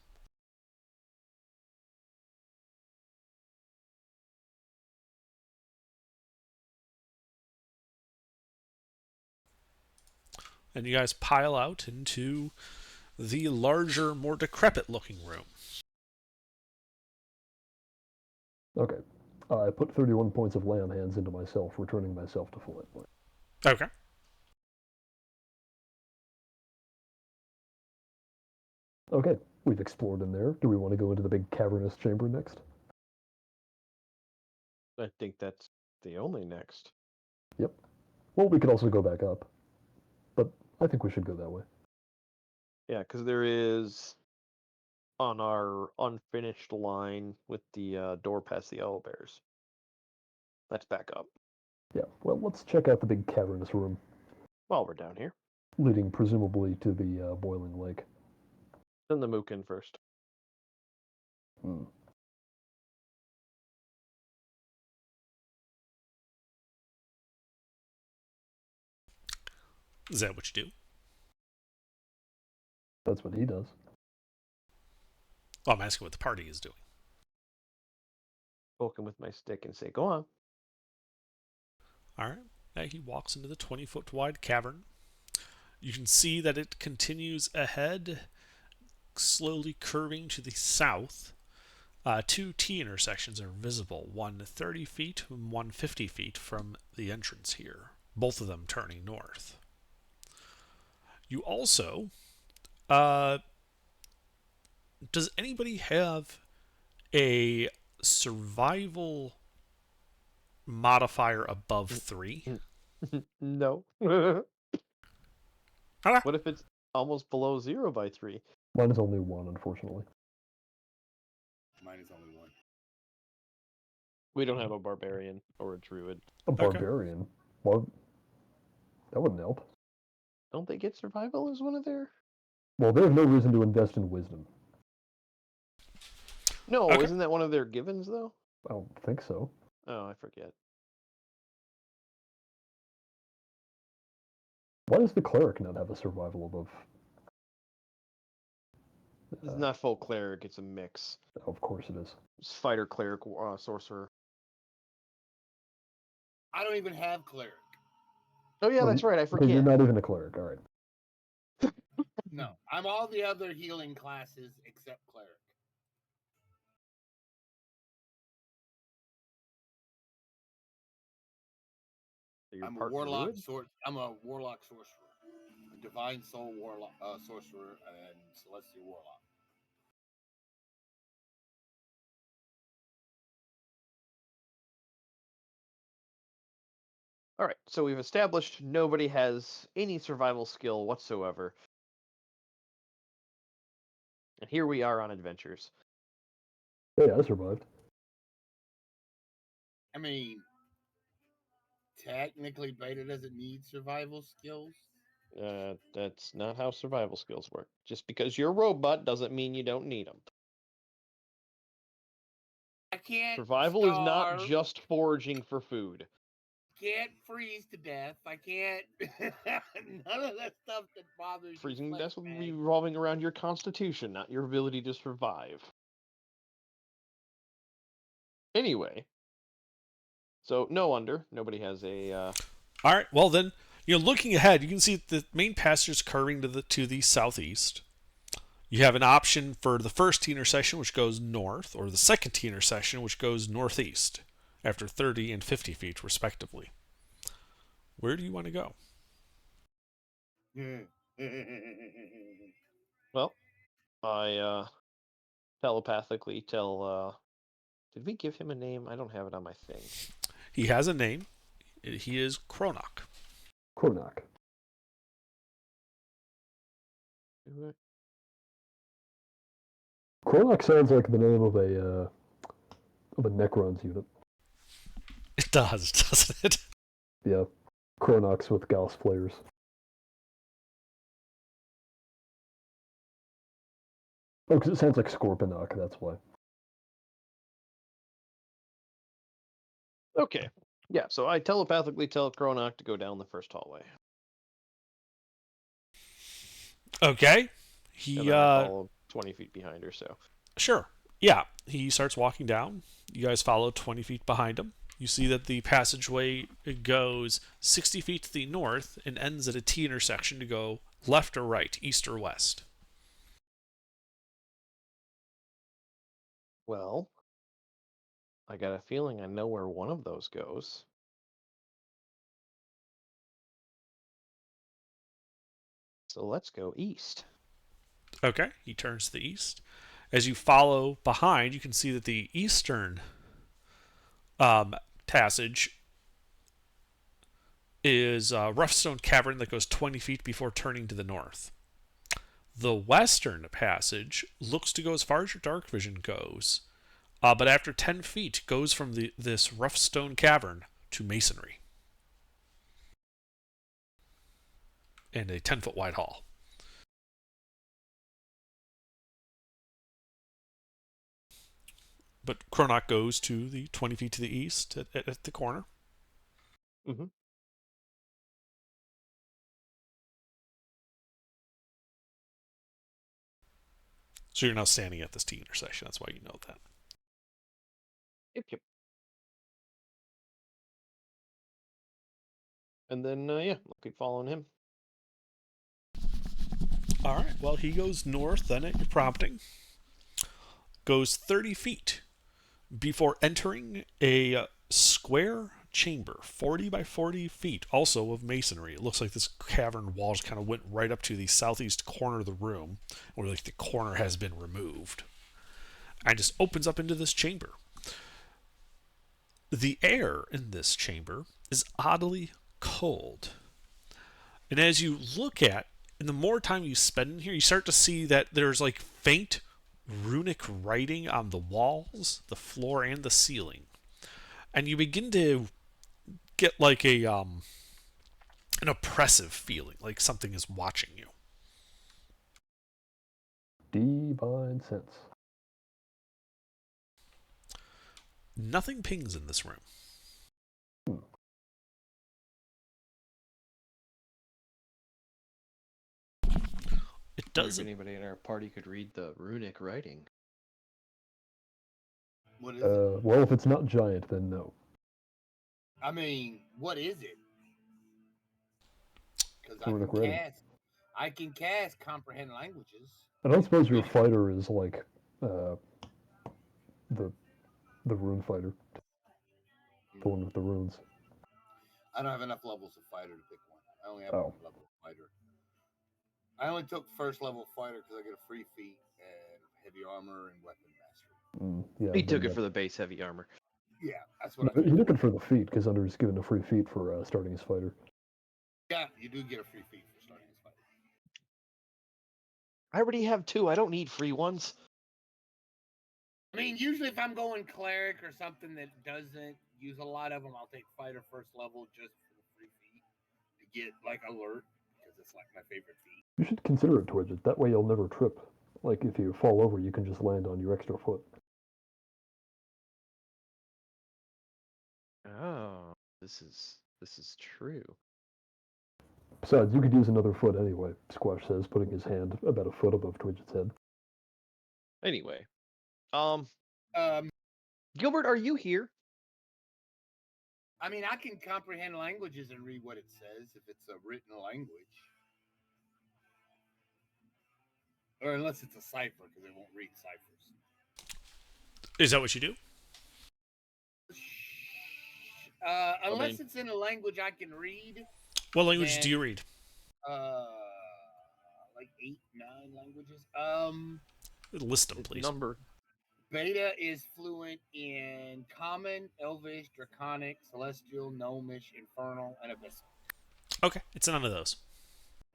And you guys pile out into the larger, more decrepit-looking room. Okay. I put 31 points of lay on hands into myself, returning myself to full hit point. Okay. Okay, we've explored in there. Do we want to go into the big cavernous chamber next? I think that's the only next. Yep. Well, we could also go back up, but I think we should go that way. Yeah, because there is on our unfinished line with the door past the owlbears. Let's back up Yeah, well, let's check out the big cavernous room, while we're down here. leading presumably to the boiling lake. Send the mook in first. Hmm. Is that what you do? That's what he does. Well, I'm asking what the party is doing. Poke him with my stick and say, "Go on." All right. Now he walks into the 20-foot wide cavern. You can see that it continues ahead, slowly curving to the south. Two T intersections are visible, one 30 feet and one 50 feet from the entrance here, both of them turning north. You also, does anybody have a survival modifier above 3? No. Okay. What if it's almost below 0 by 3? Mine is only 1, unfortunately. Mine is only 1. We don't have a barbarian or a druid. A barbarian? Well, that wouldn't help. Don't they get survival as one of their... Well, they have no reason to invest in wisdom. No, Okay. isn't that one of their givens, though? I don't think so. Oh, I forget. Why does the cleric not have a survival above? It's not full cleric, it's a mix. Of course it is. It's fighter, cleric, sorcerer. I don't even have cleric. Oh, yeah, Well, that's right, I So you're forget. not even a cleric, all right. No, I'm all the other healing classes except cleric. So you're I'm a part warlock druid? I'm a warlock sorcerer, a divine soul warlock sorcerer, and celestial warlock. All right, so we've established nobody has any survival skill whatsoever. And here we are on adventures. Yeah, I survived. I mean, technically, Beta doesn't need survival skills. That's not how survival skills work. Just because you're a robot doesn't mean you don't need them. I can't Survival is not starve. just foraging for food. Can't freeze to death. I can't. None of that stuff that bothers Freezing you. to death will be revolving around your constitution, not your ability to survive. Anyway, so no wonder nobody has a. All right. Well, then, looking ahead, you can see the main passage is curving to the southeast. You have an option for the first T intersection, which goes north, or the second T intersection, which goes northeast, after 30 and 50 feet, respectively. Where do you want to go? Well, I telepathically tell. Did we give him a name? I don't have it on my thing. He has a name. He is Kronok. Kronok. Kronok sounds like the name of a Necrons unit. It does, doesn't it? Yeah, Kronoks with Gauss flares. Oh, because it sounds like Scorponok, that's why. Okay. Yeah, so I telepathically tell Kronok to go down the first hallway. Okay. And He then I follow 20 feet behind her, so. Sure. Yeah. He starts walking down. You guys follow 20 feet behind him. You see that the passageway goes 60 feet to the north and ends at a T intersection to go left or right, east or west. Well, I got a feeling I know where one of those goes. So let's go east. Okay. He turns to the east. As you follow behind, you can see that the eastern passage is a rough stone cavern that goes 20 feet before turning to the north. The western passage looks to go as far as your dark vision goes, but after 10 feet goes from this rough stone cavern to masonry and a 10-foot wide hall. But Kronok goes to the 20 feet to the east at the corner. Mm-hmm. So you're now standing at this T intersection. That's why you know that. Yep. And then, yeah, I'll keep following him. All right. Well, he goes north then at your prompting. Goes 30 feet before entering a square chamber, 40 by 40 feet, also of masonry. It looks like this cavern walls kind of went right up to the southeast corner of the room, where like the corner has been removed, and just opens up into this chamber. The air in this chamber is oddly cold. And as you look at, and the more time you spend in here, you start to see that there's like faint runic writing on the walls, the floor, and the ceiling. And you begin to get like an oppressive feeling, like something is watching you. Divine sense. Nothing pings in this room. It doesn't. If anybody in our party could read the runic writing. What is it? Well, if it's not giant, then no. I mean, what is it? Because Runic writing. I can cast comprehend languages. I don't suppose your fighter is like the rune fighter, the one with the runes. I don't have enough levels of fighter to pick one. I only have Oh. one level of fighter. I only took first level fighter because I get a free feat and heavy armor and weapon mastery. Yeah, He took it for the base heavy armor. Yeah, that's what He took it for the feat because Under's given a free feat for starting his fighter. Yeah, you do get a free feat for starting his fighter. I already have 2. I don't need free ones. I mean, usually if I'm going cleric or something that doesn't use a lot of them, I'll take fighter first level just for the free feat to get like alert because it's like my favorite feat. You should consider it, Twidget. That way you'll never trip. Like if you fall over, you can just land on your extra foot. Oh, this is true. Besides, you could use another foot anyway, Squash says, putting his hand about a foot above Twidget's head. Anyway, Gilbert, are you here? I mean, I can comprehend languages and read what it says if it's a written language. Or unless it's a cipher, because it won't read ciphers. Is that what you do? Unless it's in a language I can read. What language do you read? Like 8, 9 languages. List them, please. Number. Beta is fluent in Common, Elvish, Draconic, Celestial, Gnomish, Infernal, and Abyssal. Okay, it's none of those.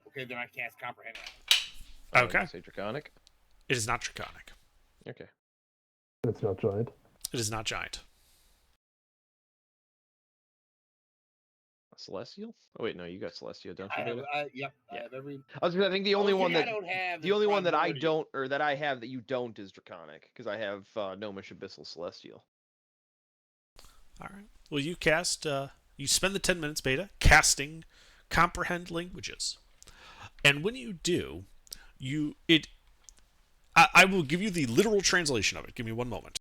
Okay, then I cast Comprehend. Okay. Say Draconic? It is not Draconic. Okay. It's not giant. It is not giant. Celestial? Oh wait, no, you got Celestial, don't you? Yep. Yeah. I have every. I think the only one that I don't have. the only one that I don't, or that I have that you don't, is Draconic, because I have Gnomish, Abyssal, Celestial. All right. Well, you cast. You spend the 10 minutes beta casting comprehend languages, and when you do, I will give you the literal translation of it. Give me one moment.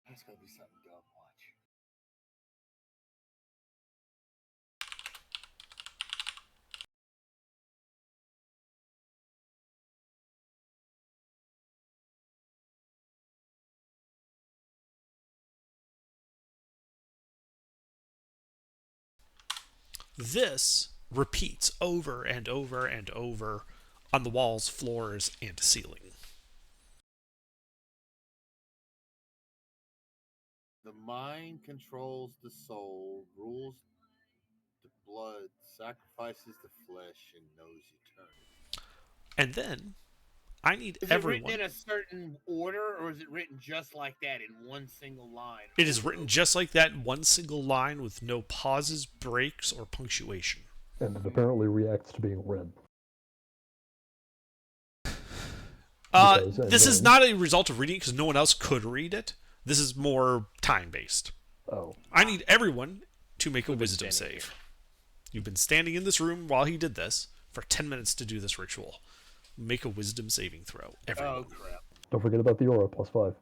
That's gonna be something dumb. Watch. This repeats over and over and over on the walls, floors, and ceiling. The mind controls the soul, rules the blood, sacrifices the flesh, and knows eternity. And then I need Is everyone. it written in a certain order, or is it written just like that in one single line? It is written just like that in one single line with no pauses, breaks, or punctuation. And it apparently reacts to being read. This is not a result of reading because no one else could read it. This is more time-based. Oh. I need everyone to make a wisdom save. You've been standing in this room while he did this for 10 minutes to do this ritual. Make a wisdom saving throw. Everyone. Oh, crap. Don't forget about the aura, +5.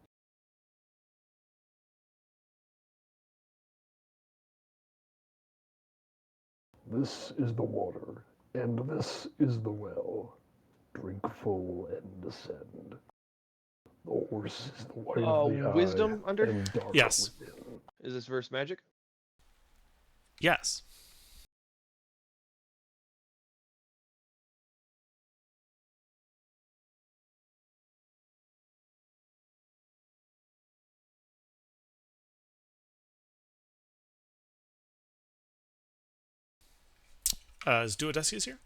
This is the water, and this is the well. Drink full and descend. The horse is the white of the eye, wisdom under? and dark Yes. within. Is this verse magic? Yes. Is Duodesius here?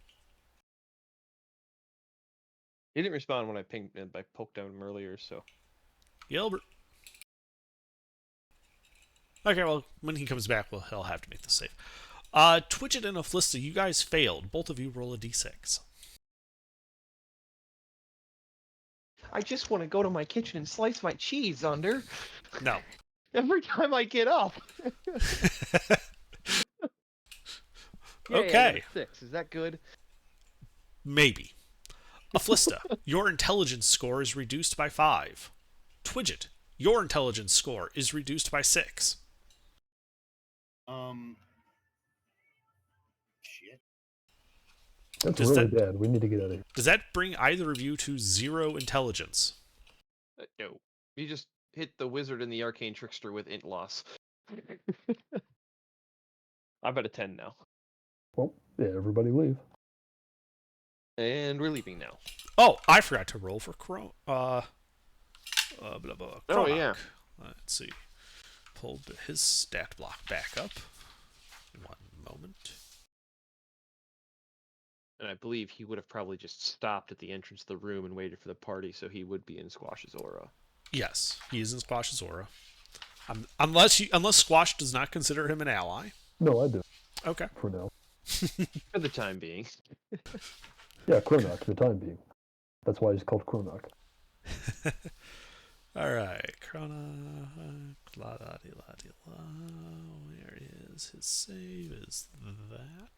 He didn't respond when I pinged him. I poked at him earlier, so. Gilbert. Okay, well, when he comes back, he'll have to make the save. Twitchit and Ophlista, you guys failed. Both of you roll a d6. I just want to go to my kitchen and slice my cheese under. No. Every time I get up. Okay. 6. Is that good? Maybe. Ophlista, your intelligence score is reduced by 5. Twidget, your intelligence score is reduced by 6. Shit. That's really bad. We need to get out of here. Does that bring either of you to 0 intelligence? No. You just hit the wizard and the arcane trickster with int loss. I'm at a 10 now. Well, yeah, everybody leave. And we're leaving now. Oh, I forgot to roll for Chronoc. Oh, yeah. Let's see. Pulled his stat block back up. One moment. And I believe he would have probably just stopped at the entrance of the room and waited for the party, so he would be in Squash's aura. Yes, he is in Squash's aura. Unless Squash does not consider him an ally. No, I do. Okay. For now. For the time being. Yeah, Chronoc, for the time being. That's why he's called Chronoc. Alright, Chronoc, la-da-di-la-di-la. Where is his save? Is that?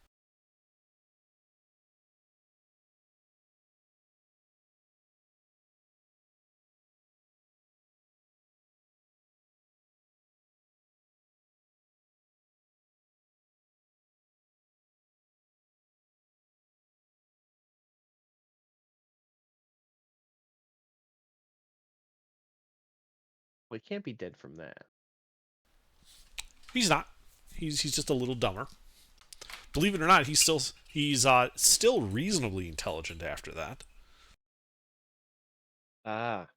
Well, he can't be dead from that. He's not. He's just a little dumber. Believe it or not, he's still reasonably intelligent after that. Ah.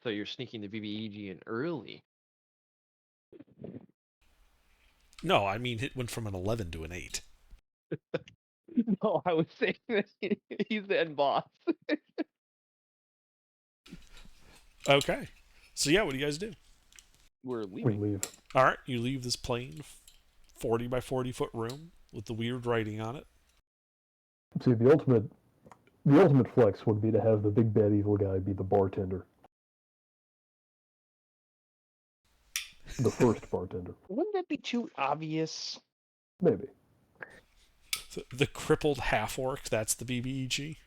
So you're sneaking the BBEG in early. No, I mean it went from an 11 to an 8. No, I was saying that he's the end boss. Okay. So yeah, what do you guys do? We're We leaving. leave. Alright, you leave this plain 40 by 40 foot room with the weird writing on it. See, the ultimate flex would be to have the big bad evil guy be the bartender. the first bartender. Wouldn't that be too obvious? Maybe. The crippled half-orc, that's the BBEG.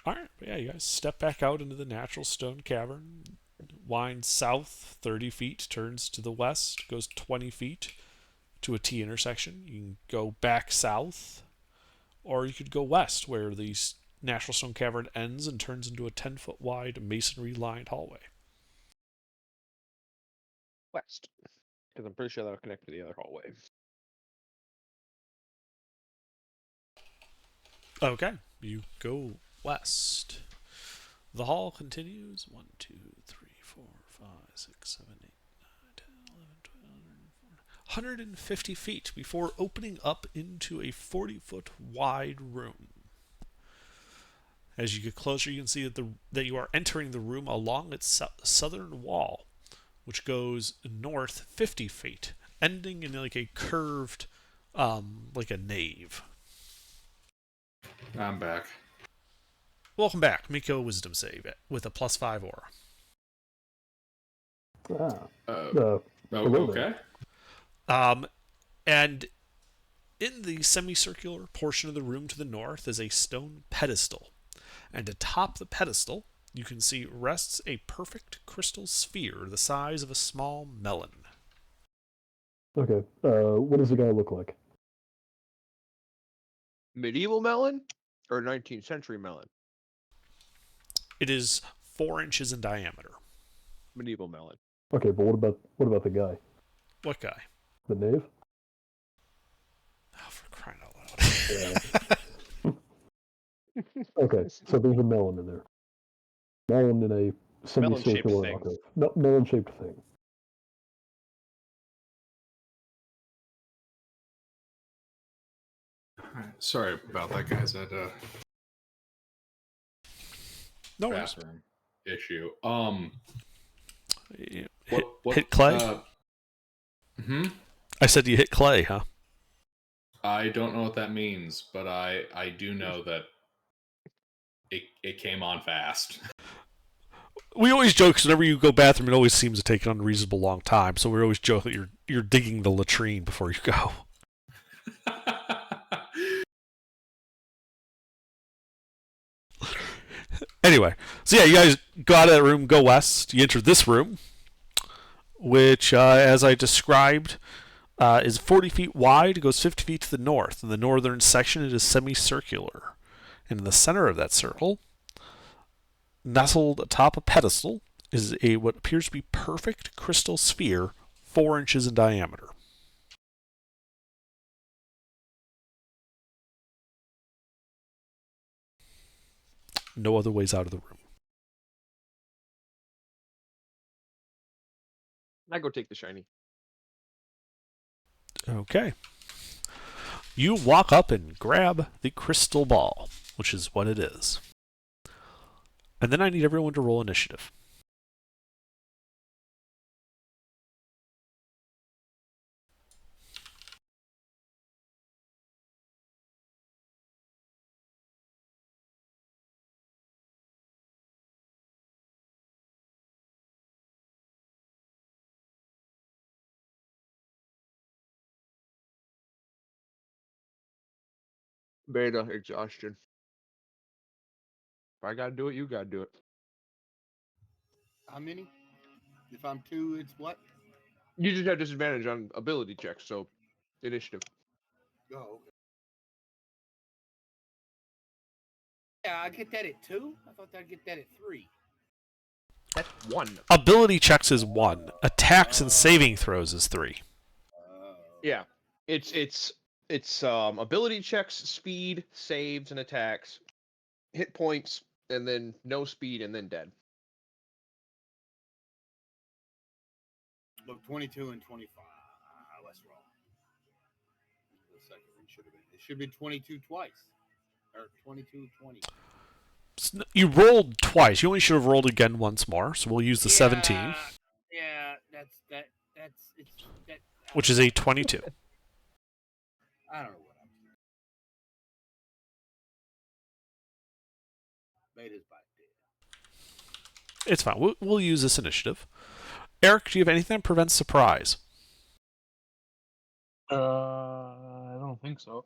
Alright, yeah, you guys step back out into the natural stone cavern, winds south 30 feet, turns to the west, goes 20 feet to a T intersection. You can go back south, or you could go west, where the natural stone cavern ends and turns into a 10-foot wide masonry-lined hallway. West. Because I'm pretty sure that'll connect to the other hallway. Okay, you go west. The hall continues 1, 2, 3, 4, 5, 6, 7, 8, 9, 10, 11, 12, 150 feet before opening up into a 40-foot wide room. As you get closer, you can see that you are entering the room along its southern wall, which goes north 50 feet, ending in like a curved, like a nave. I'm back. Welcome back. Miko wisdom save it with a +5 aura. Okay. And in the semicircular portion of the room to the north is a stone pedestal. And atop the pedestal, you can see rests a perfect crystal sphere the size of a small melon. Okay. What does the guy look like? Medieval melon or 19th century melon? It is 4 inches in diameter. Medieval melon. Okay, but what about the guy? What guy? The knave? Oh, for crying out loud. Okay, so there's a melon in there. Melon in a semicircular thing. octave. No, melon-shaped thing. Sorry about that, guys. I had a No worries. bathroom issue. Hit clay? I said you hit clay, huh? I don't know what that means, but I do know that it came on fast. We always joke, 'cause whenever you go bathroom, it always seems to take an unreasonable long time. So we always joke that you're digging the latrine before you go. Anyway, so yeah, you guys go out of that room, go west. You enter this room, which, as I described, is 40 feet wide. It goes 50 feet to the north. In the northern section, it is semicircular. And in the center of that circle, nestled atop a pedestal, is what appears to be perfect crystal sphere, 4 inches in diameter. No other ways out of the room. I go take the shiny. Okay. You walk up and grab the crystal ball, which is what it is. And then I need everyone to roll initiative. Beta exhaustion. If I gotta do it, you gotta do it. How many? If I'm 2, it's what? You just have disadvantage on ability checks, so initiative. Oh, okay. Yeah, I get that at 2? I thought I'd get that at 3. That's 1. Ability checks is 1. Attacks and saving throws is 3. Yeah. It's ability checks, speed, saves, and attacks, hit points, and then no speed, and then dead. Look, 22 and 25. Let's roll. The second one should have been. It should have been 22 twice. Or 22, 20. You rolled twice. You only should have rolled again once more. So we'll use the 17. Yeah, which is a 22. I don't know what I'm doing. Beta's by dead. It's fine. We'll use this initiative. Eric, do you have anything that prevents surprise? I don't think so.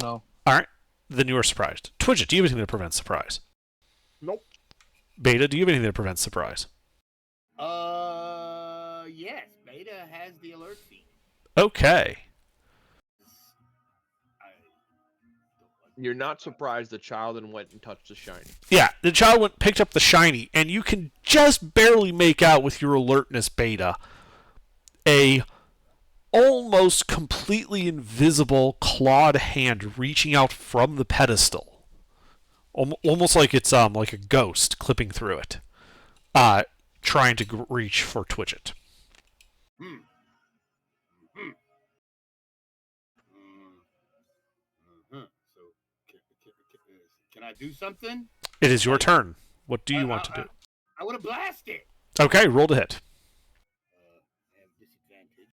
No. All right. Then you are surprised. Twidget, do you have anything that prevents surprise? Nope. Beta, do you have anything that prevents surprise? Yes. Beta has the alert feed. Okay. You're not surprised the child and went and touched the shiny. Yeah, the child went picked up the shiny, and you can just barely make out with your alertness, Beta, a almost completely invisible clawed hand reaching out from the pedestal, almost like it's like a ghost clipping through it, trying to reach for Twidget. So, can I do something? It is your turn. What do you want to do? I want to blast it. Okay, roll to hit. I have disadvantage.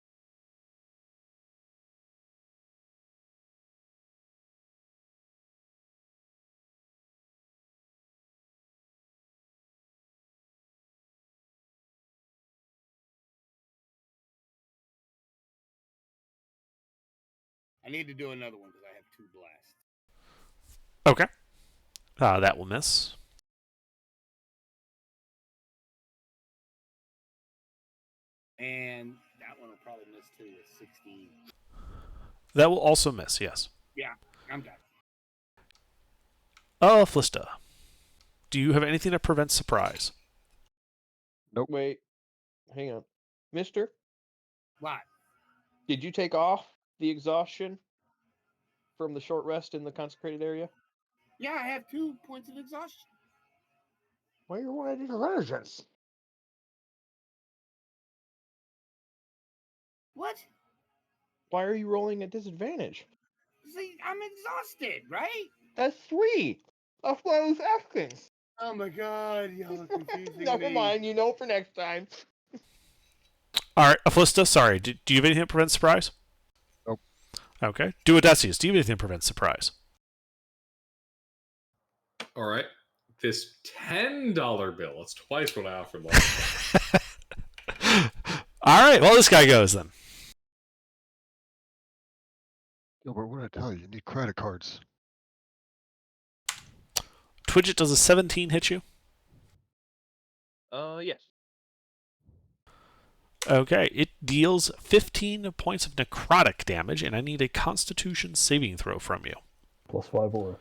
I need to do another one because I have 2 blasts. Okay. That will miss. And that one will probably miss too with 16. That will also miss, yes. Yeah, I'm done. Flista, do you have anything that prevents surprise? Nope. Wait. Hang on. Mister, What? did you take off the exhaustion from the short rest in the consecrated area? Yeah, I have 2 points of exhaustion. Why you want to do versions? What? Why are you rolling at disadvantage? See, I'm exhausted, right? That's 3. That's what I was asking. Oh my god, y'all are confusing Never me. mind, you know for next time. All right, Flista, sorry. Do you have anything that prevents surprise? Nope. Okay. Duodecius, do you have anything that prevents surprise? All right. This $10 bill, it's twice what I offered last time. All right, well, this guy goes then. Gilbert, what did I tell you? You need credit cards. Twidget, does a 17 hit you? Yes. Okay, it deals 15 points of necrotic damage, and I need a Constitution saving throw from you. +5 aura.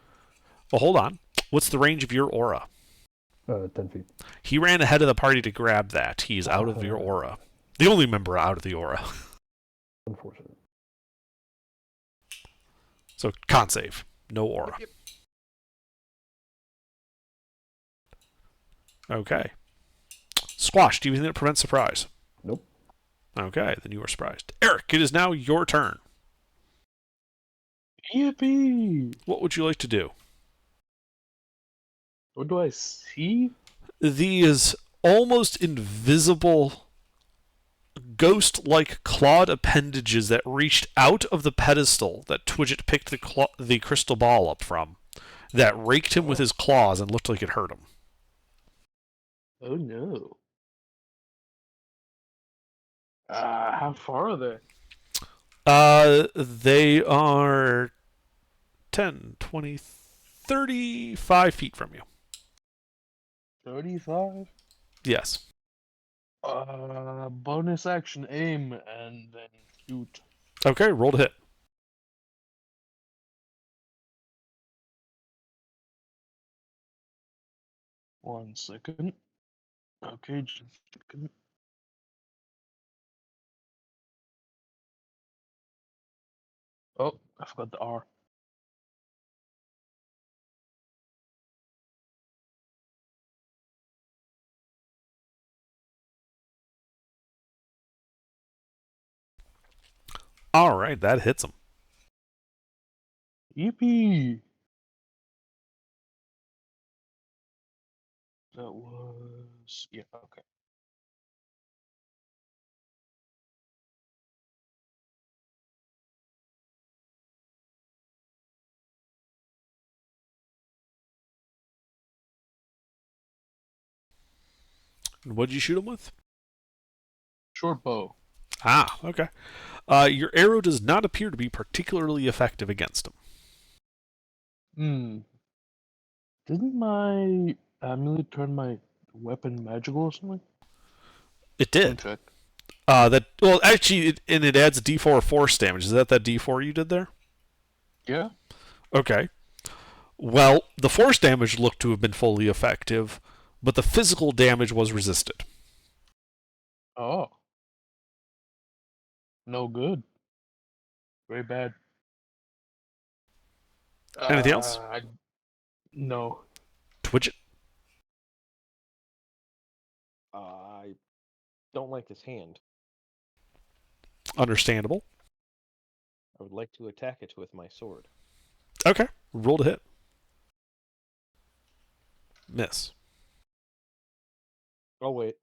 Well, hold on. What's the range of your aura? 10 feet. He ran ahead of the party to grab that. He's out of your aura. The only member out of the aura. Unfortunate. So, con save. No aura. Yep. Okay. Squash, do you think that prevents surprise? Nope. Okay, then you are surprised. Eric, it is now your turn. Yippee! What would you like to do? What do I see? These almost invisible ghost-like clawed appendages that reached out of the pedestal that Twidget picked the crystal ball up from, that raked him with his claws and looked like it hurt him. Oh no. How far are they? They are 10, 20, 35 feet from you. 35? Yes. Bonus action aim and then shoot. Okay, roll to hit. One second. Okay, just a second. Oh, I forgot the R. All right, that hits him. Yippee! That was... yeah, okay. What'd you shoot him with? Short bow. Ah, okay. Your arrow does not appear to be particularly effective against him. Didn't my amulet turn my weapon magical or something? It did. Check. Actually, it adds a D4 force damage. Is that D4 you did there? Yeah. Okay. Well, the force damage looked to have been fully effective, but the physical damage was resisted. Oh. No good. Very bad. Anything else? No. Twitch. I don't like his hand. Understandable. I would like to attack it with my sword. Okay. Roll to hit. Miss. Oh, wait.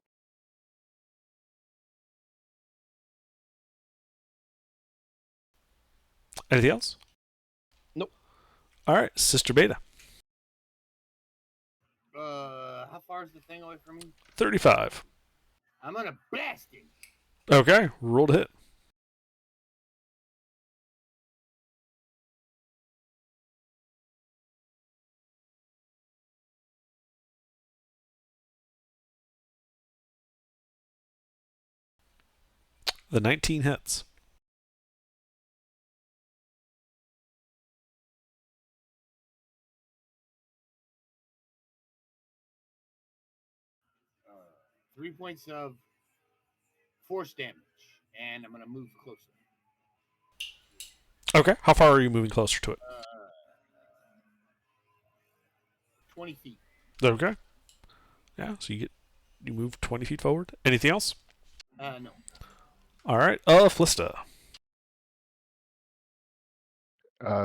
Anything else? Nope. All right, Sister Beta. How far is the thing away from me? 35. I'm gonna blast him. Okay, roll to hit. The 19 hits. Uh, 3 points of force damage, and I'm gonna move closer. Okay, how far are you moving closer to it? 20 feet. Okay. Yeah, so you move 20 feet forward. Anything else? No. All right, Flista.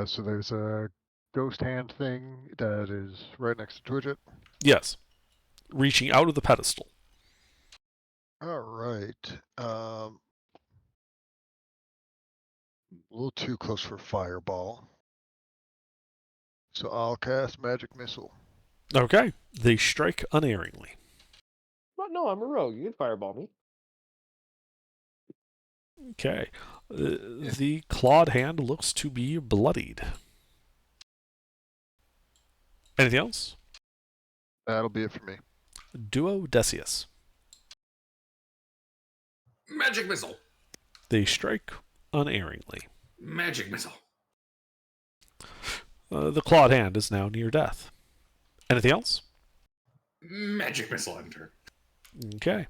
So there's a ghost hand thing that is right next to Twidget. Yes. Reaching out of the pedestal. All right. A little too close for fireball. So I'll cast magic missile. Okay. They strike unerringly. But no, I'm a rogue. You can fireball me. Okay. The clawed hand looks to be bloodied. Anything else? That'll be it for me. Duo Decius. Magic missile. They strike unerringly. Magic missile. The clawed hand is now near death. Anything else? Magic missile enter. Okay.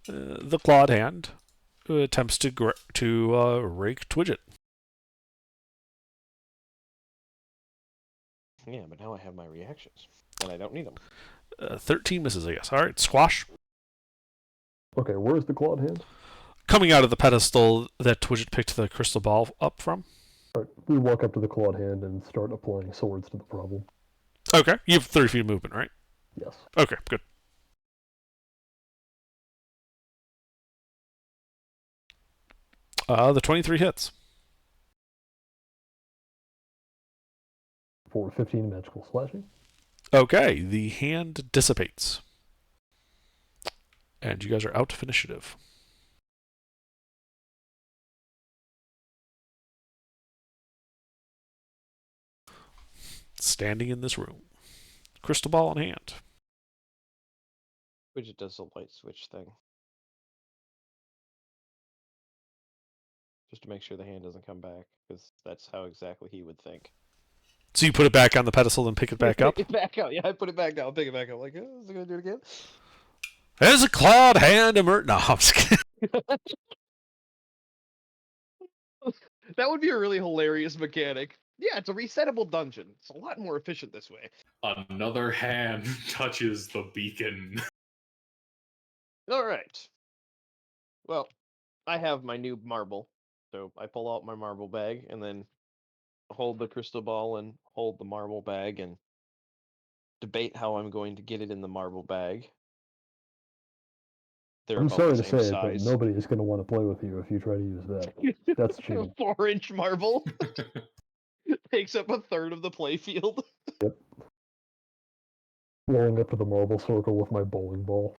The clawed hand attempts to rake Twidget. Yeah, but now I have my reactions, and I don't need them. 13 misses, I guess. All right, Squash. Okay, where's the clawed hand? Coming out of the pedestal that Twidget picked the crystal ball up from. All right, we walk up to the clawed hand and start applying swords to the problem. Okay, you have 30 feet of movement, right? Yes. Okay, good. The 23 hits. For 15 magical slashing. Okay, the hand dissipates. And you guys are out of initiative. Standing in this room. Crystal ball in hand. Which it does the light switch thing. Just to make sure the hand doesn't come back, because that's how exactly he would think. So you put it back on the pedestal, then pick it back up? Pick it back up. Yeah, I put it back down. Pick it back up. Like, oh, is it going to do it again? There's a clawed hand emerge. No, I'm just kidding. That would be a really hilarious mechanic. Yeah, it's a resettable dungeon. It's a lot more efficient this way. Another hand touches the beacon. All right. Well, I have my new marble. So I pull out my marble bag and then hold the crystal ball and hold the marble bag and debate how I'm going to get it in the marble bag. They're I'm about sorry the to same say it, but size. nobody is going to want to play with you if you try to use that. That's cheating. 4-inch marble takes up a third of the playfield. Yep. Rolling up to the marble circle with my bowling ball.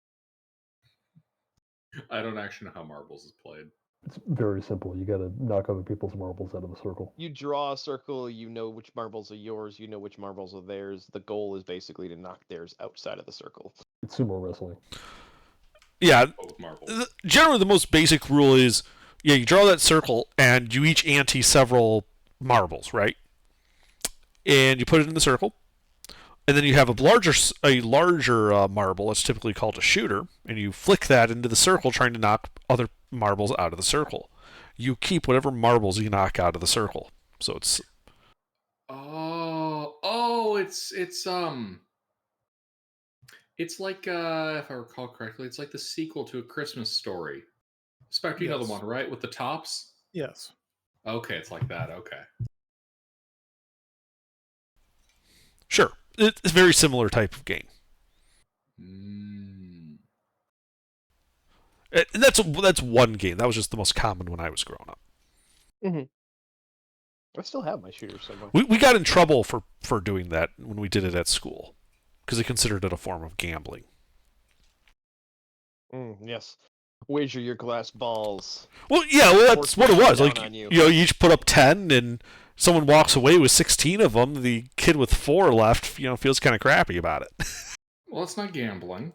I don't actually know how marbles is played. It's very simple. You got to knock other people's marbles out of the circle. You draw a circle, you know which marbles are yours, you know which marbles are theirs. The goal is basically to knock theirs outside of the circle. It's sumo wrestling. Yeah. With marbles. Generally, the most basic rule is, you draw that circle, and you each ante several marbles, right? And you put it in the circle. And then you have a larger marble that's typically called a shooter, and you flick that into the circle, trying to knock other marbles out of the circle. You keep whatever marbles you knock out of the circle. So it's it's like if I recall correctly, it's like the sequel to A Christmas Story. Spectre, you know the Yes. one, right, with the tops? Yes. Okay, it's like that. Okay. sure, it's a very similar type of game. And that's one game. That was just the most common when I was growing up. I still have my shooter somewhere. We got in trouble for doing that when we did it at school, because they considered it a form of gambling. Yes. Wager your glass balls. Well, yeah, that's what it was. Down Like, on you. you each put up 10, and someone walks away with 16 of them. The kid with 4 left, feels kind of crappy about it. Well, it's not gambling.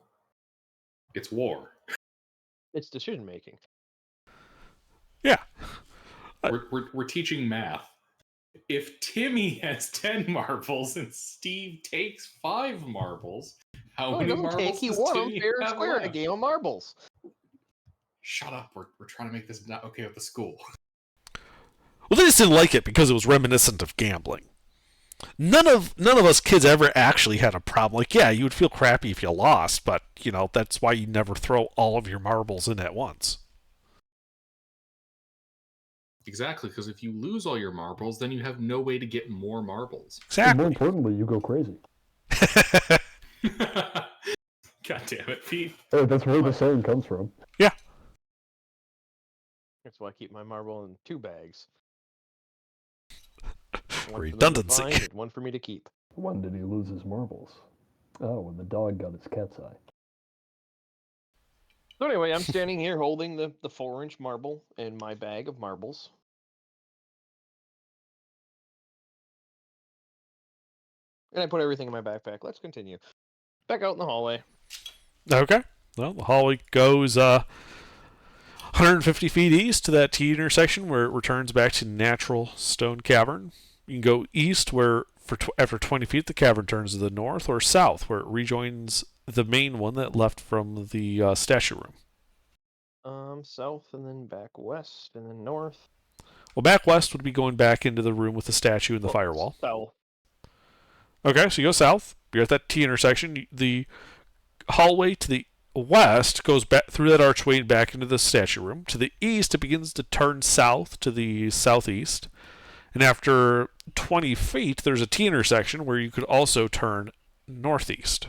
It's war. It's decision making. Yeah. We're teaching math. If Timmy has 10 marbles and Steve takes 5 marbles, how many marbles He does won them Timmy fair and have square in a left? game of marbles. Shut up. We're trying to make this not okay with the school. Well, they just didn't like it because it was reminiscent of gambling. None of us kids ever actually had a problem. Like, yeah, you would feel crappy if you lost, but, that's why you never throw all of your marbles in at once. Exactly, because if you lose all your marbles, then you have no way to get more marbles. And more Exactly. importantly, you go crazy. God damn it, Pete. Hey, that's where the saying comes from. That's why I keep my marble in 2 bags. One for them to Redundancy. find and one for me to keep. When did he lose his marbles? Oh, when the dog got its cat's eye. So anyway, I'm standing here holding the 4-inch marble in my bag of marbles. And I put everything in my backpack. Let's continue. Back out in the hallway. Okay. Well, the hallway goes 150 feet east to that T intersection where it returns back to natural stone cavern. You can go east where after 20 feet the cavern turns to the north, or south where it rejoins the main one that left from the statue room. South and then back west and then north. Well, back west would be going back into the room with the statue and the firewall. South. Okay, so you go south. You're at that T intersection. The hallway to the west goes back through that archway and back into the statue room. To the east, it begins to turn south to the southeast. And after 20 feet, there's a T intersection where you could also turn northeast.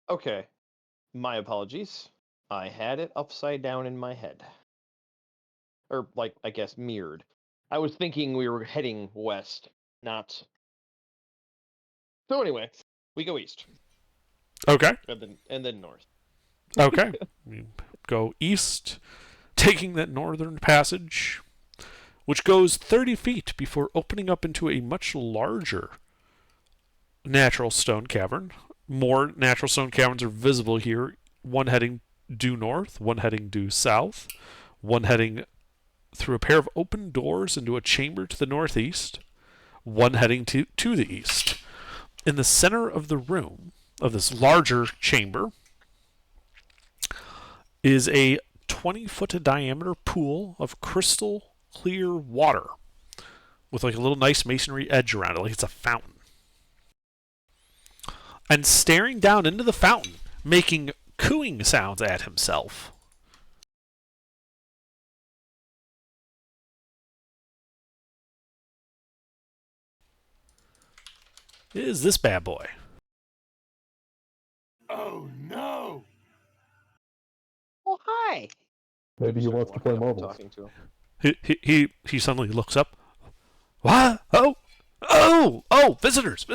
Okay. My apologies. I had it upside down in my head. Or, I guess, mirrored. I was thinking we were heading west, not... So anyway, we go east. Okay. And then north. Okay. You go east, taking that northern passage, which goes 30 feet before opening up into a much larger natural stone cavern. More natural stone caverns are visible here, one heading due north, one heading due south, one heading through a pair of open doors into a chamber to the northeast, one heading to the east. In the center of the room, of this larger chamber, is a 20-foot diameter pool of crystal clear water with a little nice masonry edge around it, like it's a fountain. And staring down into the fountain, making cooing sounds at himself, is this bad boy. Oh no! Oh, hi! Maybe he Starts wants to play walking up and marbles. talking to him. He suddenly looks up. What? Oh, visitors.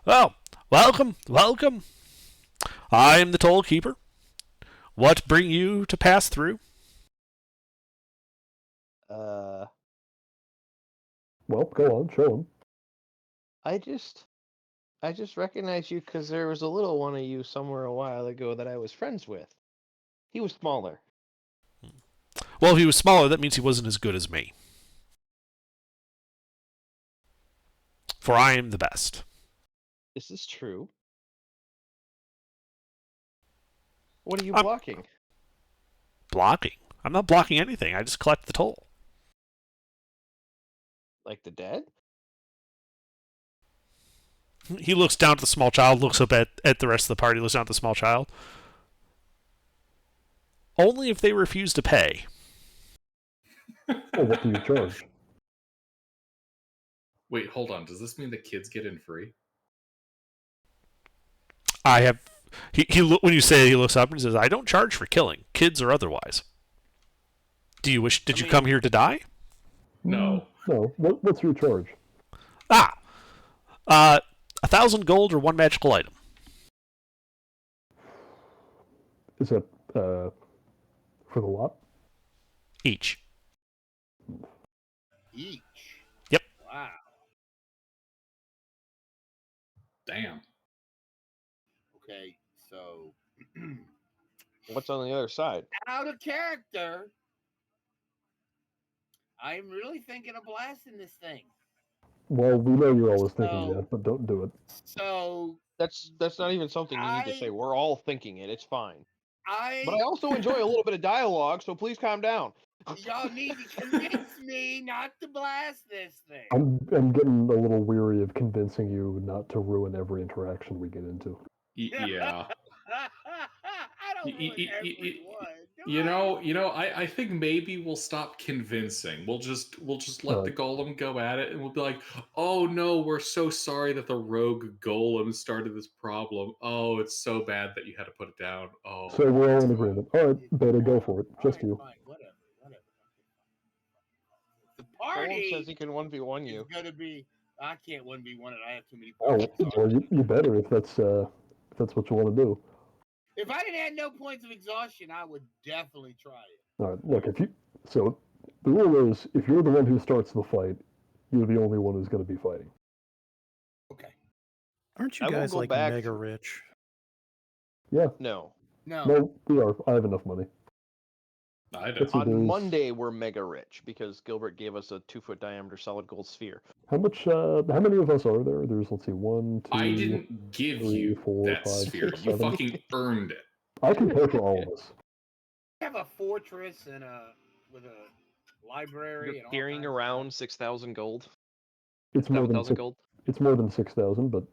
Oh, welcome. I am the Toll Keeper. What bring you to pass through? Well, go on, show him. I just recognized you because there was a little one of you somewhere a while ago that I was friends with. He was smaller. Well, if he was smaller, that means he wasn't as good as me. For I am the best. This is true. What are you blocking? Blocking? I'm not blocking anything. I just collect the toll. Like the dead? He looks down at the small child, looks up at the rest of the party, looks down at the small child. Only if they refuse to pay. Well, what do you charge? Wait, hold on. Does this mean the kids get in free? I have. When you say he looks up and he says, "I don't charge for killing, kids or otherwise." Do you wish? Did you come here to die? No. No. What's your charge? 1,000 gold or 1 magical item. Is that for the lot? Each. Each. Yep. Wow. Damn. Okay, so What's on the other side? out of character, I'm really thinking of blasting this thing. Well, we know you're always thinking that, but don't do it. So That's not even something you need to say. We're all thinking it. It's fine. I But I also enjoy a little bit of dialogue, so please calm down. y'all need to convince me not to blast this thing. I'm getting a little weary of convincing you not to ruin every interaction we get into. Yeah. I don't ruin every one. I think maybe we'll stop convincing. We'll just let the golem go at it, and we'll be like, "Oh no, we're so sorry that the rogue golem started this problem. Oh, it's so bad that you had to put it down. Oh." So we're all in agreement. All right, Beta, go for it. Just you. Fine, whatever. The Golem party says he can 1v1 you. is gonna be. I can't 1v1 it. I have too many Oh, points. well, you better if that's what you want to do. If I didn't have no points of exhaustion, I would definitely try it. All right, look, so the rule is if you're the one who starts the fight, you're the only one who's going to be fighting. Okay. Aren't you I will guys go like back mega rich? Yeah. No. No, we are. I have enough money. I don't. What's it On is- Monday, we're mega rich because Gilbert gave us a 2-foot diameter solid gold sphere. How much? How many of us are there? There's, let's see, 1, 2. I didn't give 3, you 4, that 5, sphere. 6, You 7. fucking earned it. I can pay for all of us. I have a fortress and with a library. You're and all carrying kinds of around 6,000 gold. It's more than 7,000 gold. It's more than 6,000, but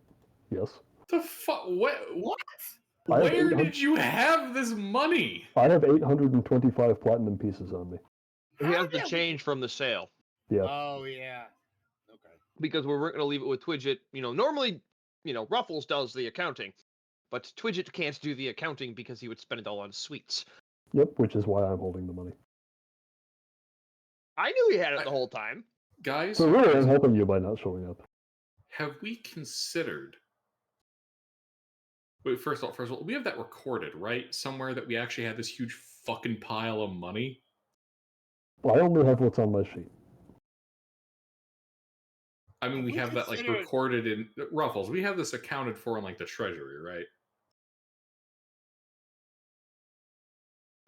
yes. The fuck? What? I have Where 800 did you have this money? I have 825 platinum pieces on me. He has the change from the sale. Yeah. Oh yeah. Okay. Because we're going to leave it with Twidget. Normally, Ruffles does the accounting, but Twidget can't do the accounting because he would spend it all on sweets. Yep, which is why I'm holding the money. I knew he had it the whole time. Guys, So really, I'm helping you by not showing up. have we considered? Wait, first of all, we have that recorded, right? Somewhere that we actually had this huge fucking pile of money. Well, I only have what's on my sheet. I mean, we have that like considered- recorded in Ruffles. We have this accounted for in like the treasury, right?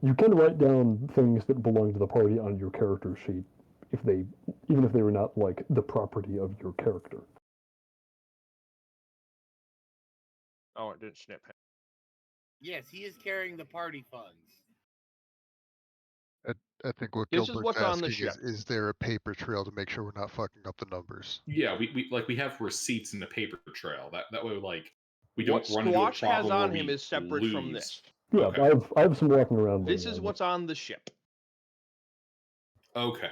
You can write down things that belong to the party on your character sheet, even if they were not like the property of your character. Oh, it didn't snip. Yes, he is carrying the party funds. I think what This is Gilbert's what's on the asking ship. is there a paper trail to make sure we're not fucking up the numbers? Yeah, we have receipts in the paper trail. That way, like we don't What run into a Squatch has problem on where him we is separate from lose. this. Yeah, Okay. I have some walking around. This money is on me. what's on the ship. Okay.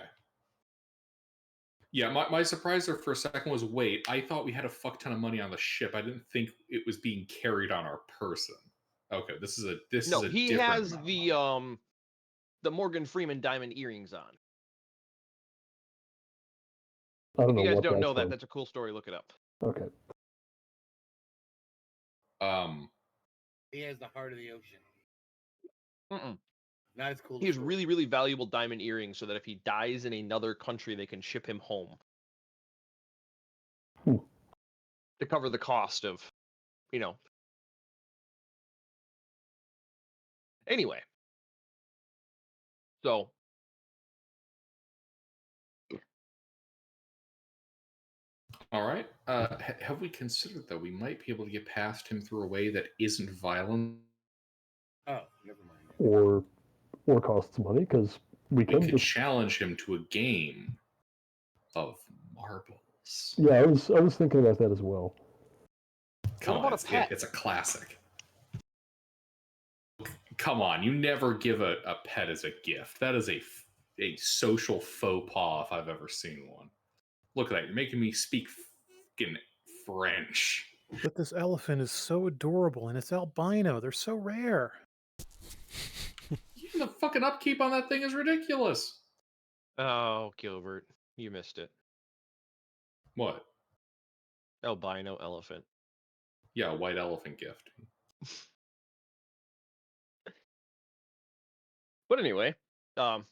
Yeah, my surprise there for a second was, wait, I thought we had a fuck ton of money on the ship. I didn't think it was being carried on our person. Okay, this is a He different has amount of money. the Morgan Freeman diamond earrings on. I don't If know you guys what don't that's know that, from. that's a cool story. Look it up. Okay. He has the heart of the ocean. Mm-mm. Not as cool. He has really, really valuable diamond earrings so that if he dies in another country, they can ship him home. To cover the cost of, Anyway. So. All right. Have we considered, though, we might be able to get past him through a way that isn't violent? Oh, never mind. Or costs money, because we could just challenge him to a game of marbles. Yeah, I was thinking about that as well. Come on, it's a classic. Come on, you never give a pet as a gift. That is a social faux pas if I've ever seen one. Look at that, you're making me speak fucking French. But this elephant is so adorable, and it's albino. They're so rare. Even the fucking upkeep on that thing is ridiculous. Oh, Gilbert, you missed it. What? Albino elephant. Yeah, a white elephant gift. But anyway, so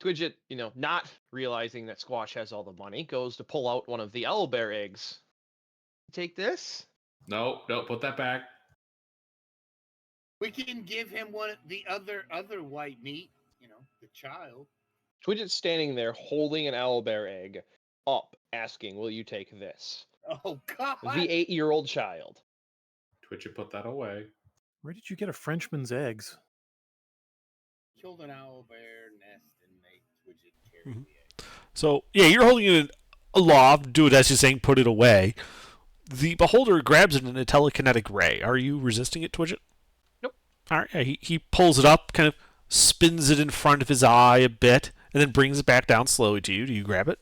Twidget, not realizing that Squash has all the money, goes to pull out one of the owlbear eggs. Take this? No, put that back. We can give him the other white meat, the child. Twidget's standing there holding an owlbear egg up, asking, "Will you take this?" Oh, God! The 8-year-old child. Twidget, put that away. Where did you get a Frenchman's eggs? Killed an owlbear nest and made Twidget carry the egg. So, yeah, you're holding it aloft, do it as you're saying, put it away. The beholder grabs it in a telekinetic ray. Are you resisting it, Twidget? Nope. All right, yeah, he pulls it up, kind of spins it in front of his eye a bit, and then brings it back down slowly to you. Do you grab it?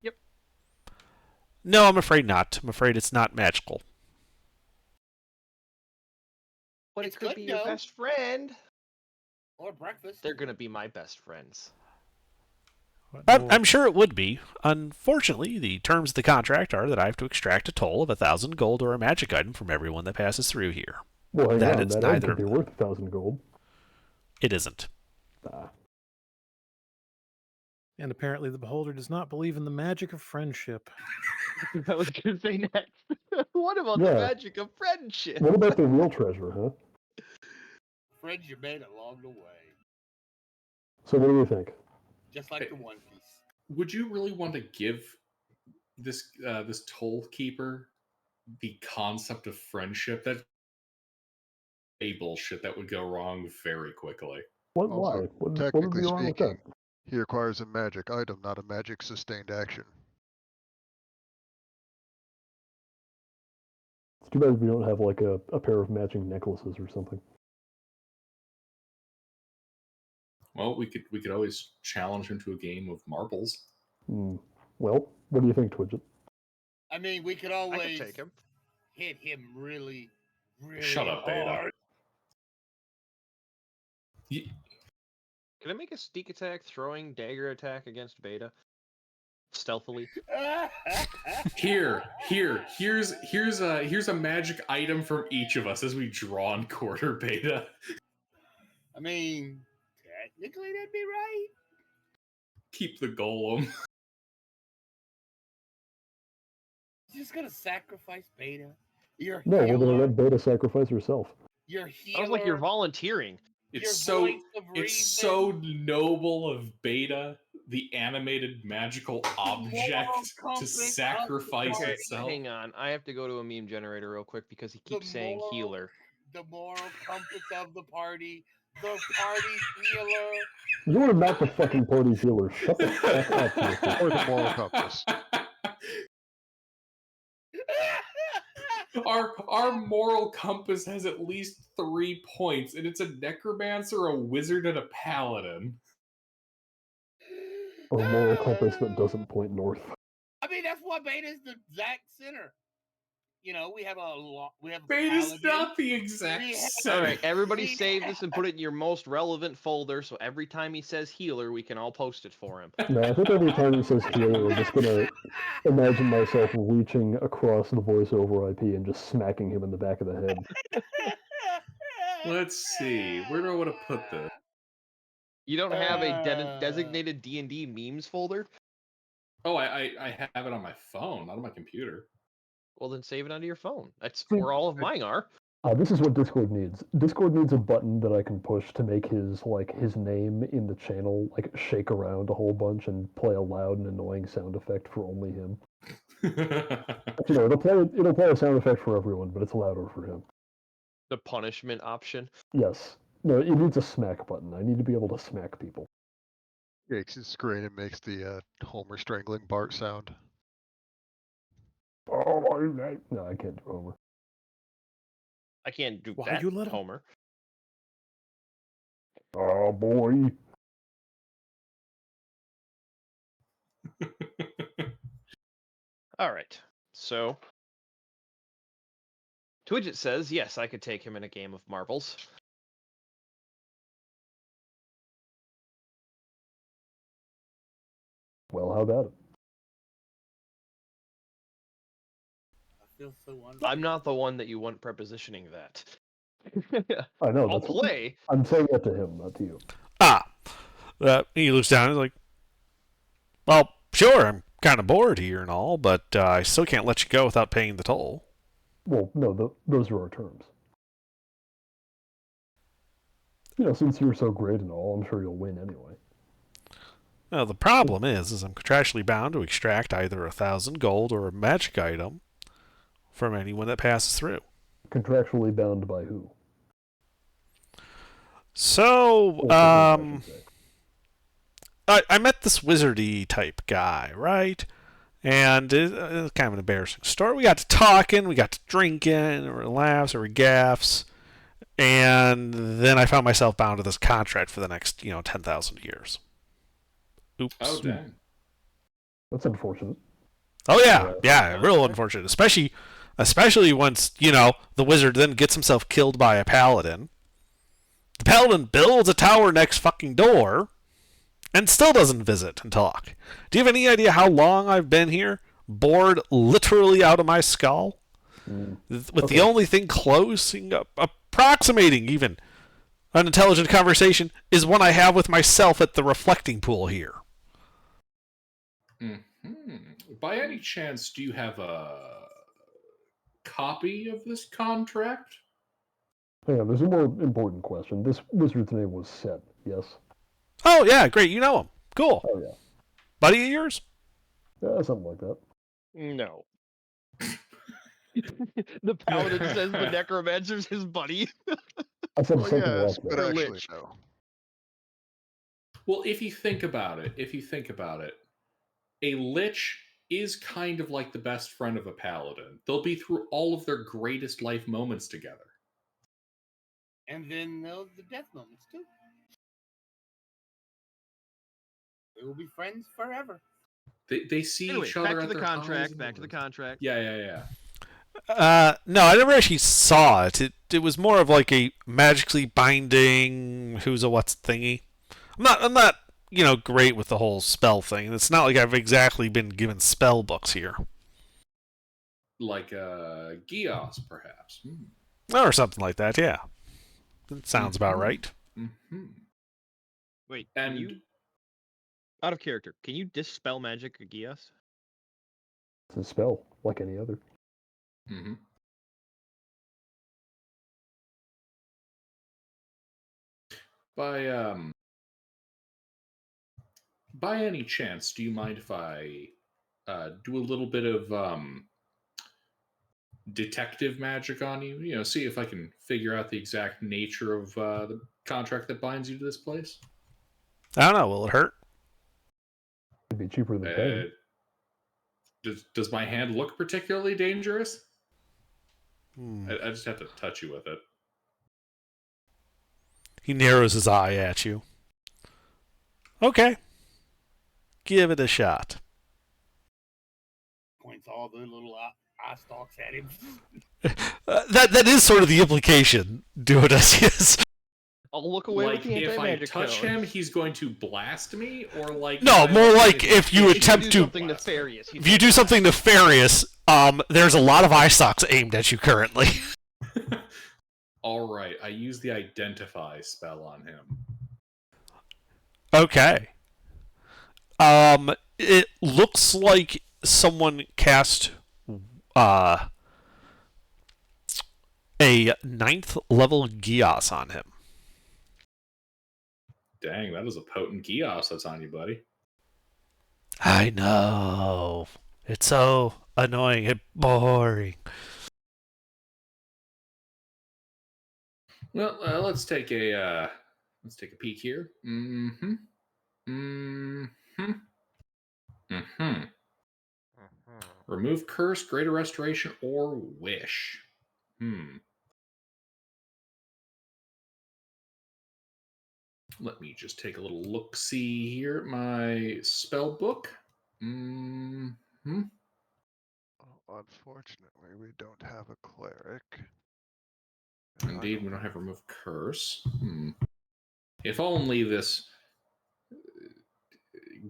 Yep. No, I'm afraid not. I'm afraid it's not magical. But it could be your best friend. Or breakfast. They're going to be my best friends. I'm sure it would be. Unfortunately, the terms of the contract are that I have to extract a toll of 1,000 gold or a magic item from everyone that passes through here. Well, hang that on, is that neither. Could be worth 1,000 gold. It isn't. And apparently the beholder does not believe in the magic of friendship. I was going to say next. What about the magic of friendship? What about the real treasure, huh? Friends you made along the way. So what do you think? Just like the One Piece. Would you really want to give this toll keeper the concept of friendship? That's a bullshit that would go wrong very quickly. Why? Technically what would be wrong with that? speaking, he acquires a magic item, not a magic sustained action. It's too bad if you don't have like a pair of matching necklaces or something. Well, we could always challenge him to a game of marbles. Well, what do you think, Twidget? I mean, we could always take him. Hit him really, really Shut up, hard. Beta. Can I make a sneak attack, throwing dagger attack against Beta? Stealthily. Here's a magic item from each of us as we draw and quarter Beta. I mean, technically that'd be right. Keep the golem. Just gonna sacrifice Beta. No, we're gonna let Beta sacrifice herself. Your healer. Sounds like you're volunteering. It's so noble of Beta, the animated magical object, to sacrifice itself. Hang on, I have to go to a meme generator real quick because he keeps saying healer. The moral compass of the party. The party healer. You are not the fucking party healer. Shut the fuck up. Or the moral compass. Our moral compass has at least 3 points, and it's a necromancer, a wizard, and a paladin. Or a moral compass that doesn't point north. I mean, that's why Beta's the exact center. We have Beta's not the exact center. All right, everybody save this and put it in your most relevant folder, so every time he says healer, we can all post it for him. No, I think every time he says healer, I'm just gonna imagine myself reaching across the voice over IP and just smacking him in the back of the head. Let's see. Where do I want to put this? You don't have a designated D&D memes folder? Oh, I have it on my phone, not on my computer. Well, then save it onto your phone. That's See, where all of mine are. This is what Discord needs. Discord needs a button that I can push to make his name in the channel shake around a whole bunch and play a loud and annoying sound effect for only him. It'll play a sound effect for everyone, but it's louder for him. The punishment option. Yes. No, it needs a smack button. I need to be able to smack people. Shakes his screen and makes the Homer strangling Bart sound. Oh, no, I can't do Homer. I can't do Why that, you little- Homer. Oh boy. All right. So, Twidget says, yes, I could take him in a game of marbles. Well, how about it? I feel so wonderful. I'm not the one that you want prepositioning that. I know. I'll that's play. I'm saying that to him, not to you. He looks down and is like, well, sure, I'm kind of bored here and all, but I still can't let you go without paying the toll. Well, no, those are our terms. Since you're so great and all, I'm sure you'll win anyway. Well, the problem is I'm contractually bound to extract either 1,000 gold or a magic item from anyone that passes through. Contractually bound by who? So, I met this wizardy type guy, right? And it's kind of an embarrassing story. We got to talking, we got to drinking, there were laughs, there were gaffs, and then I found myself bound to this contract for the next, 10,000 years. Oops. Oh, dang. That's unfortunate. Oh yeah, real unfortunate. Especially once, the wizard then gets himself killed by a paladin. The paladin builds a tower next fucking door and still doesn't visit and talk. Do you have any idea how long I've been here? Bored literally out of my skull? With the only thing closing up, approximating even an intelligent conversation is one I have with myself at the reflecting pool here. Mm-hmm. By any chance, do you have a copy of this contract? Hang on, there's a more important question. This wizard's name was Set, yes? Oh, yeah, great. You know him. Cool. Oh, yeah. Buddy of yours? Yeah, something like that. No. The paladin says the necromancer's his buddy. I said Well, something yes, like but that. actually, Lich. no. Well, if you think about it, a lich is kind of like the best friend of a paladin. They'll be through all of their greatest life moments together. And then the death moments too. They will be friends forever. They see Anyway, each other back to at the their contract. highest Back to the moments. contract. Yeah. No, I never actually saw it. It was more of like a magically binding who's a what's thingy. I'm not, great with the whole spell thing. It's not like I've exactly been given spell books here. Like Gios, perhaps. Or something like that, yeah. That sounds about right. Mm-hmm. Wait, And can you, out of character, can you dispel magic, Agios? It's a spell, like any other. mm-hmm. By any chance, do you mind if I do a little bit of detective magic on you? See if I can figure out the exact nature of the contract that binds you to this place? I don't know, will it hurt? It'd be cheaper than paying. Does my hand look particularly dangerous? Hmm. I just have to touch you with it. He narrows his eye at you. Okay. Give it a shot. Points all the little eye stalks at him. That is sort of the implication, Duodecius. I'll look away Like, with the if I anti-magic touch cone. him, he's going to blast me? Or like... No, more like if you If attempt do to... something nefarious. If you do something nefarious, there's a lot of eye stalks aimed at you currently. All right, I use the identify spell on him. Okay. It looks like someone cast a 9th level Gios on him. Dang, that is a potent Gios that's on you, buddy. I know. It's so annoying and boring. Well, let's take a peek here. Mm-hmm. Mm-hmm. Mm-hmm. Remove curse, greater restoration, or wish. Let me just take a little look-see here at my spell book. Mm-hmm. Unfortunately, we don't have a cleric. Indeed, we don't have remove curse. If only this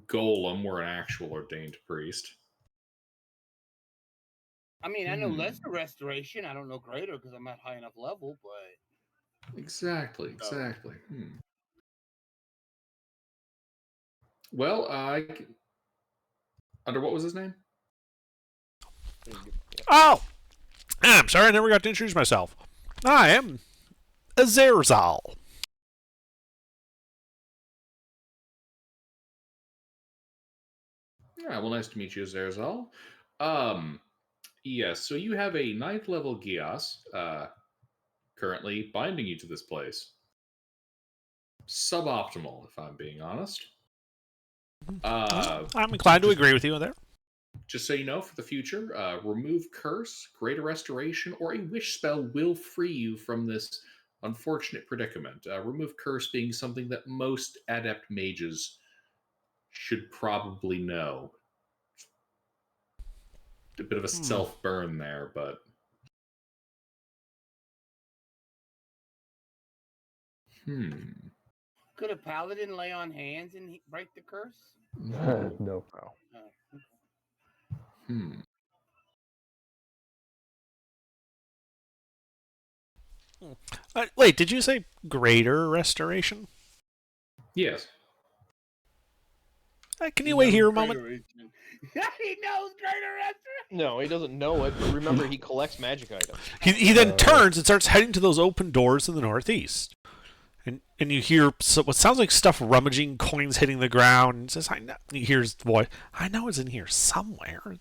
golem were an actual ordained priest. I mean, I know lesser restoration. I don't know greater because I'm not high enough level, but exactly. Well, under what was his name? Oh! I'm sorry, I never got to introduce myself. I am Azarzal. Yeah, well, nice to meet you, Azarzal. Yes, so you have a 9th level Gios currently binding you to this place. Suboptimal, if I'm being honest. I'm inclined to agree with you there. Just so you know, for the future, remove curse, greater restoration, or a wish spell will free you from this unfortunate predicament. Remove curse being something that most adept mages should probably know. A bit of a self-burn there, but... Could a paladin lay on hands and break the curse? No. Wait, did you say greater restoration? Yes. Can you wait here a moment? He knows greater restoration. No, he doesn't know it, but remember, he collects magic items. He then turns and starts heading to those open doors in the northeast. And you hear what sounds like stuff rummaging, coins hitting the ground. And says, "I know." He hears the voice. "I know it's in here somewhere."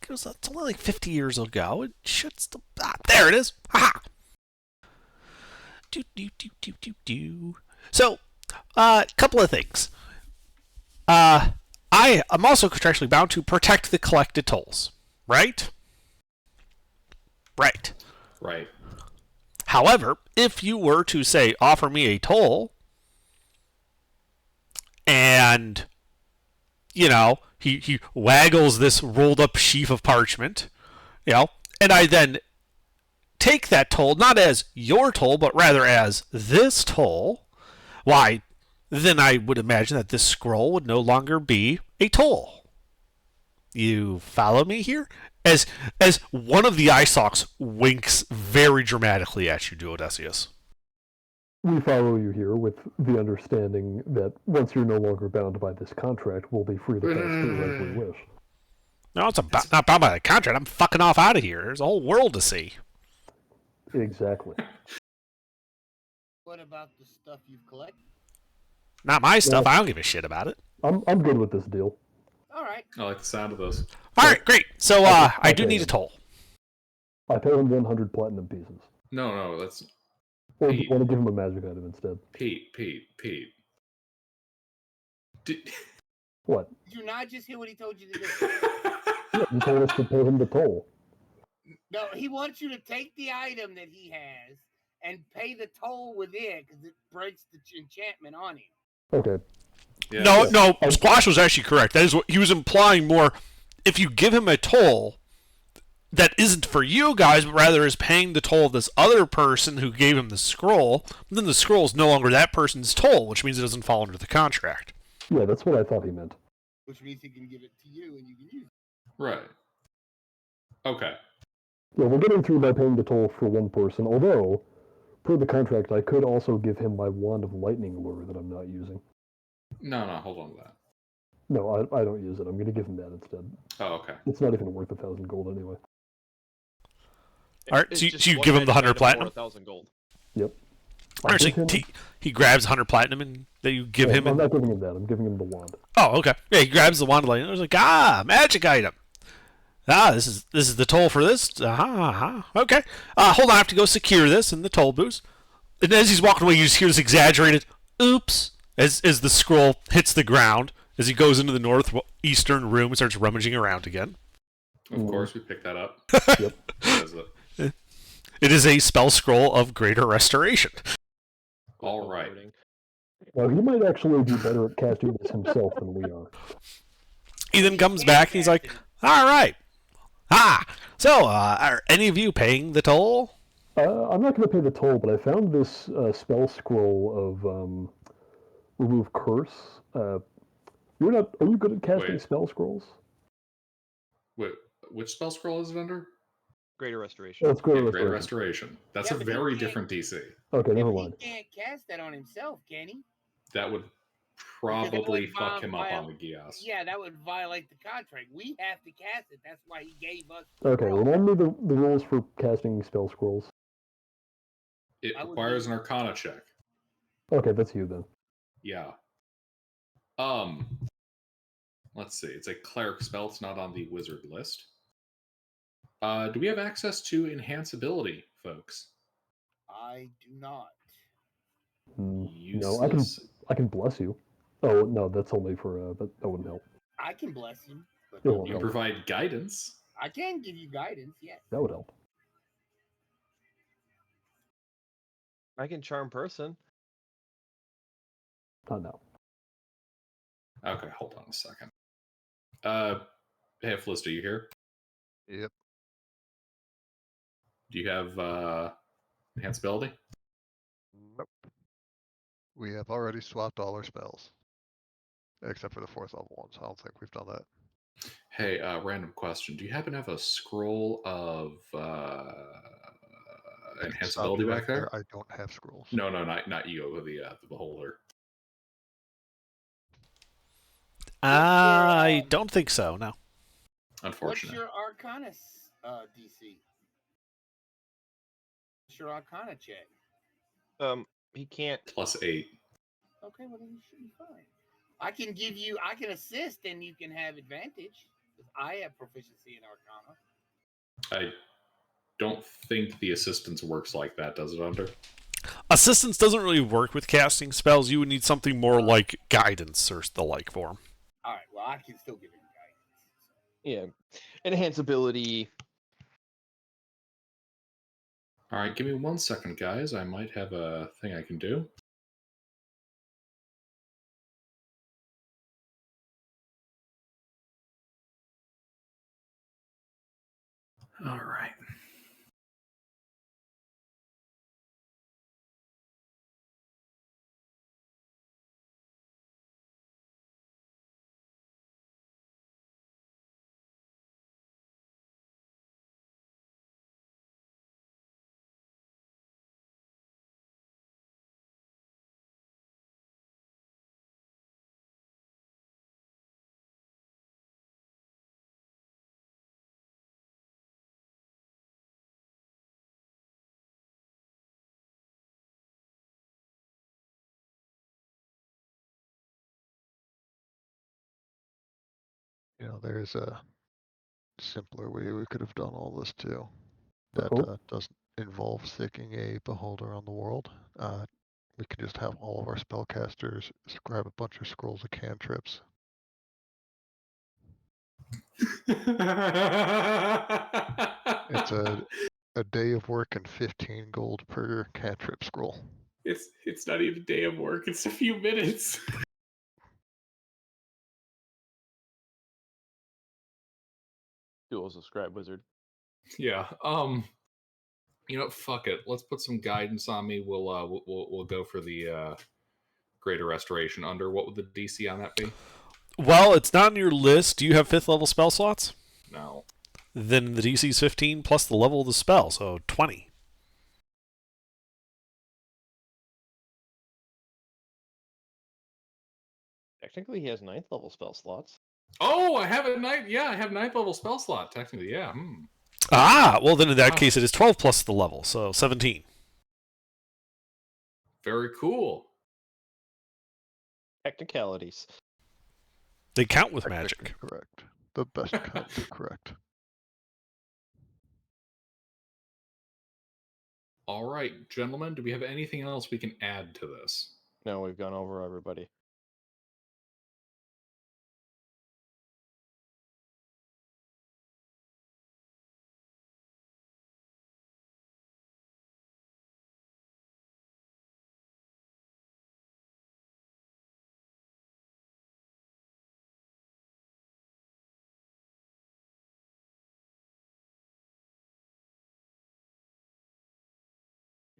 It's only like 50 years ago. It should still. There it is. Ha! So, a couple of things. I am also contractually bound to protect the collected tolls, right? Right. Right. However, if you were to, say, offer me a toll, and, you know, he waggles this rolled up sheaf of parchment, you know, and I then take that toll, not as your toll, but rather as this toll, why, then I would imagine that this scroll would no longer be a toll. You follow me here? As one of the eye stalks winks very dramatically at you, Duodecius. We follow you here with the understanding that once you're no longer bound by this contract, we'll be free to pass through as we wish. No, it's not bound by the contract. I'm fucking off out of here. There's a whole world to see. Exactly. What about the stuff you've collected? Not my stuff. I don't give a shit about it. I'm good with this deal. All right. I like the sound of those. All right, great. So I do need a toll. I pay him 100 platinum pieces. No, that's... Or do you want to give him a magic item instead? Pete. What? Did you not just hear what he told you to do? Yeah, you told us to pay him the toll. No, he wants you to take the item that he has and pay the toll with it because it breaks the enchantment on him. Okay. Yeah. No, Squash was actually correct. That is what he was implying more. If you give him a toll that isn't for you guys, but rather is paying the toll of this other person who gave him the scroll, then the scroll is no longer that person's toll, which means it doesn't fall under the contract. Yeah, that's what I thought he meant. Which means he can give it to you and you can use it. Right. Okay. Yeah, we're getting through by paying the toll for one person, although per the contract, I could also give him my Wand of Lightning lure that I'm not using. No, hold on to that. No, I don't use it. I'm going to give him that instead. Oh, okay. It's not even worth 1,000 gold anyway. All right, so you give him the 100 platinum? 1,000 gold. Yep. Actually, he grabs 100 platinum and then you give him. I'm not giving him that. I'm giving him the wand. Oh, okay. Yeah, he grabs the wand of lightning. I was like, magic item. This is the toll for this. Okay. Hold on, I have to go secure this in the toll booth. And as he's walking away, you just hear this exaggerated "oops" as the scroll hits the ground. As he goes into the northeastern room and starts rummaging around again. Of course, we pick that up. Yep. What is it? It is a spell scroll of Greater Restoration. All right. Well, he might actually be better at casting this himself than we are. He then comes back and he's like, all right. So, are any of you paying the toll? I'm not going to pay the toll, but I found this spell scroll of remove curse. Are you good at casting spell scrolls? Wait, which spell scroll is it under? Greater Restoration. That's Greater Restoration. That's a very different DC. Okay, never mind. He can't cast that on himself, can he? That would probably fuck him up on the Gias. Yeah, that would violate the contract. We have to cast it. That's why he gave us. Okay, remind me the rules for casting spell scrolls. It requires an Arcana check. Okay, that's you then. Yeah. Let's see. It's a cleric spell. It's not on the wizard list. Do we have access to enhance ability, folks? I do not. No, I can bless you. Oh no, that's only for that wouldn't help. I can bless him. But you provide guidance. I can give you guidance, yes. That would help. I can charm person. Not now. Okay, hold on a second. Hey, Flister, you here? Yep. Do you have enhance ability? Nope. We have already swapped all our spells. Except for the 4th level ones. I don't think we've done that. Hey, random question. Do you happen to have a scroll of enhance ability back there? I don't have scrolls. No, not you, the beholder. I don't think so, no. Unfortunate. What's your Arcana DC? What's your Arcana check? He can't. +8. Okay, well then you should be fine. I can assist and you can have advantage. I have proficiency in Arcana. I don't think the assistance works like that, does it, Under? Assistance doesn't really work with casting spells. You would need something more like guidance or the like for him. All right, well, I can still give him guidance. Yeah. Enhance ability. All right, give me 1 second, guys. I might have a thing I can do. All right. There's a simpler way we could have done all this too. That doesn't involve sticking a beholder on the world. We could just have all of our spellcasters grab a bunch of scrolls of cantrips. It's a day of work and 15 gold per cantrip scroll. It's not even a day of work. It's a few minutes. Duel's a scribe wizard. Yeah. Fuck it. Let's put some guidance on me. We'll go for the Greater Restoration. Under what would the DC on that be? Well, it's not on your list. Do you have 5th level spell slots? No. Then the DC is 15 plus the level of the spell, so 20. Technically, he has 9th level spell slots. Oh, I have a ninth. Yeah, I have 9th level spell slot. Technically, yeah. Well then in that case it is 12 plus the level, so 17. Very cool. Technicalities. They count with magic. Technically correct. The best kind of correct. All right, gentlemen, do we have anything else we can add to this? No, we've gone over everybody.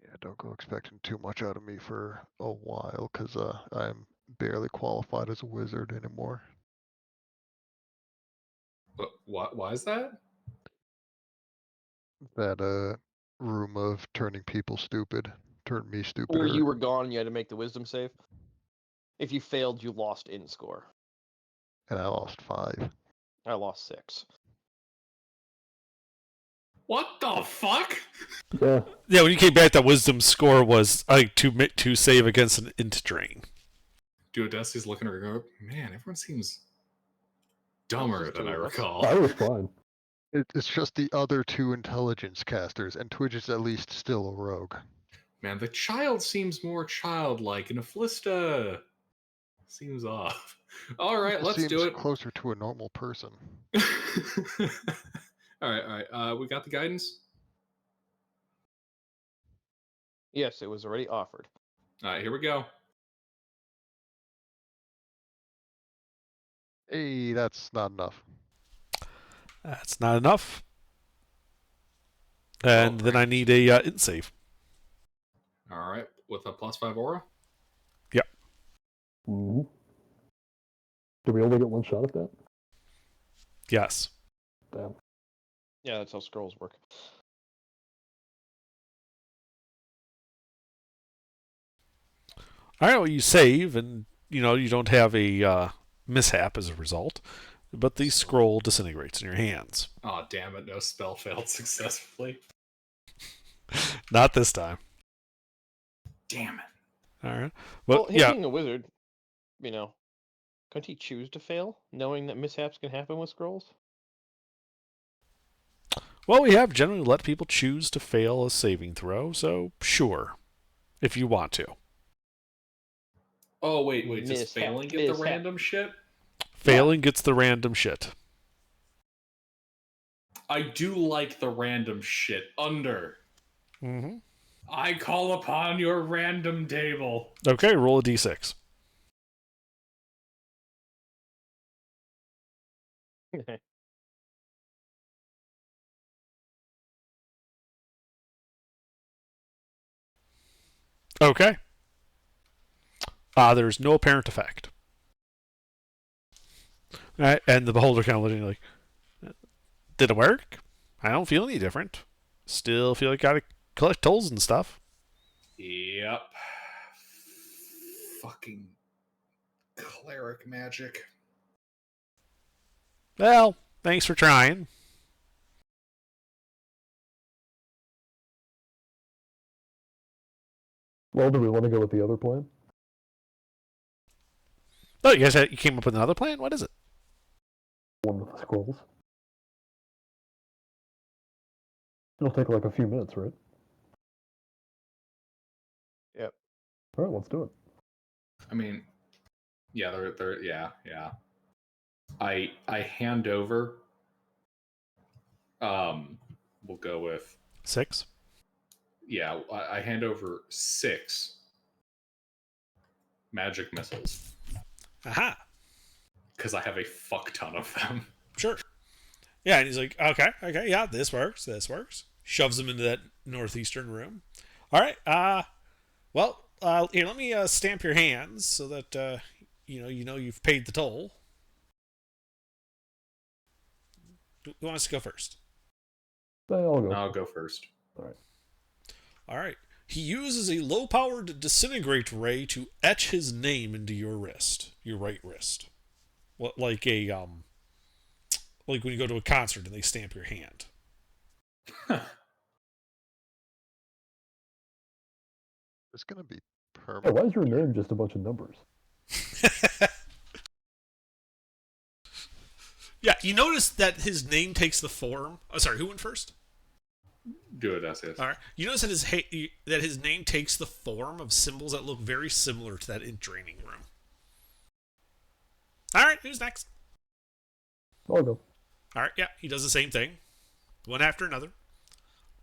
Yeah, don't go expecting too much out of me for a while, because I'm barely qualified as a wizard anymore. But why is that? That room of turning people stupid turned me stupid. Where you were gone, you had to make the wisdom save. If you failed, you lost in score. And I lost 5. I lost 6. What the fuck? Yeah. Yeah, when you came back, that wisdom score was to save against an int drain. Duodesi's looking at her and go, man, everyone seems dumber than I recall. I was fine. It's just the other 2 intelligence casters, and Twitch is at least still a rogue. Man, the child seems more childlike, and Afflista seems off. All right, let's do it. Closer to a normal person. All right. We got the guidance? Yes, it was already offered. All right, here we go. Hey, that's not enough. That's not enough. And then I need a int save. All right, with a +5 aura? Yep. Mm-hmm. Do we only get one shot at that? Yes. Damn. Yeah, that's how scrolls work. All right, well, you save, and you don't have a mishap as a result, but the scroll disintegrates in your hands. Oh, damn it, no spell failed successfully. Not this time. Damn it. All right. Well, him yeah. being a wizard, couldn't he choose to fail, knowing that mishaps can happen with scrolls? Well, we have generally let people choose to fail a saving throw, so sure, if you want to. Oh, wait, does failing get the random shit? Failing gets the random shit. I do like the random shit under. Mm-hmm. I call upon your random table. Okay, roll a d6. Okay. There's no apparent effect. And the beholder kind of looking like, did it work? I don't feel any different. Still feel like I gotta collect tolls and stuff. Yep. Fucking cleric magic. Well, thanks for trying. Well, do we want to go with the other plan? Oh, you came up with another plan? What is it? One with the scrolls. It'll take like a few minutes, right? Yep. All right, let's do it. I mean, yeah, yeah. I hand over. We'll go with 6. Yeah, I hand over 6 magic missiles. Aha. Because I have a fuck ton of them. Sure. Yeah, and he's like, okay, yeah, this works. Shoves him into that northeastern room. All right, here, let me stamp your hands so that you've paid the toll. Who wants to go first? I'll go. I'll go first. All right. All right. He uses a low-powered disintegrate ray to etch his name into your wrist, your right wrist. What, like like when you go to a concert and they stamp your hand. It's gonna be Hey, permanent. why is your name just a bunch of numbers? Yeah, you notice that his name takes the form. Oh, sorry, who went first? Do it, SS. All right. You notice that his name takes the form of symbols that look very similar to that in draining room. All right, who's next? I'll go. All right, yeah, he does the same thing, one after another.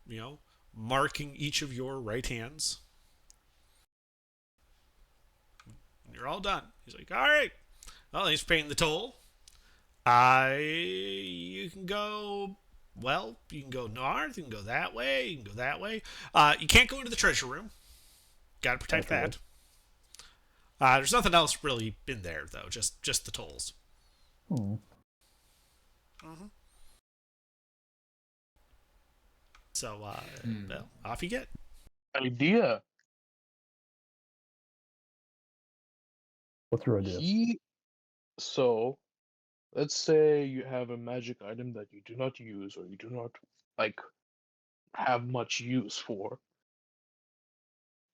You know, marking each of your right hands. You're all done. He's like, all right. Well, he's paying the toll. You can go. Well, you can go north. You can go that way. You can go that way. You can't go into the treasure room. Got to protect Okay. that. There's nothing else really in there though. Just the tolls. Hmm. Mm-hmm. So, well, off you get. Idea. What's your idea? So, let's say you have a magic item that you do not use or you do not like have much use for.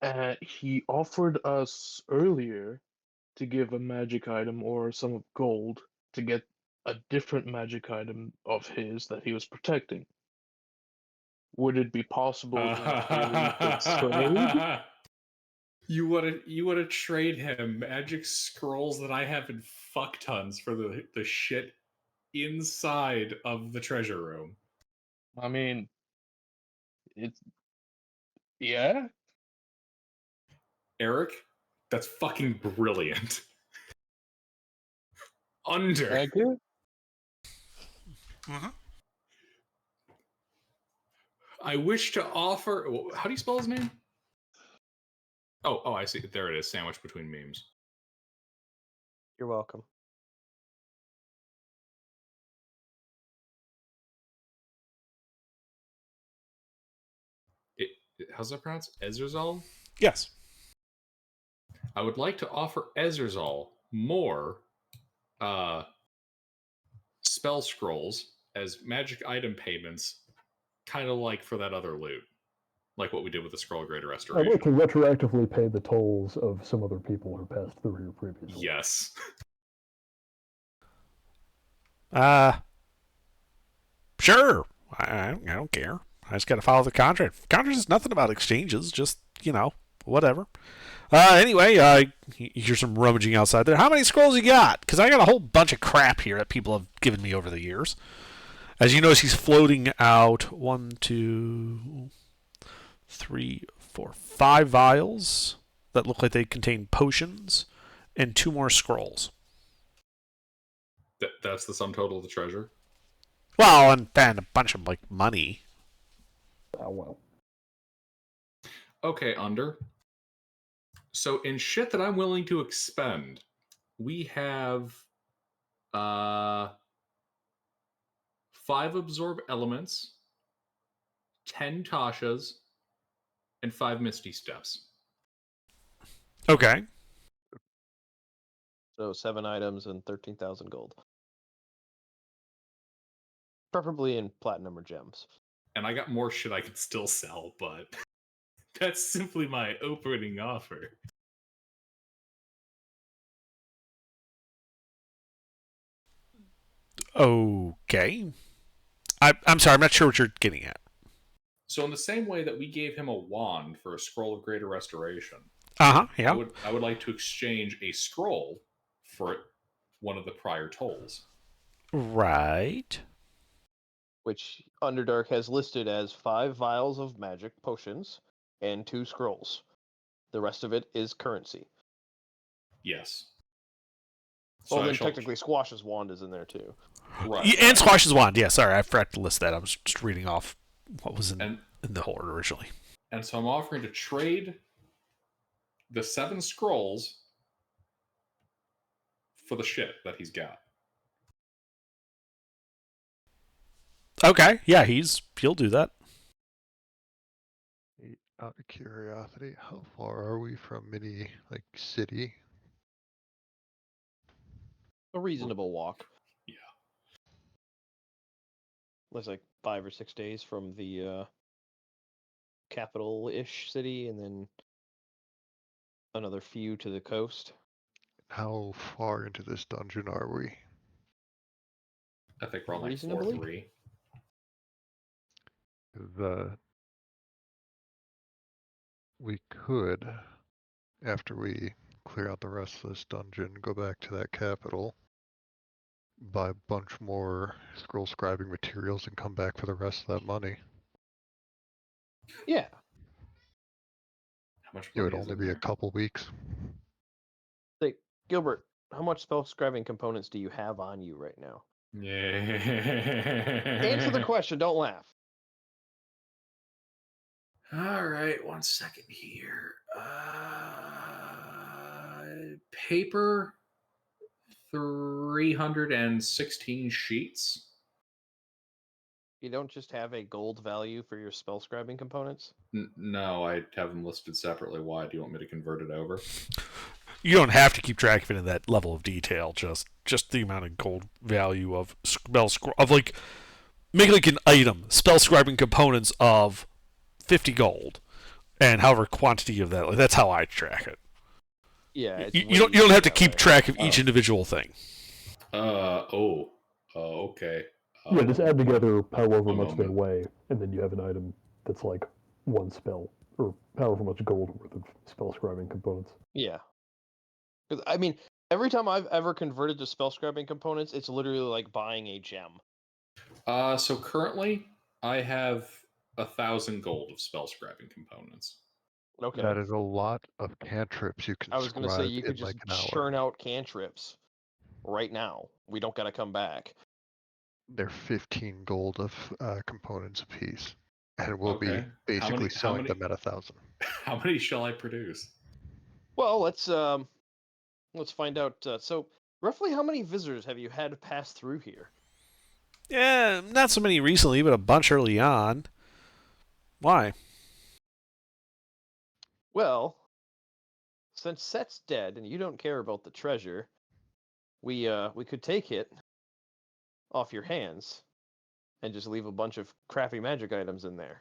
And he offered us earlier to give a magic item or some of gold to get a different magic item of his that he was protecting. Would it be possible that we could trade? You want to trade him magic scrolls that I have in fuck tons for the shit inside of the treasure room. I mean, it's yeah. Eric, that's fucking brilliant. Under. Thank you. Mm-hmm. I wish to offer. How do you spell his name? Oh, I see. There it is. Sandwiched between memes. You're welcome. How's that pronounced? Ezerzal? Yes. I would like to offer Ezerzal more spell scrolls as magic item payments, kind of like for that other loot, like what we did with the Scroll of Greater I'd Restoration. like to retroactively pay the tolls of some other people who passed through here previously. Yes. Sure. I don't care. I just got to follow the contract. Contract is nothing about exchanges. Just, whatever. Anyway, you hear some rummaging outside there. How many scrolls you got? Because I got a whole bunch of crap here that people have given me over the years. As you notice, he's floating out 1, 2, 3, 4, 5 vials that look like they contain potions and 2 more scrolls. That's the sum total of the treasure? Well, and then a bunch of, money. Oh, well. Okay, Under. So in shit that I'm willing to expend, we have 5 absorb elements, 10 Tashas, and 5 Misty Steps. Okay. So 7 items and 13,000 gold. Preferably in platinum or gems. And I got more shit I could still sell, but that's simply my opening offer. Okay. I'm sorry, I'm not sure what you're getting at. So in the same way that we gave him a wand for a Scroll of Greater Restoration, yeah. I would like to exchange a scroll for one of the prior tolls. Right. Which Underdark has listed as 5 vials of magic potions and 2 scrolls. The rest of it is currency. Yes. Well, then technically Squash's wand is in there too. Right. Yeah, and Squash's wand. Yeah, sorry, I forgot to list that. I was just reading off what was in the horde originally. And so I'm offering to trade the 7 scrolls for the shit that he's got. Okay, yeah, he'll do that. Out of curiosity, how far are we from Mini City? A reasonable walk. Yeah. It's like 5 or 6 days from the capital-ish city, and then another few to the coast. How far into this dungeon are we? I think we're on like floor Reasonably? 3. We could, after we clear out the rest of this dungeon, go back to that capital, buy a bunch more scroll scribing materials, and come back for the rest of that money. Yeah. How much It would money is only in be there? a couple weeks. Like, Gilbert, how much spell scribing components do you have on you right now? Yeah. Answer the question, don't laugh. All right, 1 second here. Paper, 316 sheets. You don't just have a gold value for your spell scribing components? No, I have them listed separately. Why? Do you want me to convert it over? You don't have to keep track of it in that level of detail. Just the amount of gold value of make like an item, spell scribing components of 50 gold, and however quantity of that. Like, that's how I track it. Yeah, you don't have to keep track of each individual thing. Okay. Yeah, just add together however a much they moment. weigh, and then you have an item that's like one spell, or however much gold worth of spell scribing components. Yeah. Because, I mean, every time I've ever converted to spell scribing components, it's literally like buying a gem. So currently, I have 1,000 gold of spell scribing components. Okay. That is a lot of cantrips you can I was going to say, you could in just like an hour. churn out cantrips right now. We don't got to come back. They're 15 gold of components apiece, and we'll be Okay. basically selling them at 1,000. How many shall I produce? Well, let's find out. So, roughly how many visitors have you had pass through here? Yeah, not so many recently, but a bunch early on. Why? Well, since Set's dead and you don't care about the treasure, we could take it off your hands and just leave a bunch of crappy magic items in there.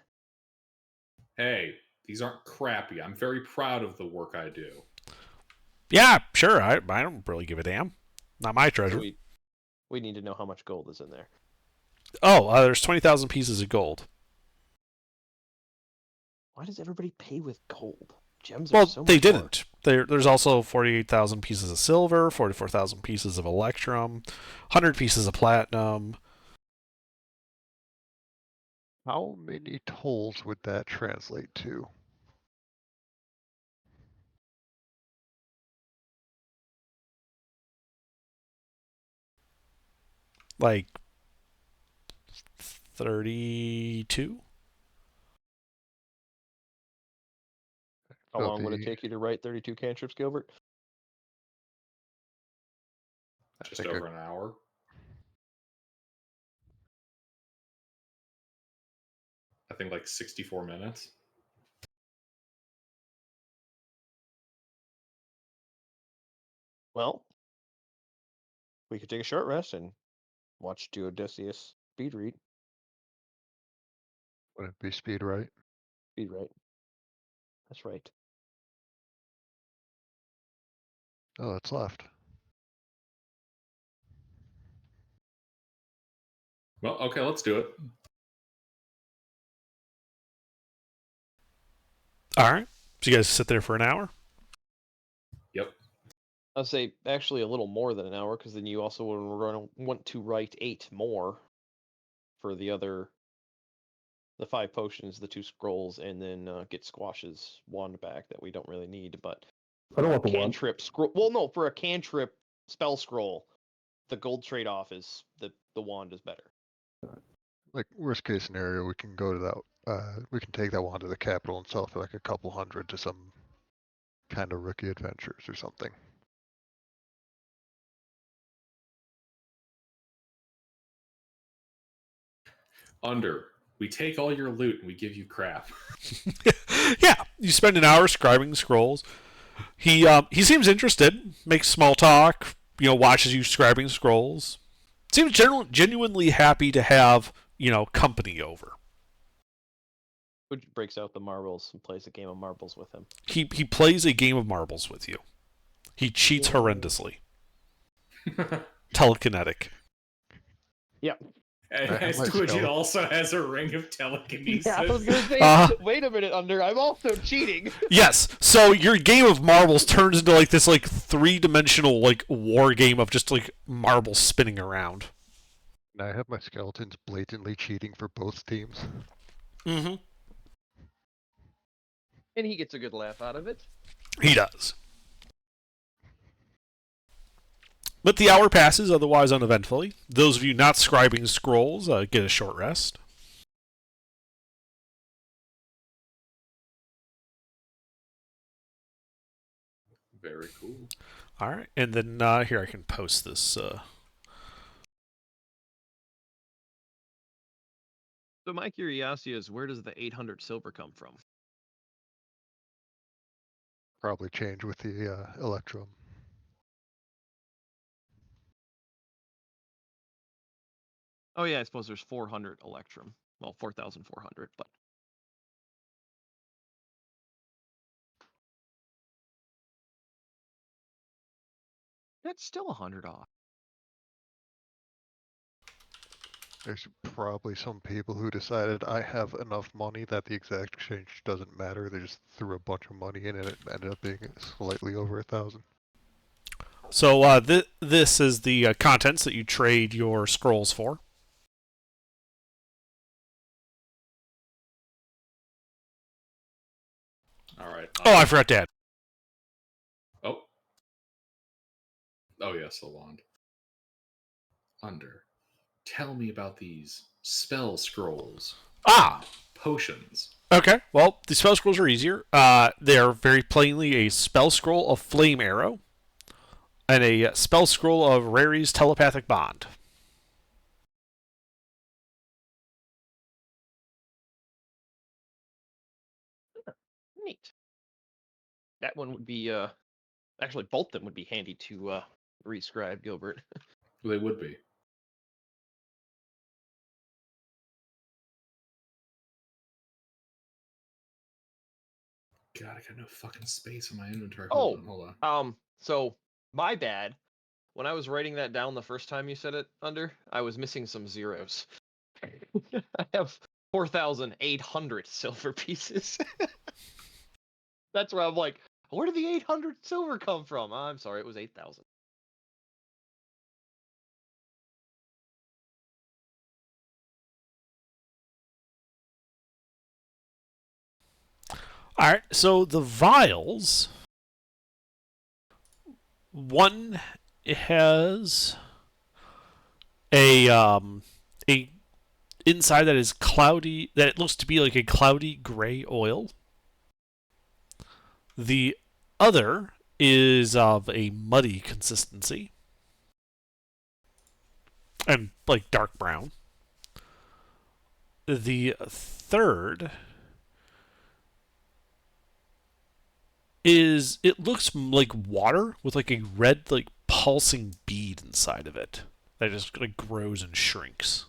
Hey, these aren't crappy. I'm very proud of the work I do. Yeah, sure. I don't really give a damn. Not my treasure. So we need to know how much gold is in there. Oh, there's 20,000 pieces of gold. Why does everybody pay with gold? Gems Well, are so they much more. didn't. There's also 48,000 pieces of silver, 44,000 pieces of electrum, 100 pieces of platinum. How many tolls would that translate to? Like 32? How So long would it take you to write 32 cantrips, Gilbert? Just over an hour. I think like 64 minutes. Well, we could take a short rest and watch Duodecius speed read. Would it be speed right? Speed right. That's right. Oh, it's left. Well, okay, let's do it. All right. So you guys sit there for an hour? Yep. I'll say actually a little more than an hour, because then you also want to write 8 more for the 5 potions, the 2 scrolls, and then get Squash's wand back that we don't really need. But I don't want the wand. cantrip scroll. Well, no, for a cantrip spell scroll, the gold trade off is the wand is better. Like worst case scenario, we can go to that. We can take that wand to the capital and sell it for like a couple hundred to some kind of rookie adventures or something. Under. We take all your loot and we give you crap. Yeah, you spend an hour scribing scrolls. He seems interested, makes small talk, watches you scribing scrolls. Seems genuinely happy to have, company over. Which breaks out the marbles and plays a game of marbles with him. He plays a game of marbles with you. He cheats horrendously. Telekinetic. Yep. And Squidget also has a ring of telekinesis. Yeah, I was gonna say, wait a minute, I'm also cheating. Yes, so your game of marbles turns into this three-dimensional war game of just marbles spinning around. And I have my skeletons blatantly cheating for both teams. Mm-hmm. And he gets a good laugh out of it. He does. But the hour passes otherwise uneventfully. Those of you not scribing scrolls get a short rest. Very cool. All right, and then here I can post this. So my curiosity is, where does the 800 silver come from? Probably change with the Electrum. Oh yeah, I suppose there's 400 Electrum. Well, 4,400, but... That's still 100 off. There's probably some people who decided I have enough money that the exact exchange doesn't matter. They just threw a bunch of money in and it ended up being slightly over 1,000. So this is the contents that you trade your scrolls for. All right. Oh, I forgot to add. Oh yes, the wand. Under. Tell me about these spell scrolls. Potions. Okay, well, the spell scrolls are easier. They are very plainly a spell scroll of Flame Arrow and a spell scroll of Rary's Telepathic Bond. Neat. That one would be, actually both of them would be handy to rescribe, Gilbert. They would be. God, I got no fucking space in my inventory. Hold on. So my bad. When I was writing that down the first time you said it, Under, I was missing some zeros. I have 4,800 silver pieces. That's where I'm like, where did the 800 silver come from? I'm sorry, it was 8,000. All right, so the vials. One has a inside that is cloudy, that it looks to be like a cloudy gray oil. The other is of a muddy consistency and dark brown. The third is, it looks like water with a red pulsing bead inside of it that just grows and shrinks.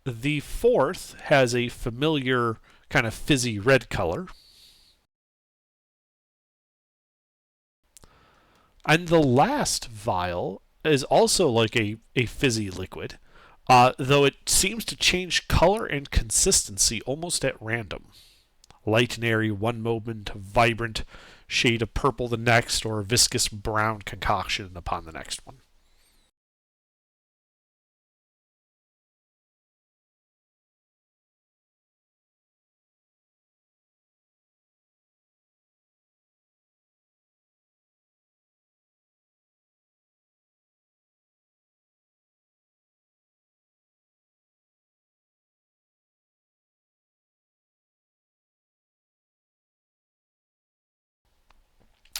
The fourth has a familiar kind of fizzy red color. And the last vial is also like a fizzy liquid, though it seems to change color and consistency almost at random. Light and airy one moment, a vibrant shade of purple the next, or a viscous brown concoction upon the next one.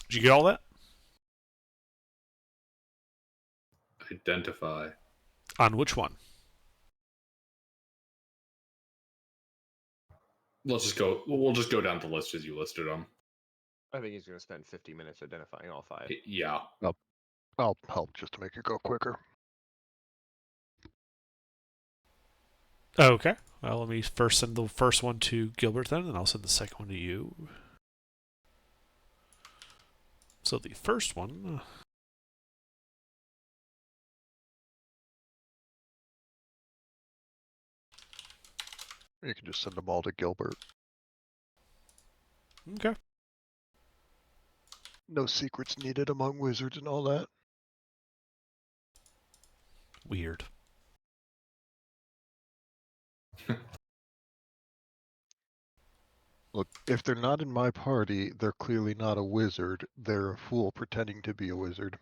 Did you get all that? Identify. On which one? Let's just go. We'll just go down the list as you listed them. I think he's going to spend 50 minutes identifying all 5. Yeah. I'll help just to make it go quicker. Okay. Well, let me first send the first one to Gilbert then, and I'll send the second one to you. So the first one. You can just send them all to Gilbert. Okay. No secrets needed among wizards and all that. Weird. Look, if they're not in my party, they're clearly not a wizard. They're a fool pretending to be a wizard.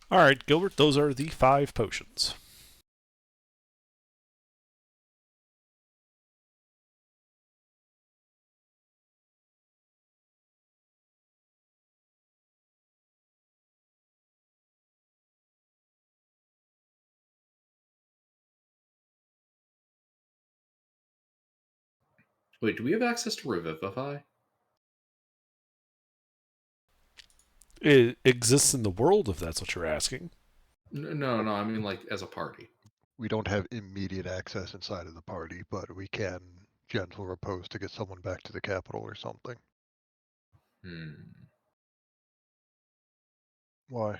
All right, Gilbert, those are the 5 potions. Wait, do we have access to Revivify? It exists in the world, if that's what you're asking. No. I mean, like, as a party. We don't have immediate access inside of the party, but we can gentle repose to get someone back to the capital or something. Why?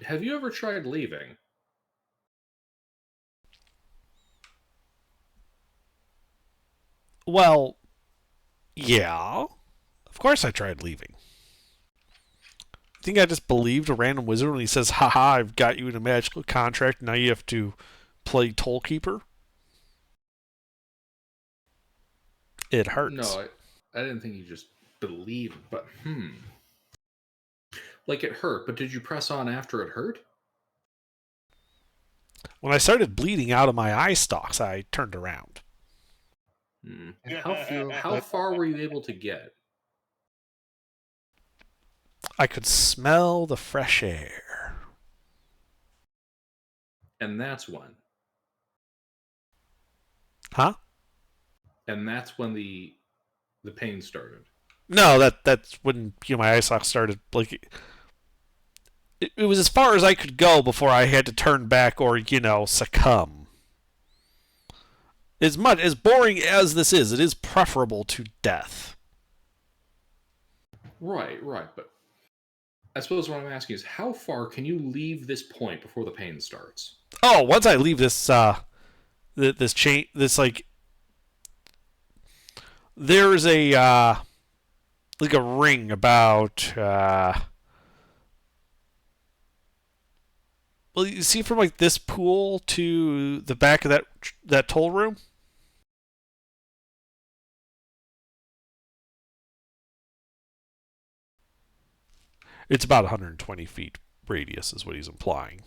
Have you ever tried leaving? Well, yeah. Of course I tried leaving. I think I just believed a random wizard when he says, haha, I've got you in a magical contract, now you have to play Tollkeeper. It hurts. No, I didn't think you just believed, but Like, it hurt, but did you press on after it hurt? When I started bleeding out of my eye stalks, I turned around. How far were you able to get? I could smell the fresh air. And that's when. Huh? And that's when the pain started. No, that's when my eye stalks started. Like, it was as far as I could go before I had to turn back or, succumb. As much as boring as this is, it is preferable to death. Right. But I suppose what I'm asking is, how far can you leave this point before the pain starts? Oh, once I leave this, this chain, there's a, like a ring about, well, you see from this pool to the back of that toll room? It's about 120 feet radius is what he's implying.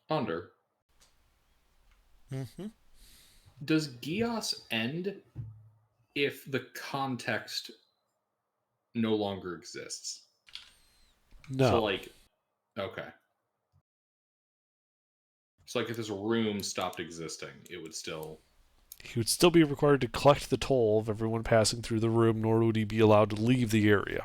Under. Mm-hmm. Does Gios end if the context no longer exists? No. So, okay. So, if this room stopped existing, it would still... He would still be required to collect the toll of everyone passing through the room, nor would he be allowed to leave the area.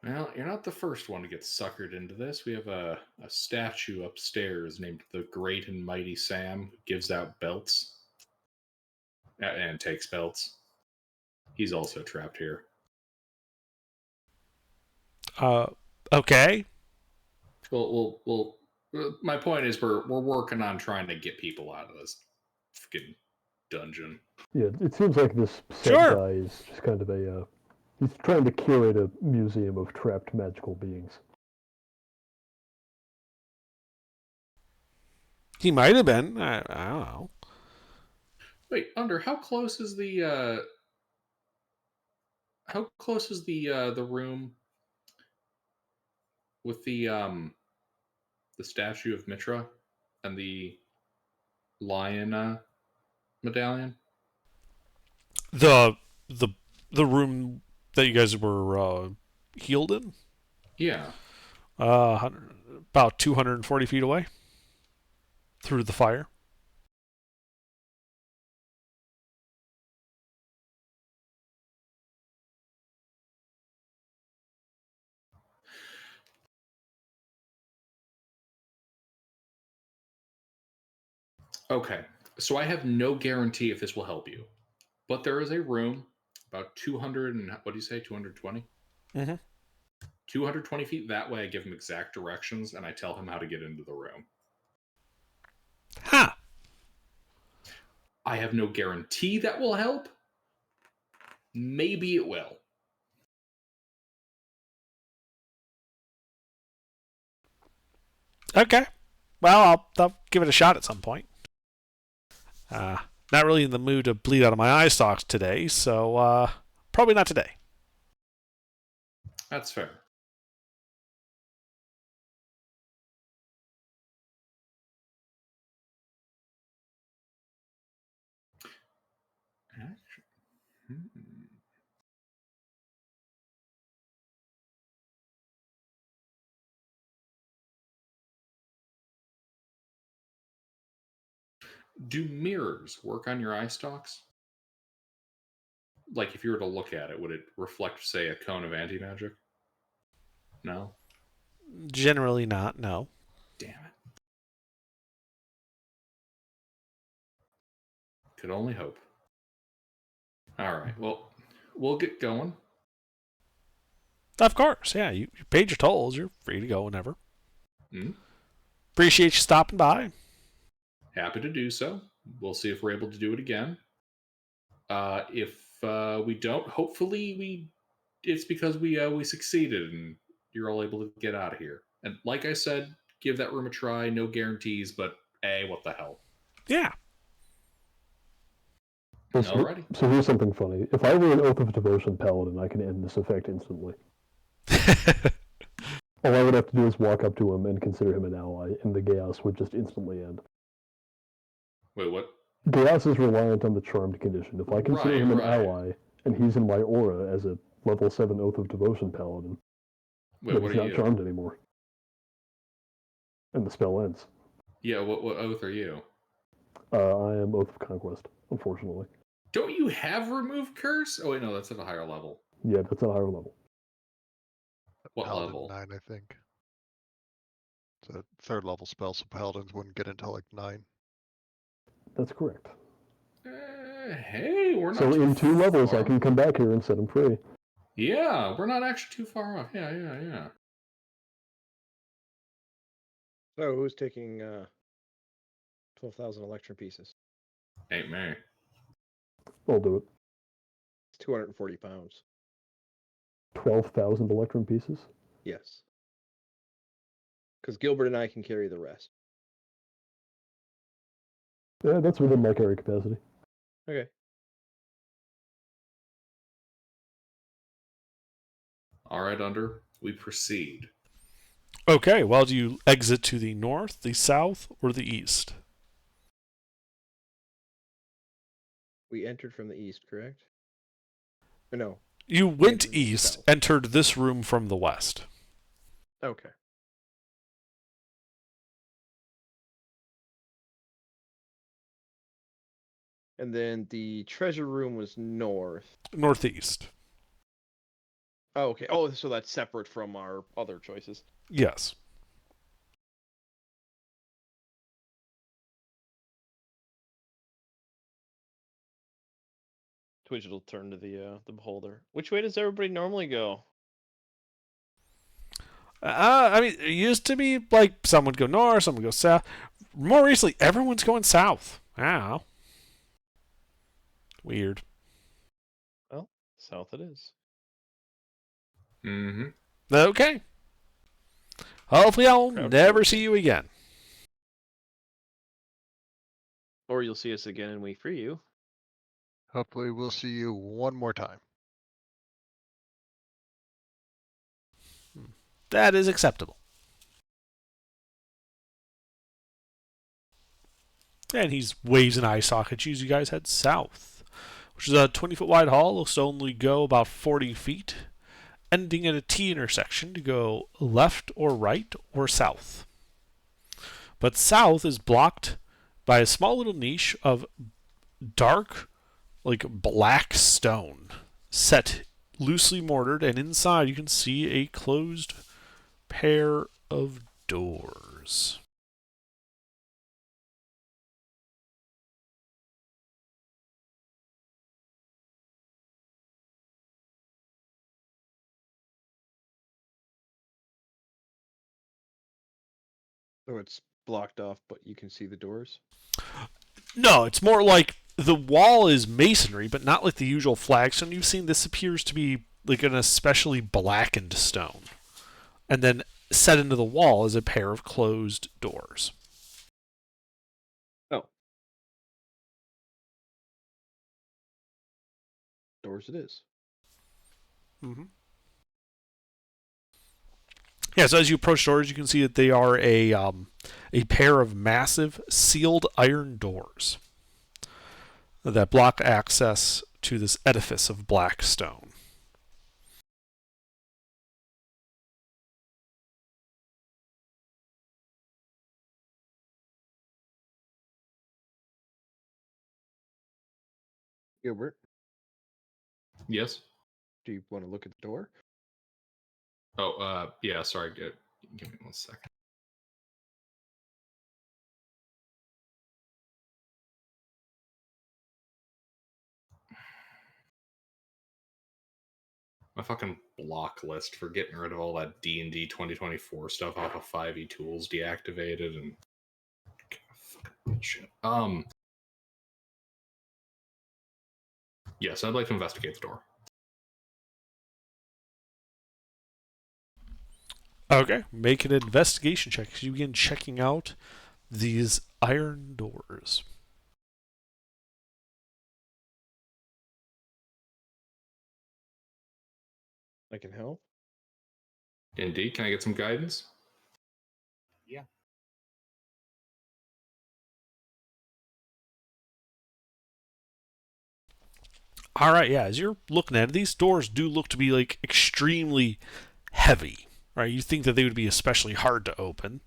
Well, you're not the first one to get suckered into this. We have a statue upstairs named the Great and Mighty Sam, who gives out belts and takes belts. He's also trapped here. Okay. Well, my point is we're working on trying to get people out of this fucking dungeon. Yeah, it seems like this set guy is just kind of he's trying to curate a museum of trapped magical beings. He might have been. I don't know. Wait, Under, how close is the room with the statue of Mitra and the lion medallion? The room that you guys were healed in? Yeah. About 240 feet away. Through the fire. Okay, so I have no guarantee if this will help you, but there is a room about 200 and what do you say, 220? Mm-hmm. 220 feet that way. I give him exact directions and I tell him how to get into the room. Huh. I have no guarantee that will help. Maybe it will. Okay. Well, I'll give it a shot at some point. Not really in the mood to bleed out of my eye stalks today, so probably not today. That's fair. Do mirrors work on your eye stalks? Like, if you were to look at it, would it reflect, say, a cone of anti-magic? No? Generally not, no. Damn it. Could only hope. Alright, well, we'll get going. Of course, yeah. You paid your tolls. You're free to go whenever. Mm. Appreciate you stopping by. Happy to do so. We'll see if we're able to do it again. If we don't, hopefully we it's because we succeeded and you're all able to get out of here. And like I said, give that room a try. No guarantees, but what the hell? Yeah. Alrighty. So here's something funny. If I were an Oath of Devotion paladin, I can end this effect instantly. All I would have to do is walk up to him and consider him an ally, and the chaos would just instantly end. Wait, what? Chaos is reliant on the charmed condition. If I consider him an ally, and he's in my aura as a level 7 Oath of Devotion paladin, Wait, then what he's are not you? charmed anymore. And the spell ends. Yeah, what oath are you? I am Oath of Conquest, unfortunately. Don't you have Remove Curse? Oh, wait, no, that's at a higher level. Yeah, that's at a higher level. What Paladin level? 9, I think. It's a 3rd level spell, so paladins wouldn't get into like 9. That's correct. Hey, we're not. So in 2 levels, far. I can come back here and set him free. Yeah, we're not actually too far off. Yeah. So who's taking 12,000 Electrum pieces? Ain't me. I'll do it. It's 240 pounds. 12,000 Electrum pieces? Yes. Because Gilbert and I can carry the rest. Yeah, that's within my carry capacity. Okay. All right, Under. We proceed. Okay, well, do you exit to the north, the south, or the east? We entered from the east, correct? Or no. You went east, entered this room from the west. Okay. And then the treasure room was north. Northeast. Oh, okay. Oh, so that's separate from our other choices. Yes. Twitch will turn to the beholder. Which way does everybody normally go? I mean, it used to be like some would go north, some would go south. More recently, everyone's going south. Wow. Weird. Well, south it is. Mm-hmm. Okay. Hopefully I'll never see you again. Or you'll see us again and we free you. Hopefully we'll see you one more time. That is acceptable. And he's waves an eye socket. You guys head south, which is a 20-foot wide hall. Looks to only go about 40 feet, ending at a T intersection to go left or right or south. But south is blocked by a small little niche of dark, like black stone, set loosely mortared, and inside you can see a closed pair of doors. So it's blocked off, but you can see the doors? No, it's more like the wall is masonry, but not like the usual flagstone you've seen. This appears to be like an especially blackened stone. And then set into the wall is a pair of closed doors. Oh. Doors it is. Mm-hmm. Yeah, so as you approach doors, you can see that they are a pair of massive sealed iron doors that block access to this edifice of black stone. Gilbert, Yes. do you want to look at the door? Oh, yeah. Sorry. Give me 1 second. My fucking block list for getting rid of all that D&D 2024 stuff off of 5e tools deactivated and fucking bullshit. Yes, I'd like to investigate the door. Okay, make an investigation check as you begin checking out these iron doors. I can help. Indeed. Can I get some guidance? Yeah. All right, yeah. As you're looking at it, these doors do look to be like extremely heavy. Right? You think that they would be especially hard to open.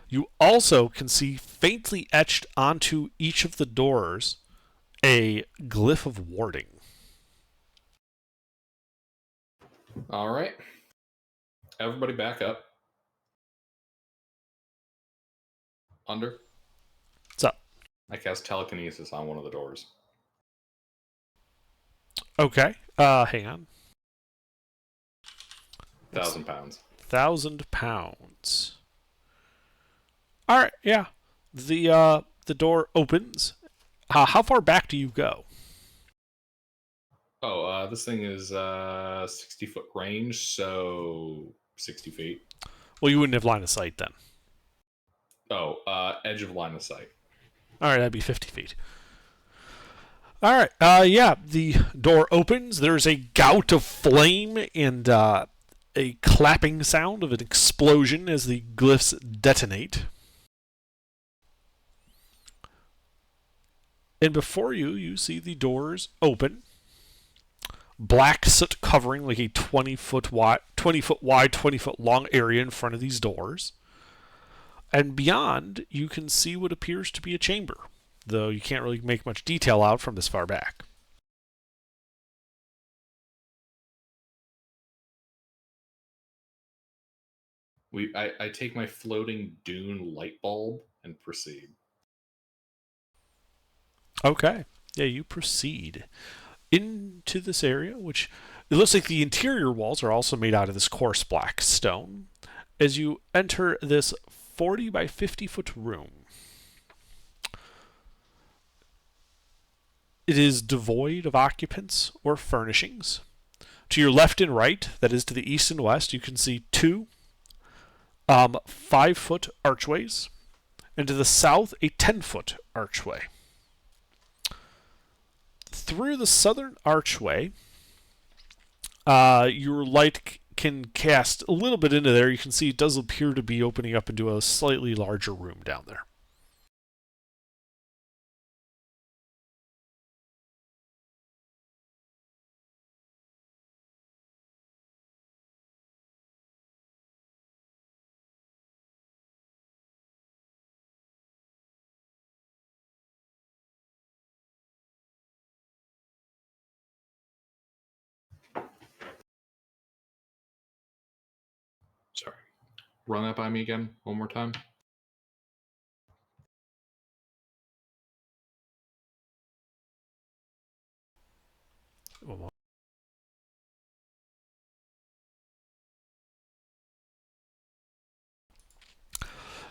You also can see faintly etched onto each of the doors a glyph of warding. All right. Everybody back up. Under. What's up? I cast telekinesis on one of the doors. Okay. Hang on. 1,000 pounds. 1,000 pounds. All right. Yeah. The door opens. How far back do you go? Oh, this thing is 60-foot range, so 60 feet. Well, you wouldn't have line of sight then. Oh, edge of line of sight. All right, that'd be 50 feet. All right. Yeah, the door opens. There's a gout of flame and a clapping sound of an explosion as the glyphs detonate. And before you, you see the doors open. Black soot covering like a 20-foot wide, 20-foot long area in front of these doors. And beyond, you can see what appears to be a chamber, though you can't really make much detail out from this far back. I take my floating dune light bulb and proceed. Okay. Yeah, you proceed into this area, which it looks like the interior walls are also made out of this coarse black stone. As you enter this 40 by 50 foot room, it is devoid of occupants or furnishings. To your left and right, that is to the east and west, you can see two 5-foot archways, and to the south, a 10-foot archway. Through the southern archway, your light can cast a little bit into there. You can see it does appear to be opening up into a slightly larger room down there. Sorry. Run that by me again one more time.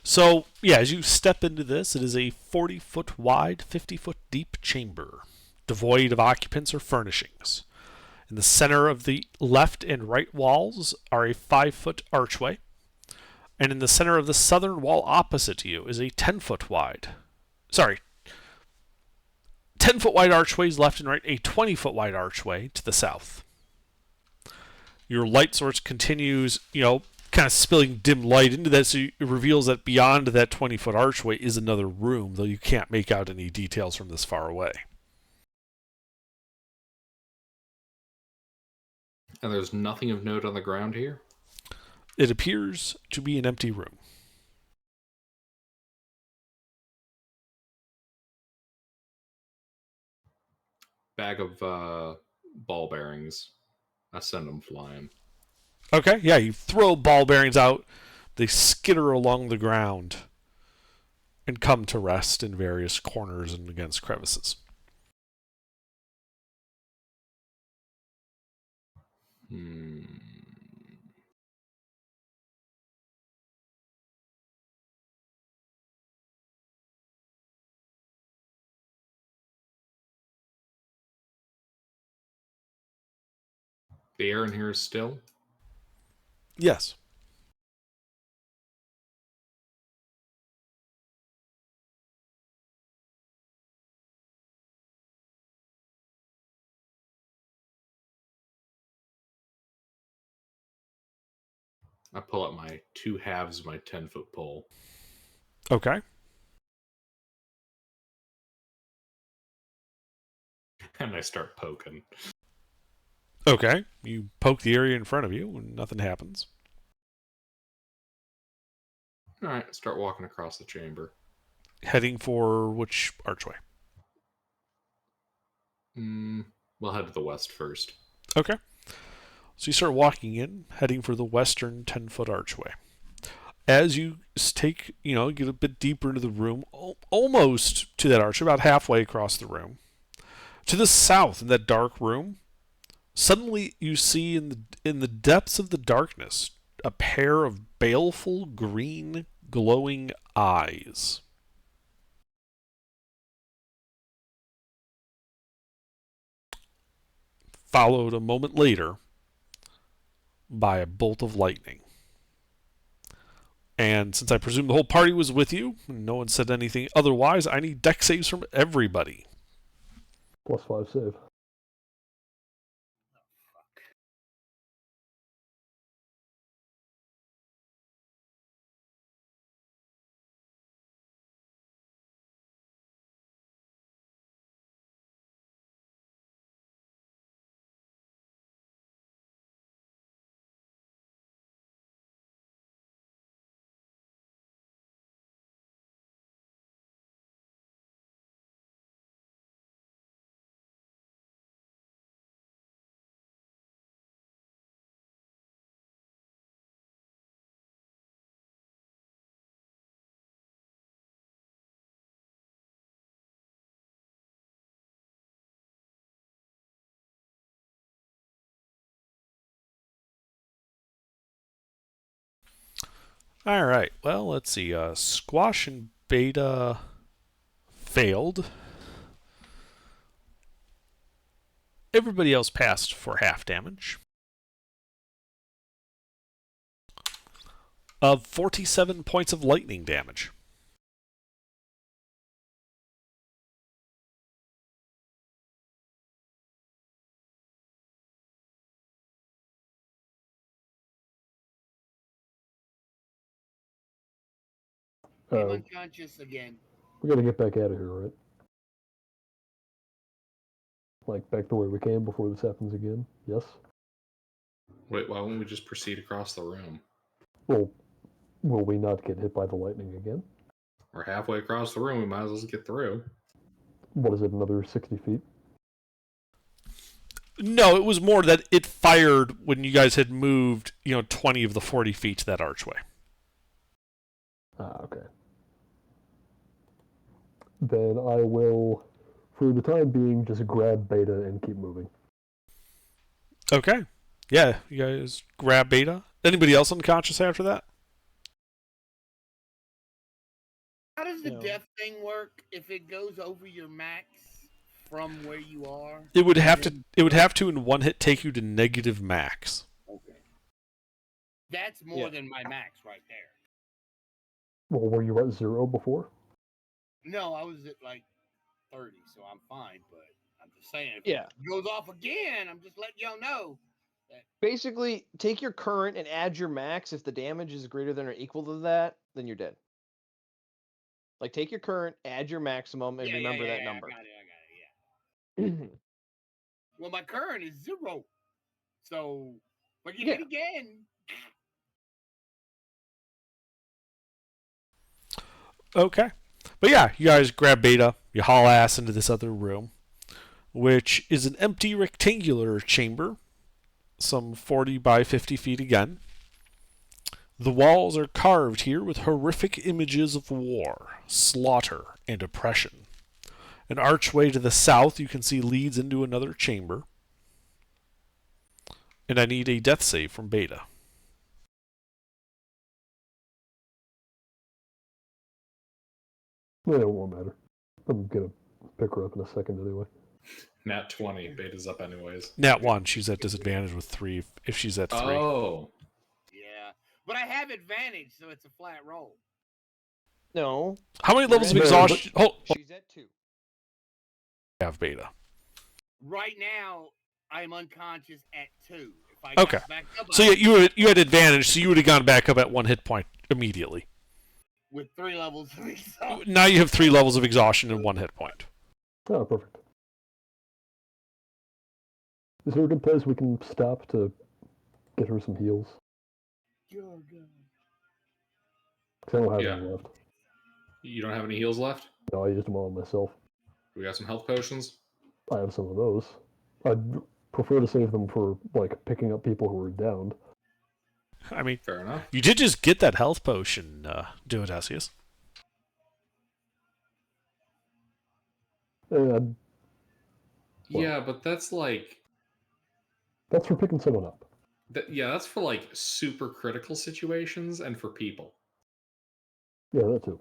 So, yeah, as you step into this, it is a 40-foot wide, 50-foot deep chamber, devoid of occupants or furnishings. In the center of the left and right walls are a 5-foot archway, and in the center of the southern wall opposite to you is a 10-foot wide. 10-foot wide archways left and right, a 20-foot wide archway to the south. Your light source continues, kind of spilling dim light into that, so it reveals that beyond that 20-foot archway is another room, though you can't make out any details from this far away. And there's nothing of note on the ground here? It appears to be an empty room. Bag of ball bearings. I send them flying. Okay, yeah, you throw ball bearings out. They skitter along the ground and come to rest in various corners and against crevices. The air in here is still? Yes. I pull up my 2 halves of my 10-foot pole. Okay. And I start poking. Okay. You poke the area in front of you and nothing happens. Alright, start walking across the chamber. Heading for which archway? We'll head to the west first. Okay. So you start walking in, heading for the western 10-foot archway. As you take, get a bit deeper into the room, almost to that archway, about halfway across the room, to the south in that dark room, suddenly you see in the depths of the darkness a pair of baleful green glowing eyes. Followed a moment later by a bolt of lightning. And since I presume the whole party was with you, and no one said anything otherwise, I need dex saves from everybody. +5 save. All right. Well, let's see. Squash and Beta failed. Everybody else passed for half damage. Of 47 points of lightning damage. I'm unconscious again. We gotta get back out of here, right? Like back the way we came before this happens again. Yes? Wait, why won't we just proceed across the room? Well, will we not get hit by the lightning again? We're halfway across the room, we might as well get through. What is it, another 60 feet? No, it was more that it fired when you guys had moved, 20 of the 40 feet to that archway. Okay. Then I will, for the time being, just grab Beta and keep moving. Okay. Yeah, you guys grab Beta. Anybody else unconscious after that? How does the death thing work if it goes over your max from where you are? It would have to in one hit take you to negative max. Okay. That's more than my max right there. Well, were you at 0 before? No, I was at like 30, so I'm fine, but I'm just saying if it goes off again, I'm just letting y'all know. Basically, take your current and add your max. If the damage is greater than or equal to that, then you're dead. Like, take your current, add your maximum, and remember that number. I got it, Well, my current is 0. So, but you hit again. Okay. But yeah, you guys grab Beta, you haul ass into this other room, which is an empty rectangular chamber, some 40 by 50 feet again. The walls are carved here with horrific images of war, slaughter, and oppression. An archway to the south you can see leads into another chamber. And I need a death save from Beta. Yeah, it won't matter. I'm gonna pick her up in a second anyway. Nat 20, Beta's up anyways. Nat 1, she's at disadvantage with 3 if she's at 3. Oh. Yeah. But I have advantage, so it's a flat roll. No. How many levels of exhaustion? She's at 2. Have Beta. Right now, I'm unconscious at 2. If I Okay. got back up, So I yeah, you had advantage, so you would have gone back up at 1 hit point immediately. with 3 levels of exhaustion. Now you have 3 levels of exhaustion and 1 hit point. Oh, perfect. Is there a good place we can stop to get her some heals? Oh, God. Because I don't have Yeah. any left. You don't have any heals left? No, I used them all on myself. We got some health potions? I have some of those. I'd prefer to save them for, like, picking up people who are downed. I mean, Fair enough. you did just get that health potion, Duodesius. And Yeah, but that's like... that's for picking someone up. Yeah, that's for like super critical situations and for people. Yeah, that too.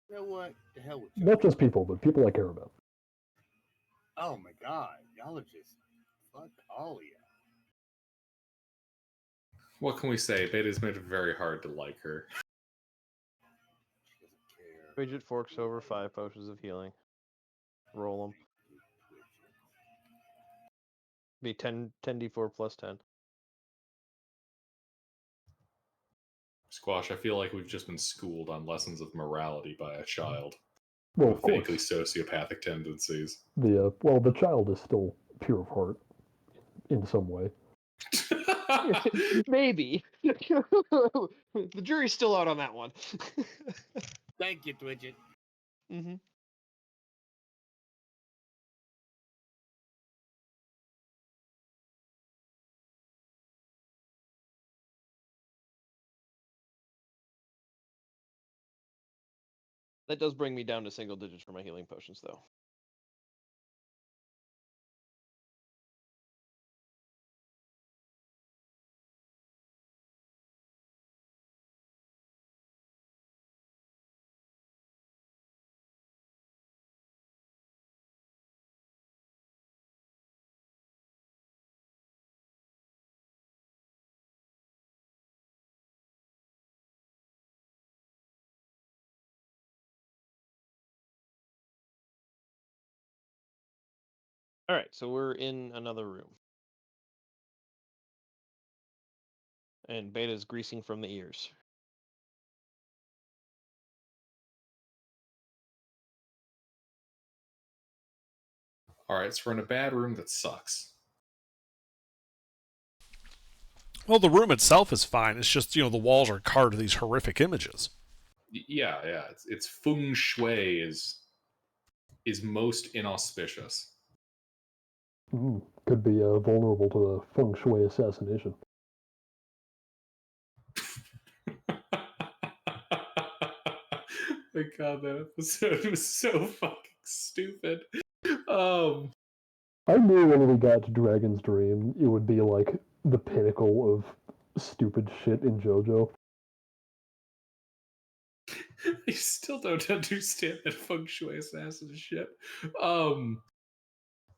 You know what? The hell with you. Not just people, but people I care about. Oh my God, y'all are just fuck all of you. What can we say? Beta's made it very hard to like her. She doesn't care. Widget forks over 5 potions of healing. Roll them. Be 10d4 plus 10. Squash, I feel like we've just been schooled on lessons of morality by a child Well, with of course. vaguely sociopathic tendencies. The child is still pure of heart in some way. Maybe. The jury's still out on that one. Thank you, Twidget. Mm-hmm. That does bring me down to single digits for my healing potions, though. All right, so we're in another room. And Beta's greasing from the ears. Alright, so we're in a bad room that sucks. Well, the room itself is fine. It's just, the walls are carved with these horrific images. Yeah. It's feng shui is most inauspicious. Could be vulnerable to a feng shui assassination. My God, that episode was so fucking stupid. I knew when we got to Dragon's Dream, it would be like the pinnacle of stupid shit in JoJo. I still don't understand that feng shui assassin shit.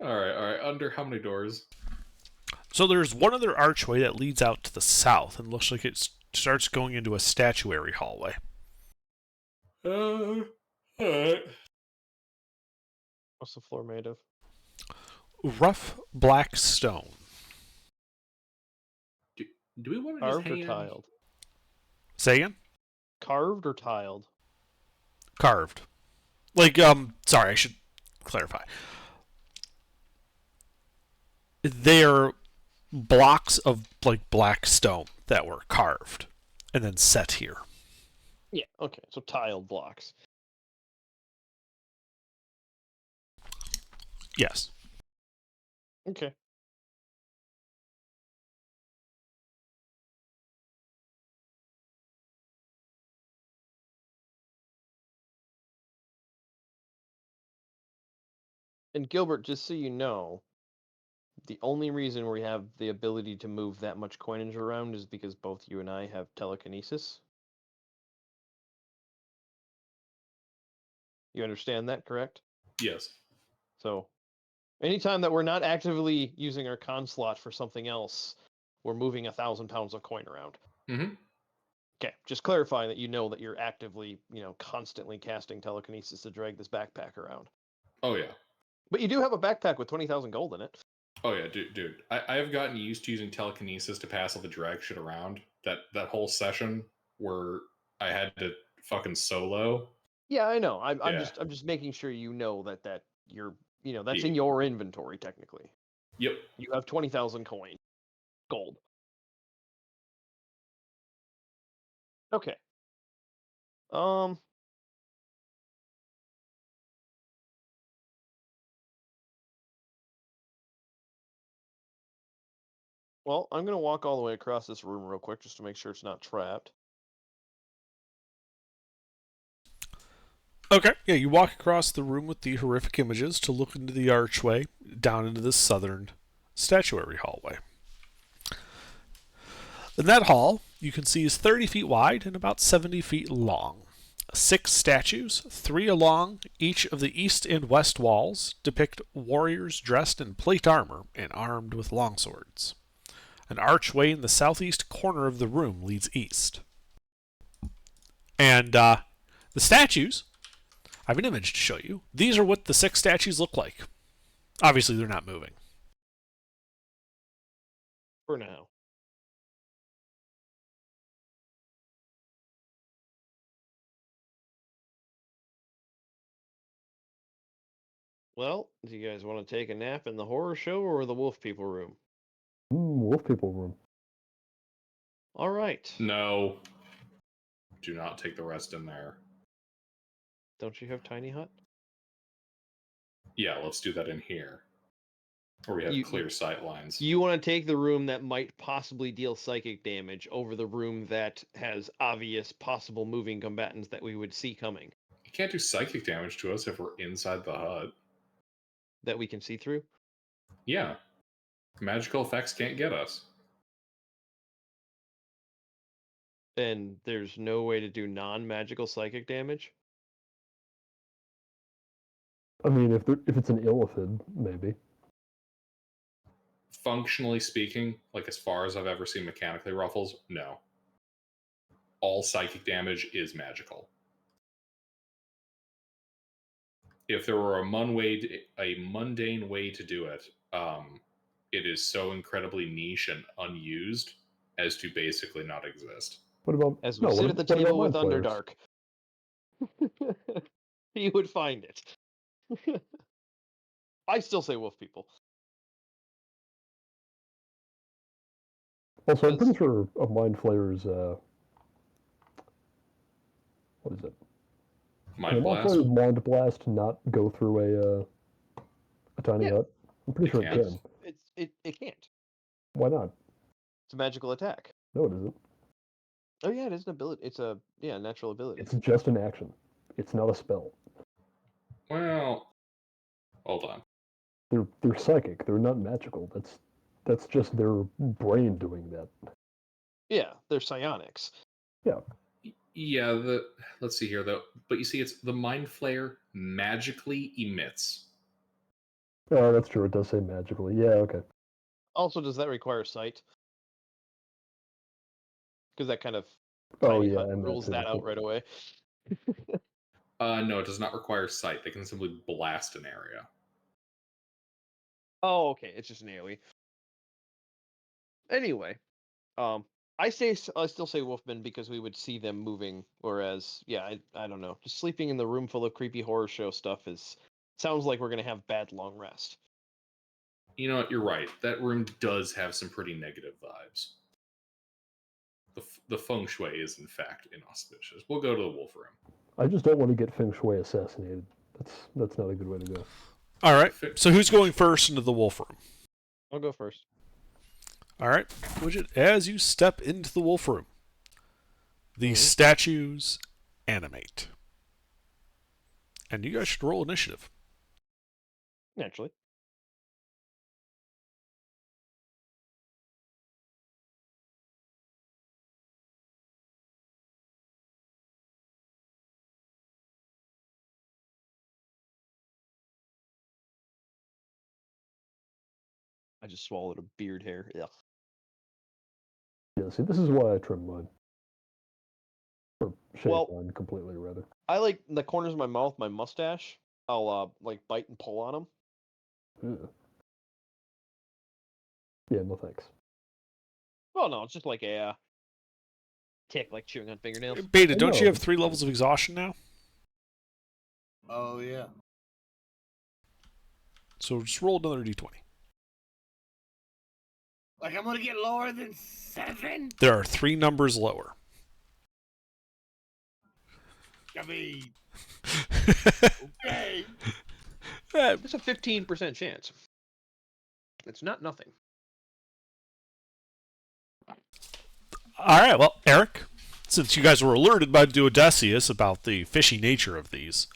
Alright. Under how many doors? So there's one other archway that leads out to the south, and looks like it starts going into a statuary hallway. Alright. What's the floor made of? Rough black stone. Do we want to Carved just hang or tiled? Say again? Carved or tiled? Carved. Sorry, I should clarify. They're blocks of, black stone that were carved and then set here. Yeah, okay, so tiled blocks. Yes. Okay. And Gilbert, just so you know, the only reason we have the ability to move that much coinage around is because both you and I have telekinesis. You understand that, correct? Yes. So, anytime that we're not actively using our con slot for something else, we're moving 1,000 pounds of coin around. Mm-hmm. Okay, just clarifying that you know that you're actively, constantly casting telekinesis to drag this backpack around. Oh, yeah. But you do have a backpack with 20,000 gold in it. Oh yeah, dude. I've gotten used to using telekinesis to pass all the drag shit around. That whole session where I had to fucking solo. Yeah, I know. I'm Yeah. just making sure you know that you're that's Yeah. in your inventory technically. Yep. You have 20,000 coin gold. Okay. Well, I'm gonna walk all the way across this room real quick just to make sure it's not trapped. Okay, yeah, you walk across the room with the horrific images to look into the archway down into the southern statuary hallway. In that hall, you can see is 30 feet wide and about 70 feet long. 6 statues, 3 along each of the east and west walls, depict warriors dressed in plate armor and armed with longswords. An archway in the southeast corner of the room leads east. And the statues, I have an image to show you. These are what the 6 statues look like. Obviously, they're not moving. For now. Well, do you guys want to take a nap in the horror show or the wolf people room? Wolf people room. All right. No. Do not take the rest in there. Don't you have tiny hut? Yeah, let's do that in here. Where we have clear sight lines. You want to take the room that might possibly deal psychic damage over the room that has obvious possible moving combatants that we would see coming. You can't do psychic damage to us if we're inside the hut. That we can see through? Yeah. Magical effects can't get us. And there's no way to do non-magical psychic damage? I mean, if it's an illithid, maybe. Functionally speaking, like as far as I've ever seen mechanically Ruffles, no. All psychic damage is magical. If there were a mundane way to do it, it is so incredibly niche and unused as to basically not exist. What about as we sit at the table with Underdark? You would find it. I still say wolf people. Also, I'm pretty sure a Mind Flayer's what is it? Mind Blast? Flayer's Mind Blast not go through a tiny hut? I'm pretty sure it can. It can't. Why not? It's a magical attack. No, it isn't. Oh yeah, it is an ability. It's a natural ability. It's just an action. It's not a spell. Well, hold on. They're psychic. They're not magical. That's just their brain doing that. Yeah, they're psionics. Yeah. Yeah, let's see here though. But you see, it's the Mind Flayer magically emits. Oh, that's true. It does say magically. Yeah, okay. Also, does that require sight? Because that kind of rules that out right away. No, it does not require sight. They can simply blast an area. Oh, okay. It's just an AoE. Anyway, I still say Wolfman because we would see them moving. Whereas, yeah, I don't know. Just sleeping in the room full of creepy horror show stuff sounds like we're gonna have bad long rest. You know what? You're right. That room does have some pretty negative vibes. The feng shui is in fact inauspicious. We'll go to the wolf room. I just don't want to get feng shui assassinated. That's not a good way to go. All right. So who's going first into the wolf room? I'll go first. All right, Widget. As you step into the wolf room, the statues animate, and you guys should roll initiative. Naturally. I just swallowed a beard hair. Yeah. Yeah, see, this is why I trim mine. Or shave mine completely, rather. I like the corners of my mouth, my mustache. I'll like bite and pull on them. Ew. Yeah, no thanks. Well, no, it's just like a tick, like chewing on fingernails. Beta, don't you have 3 levels of exhaustion now? Oh yeah. So just roll another d20. Like I'm gonna get lower than 7? There are 3 numbers lower. I mean, okay. It's a 15% chance. It's not nothing. All right, well, Eric, since you guys were alerted by Duodecius about the fishy nature of these,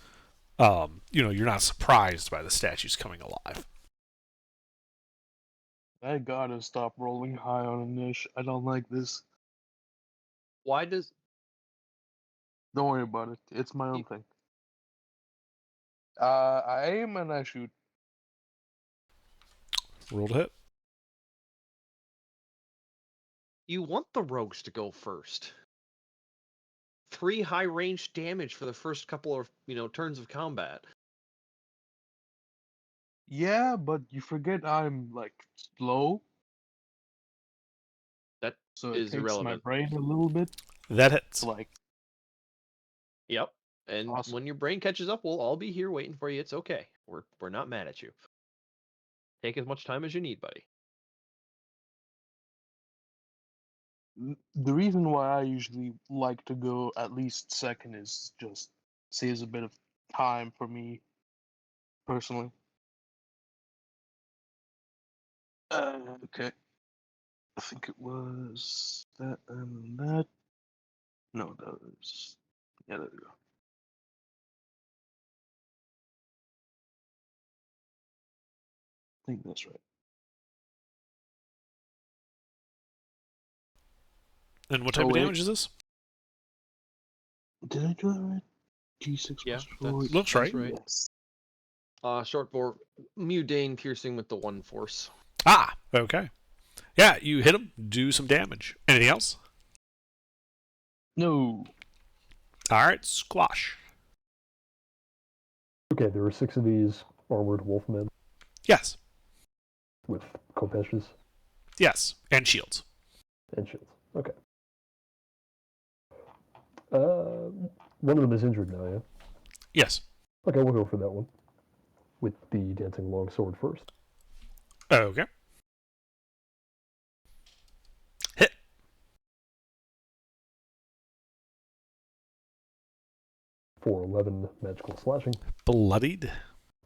you're not surprised by the statues coming alive. I gotta stop rolling high on a niche. I don't like this. Why does... Don't worry about it. It's my own thing. I aim and I shoot. Roll to hit. You want the rogues to go first. 3 high range damage for the first couple of, turns of combat. Yeah, but you forget I'm like slow. That So is it takes my irrelevant. brain a little bit. That hits. Like, Yep. And Awesome. when your brain catches up, we'll all be here waiting for you. It's okay. We're not mad at you. Take as much time as you need, buddy. the reason why I usually like to go at least second is just saves a bit of time for me personally. Okay. I think it was that and that. No, that was. Yeah, there we go. I think that's right. And what type of damage is this? Did I do that right? G6 Yeah, plus 4. Looks right. Yes. Short bore, Mudane piercing with the 1 force. Ah, okay. Yeah, you hit him, do some damage. Anything else? No. All right, squash. Okay, there are 6 of these armored wolfmen Yes, with kopeshes yes, and shields. and shields. Okay. One of them is injured now, yeah? Yes. Okay, we'll go for that one. With the dancing longsword first. Okay. Hit. For 11 magical slashing. Bloodied.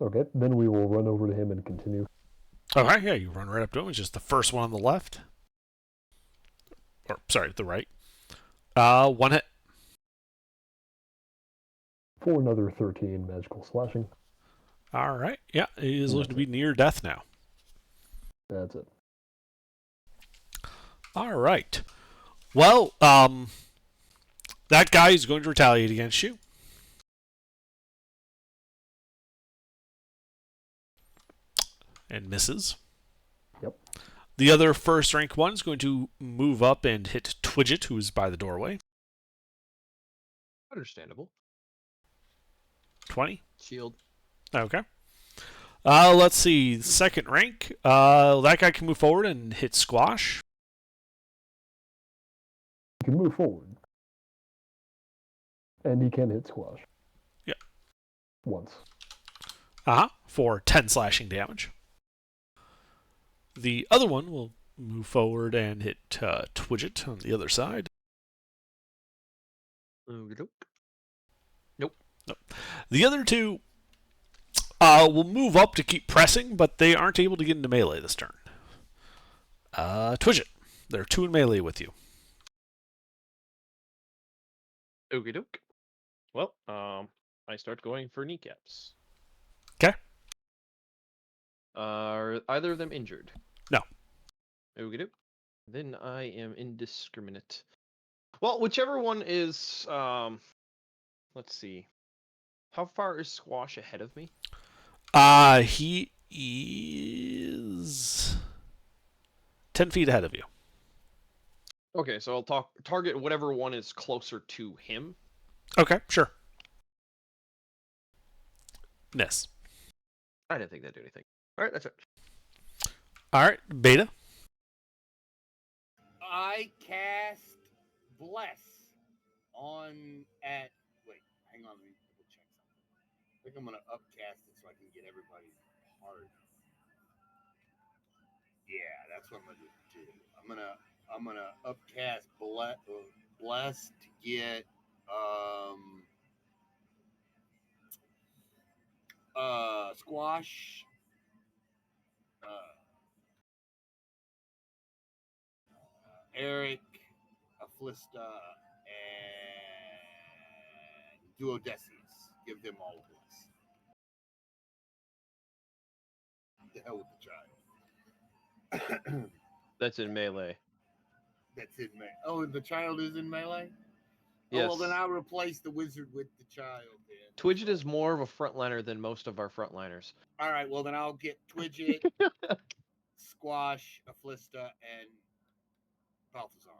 Okay, then we will run over to him and continue. Okay, yeah, you run right up to him. It's just the first one on the left. Or, sorry, the right. 1 hit. For another 13 magical slashing. All right. Yeah, he is looking to be near death now. That's it. All right. Well, that guy is going to retaliate against you. And misses. Yep. The other first rank one is going to move up and hit Twidget, who is by the doorway. Understandable. 20. Shield. Okay. Let's see. Second rank. That guy can move forward and hit Squash. He can move forward. And he can hit Squash. Yeah. Once. For 10 slashing damage. The other one will move forward and hit Twidget on the other side. Nope. The other two will move up to keep pressing, but they aren't able to get into melee this turn. Twidget, there are 2 in melee with you. Okie doke. Well, I start going for kneecaps. Okay. Are either of them injured? No. Okie doke. Then I am indiscriminate. Well, whichever one is, let's see. How far is Squash ahead of me? He is 10 feet ahead of you. Okay, so I'll target whatever one is closer to him. Okay, sure. Miss. I didn't think that'd do anything. All right, that's it. All right, Beta. I cast Bless on at. Wait, hang on. Let me double check something. I think I'm gonna upcast it so I can get everybody's part. Yeah, that's what I'm gonna do. I'm gonna upcast Bless to get Squash, Eric, Aflista, and Duodecius. Give them all a bless. The hell with the child. That's in melee. That's in melee. Oh, the child is in melee? Yes. Oh, well, then I'll replace the wizard with the child then. Twidget is more of a frontliner than most of our frontliners. All right, well, then I'll get Twidget, Squash, Aflista, and Balthazar.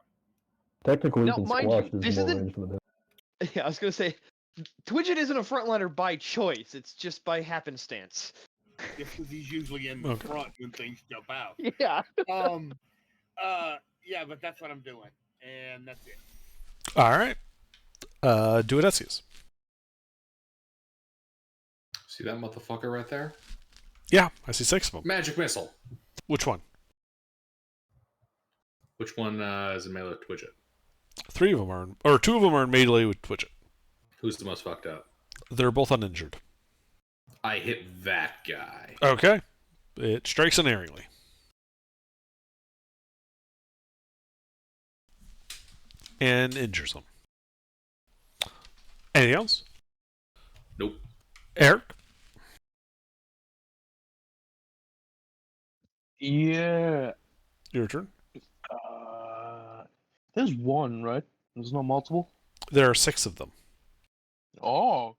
Technically, Now, even mind Squash you, is this more isn't- ranged than him. Yeah, I was gonna say, Twidget isn't a frontliner by choice. It's just by happenstance. Just because he's usually in the front when things jump out. Yeah. Yeah, but that's what I'm doing, and that's it. All right. Duodecius. See that motherfucker right there? Yeah, I see 6 of them. Magic missile. Which one? Which one is in melee with Twidget? 3 of them are, or 2 of them are in melee with Twidget. Who's the most fucked up? They're both uninjured. I hit that guy. Okay. It strikes unerringly. And injures them. Anything else? Nope. Eric? Yeah. Your turn. There's one, right? There's no multiple? There are 6 of them. Oh.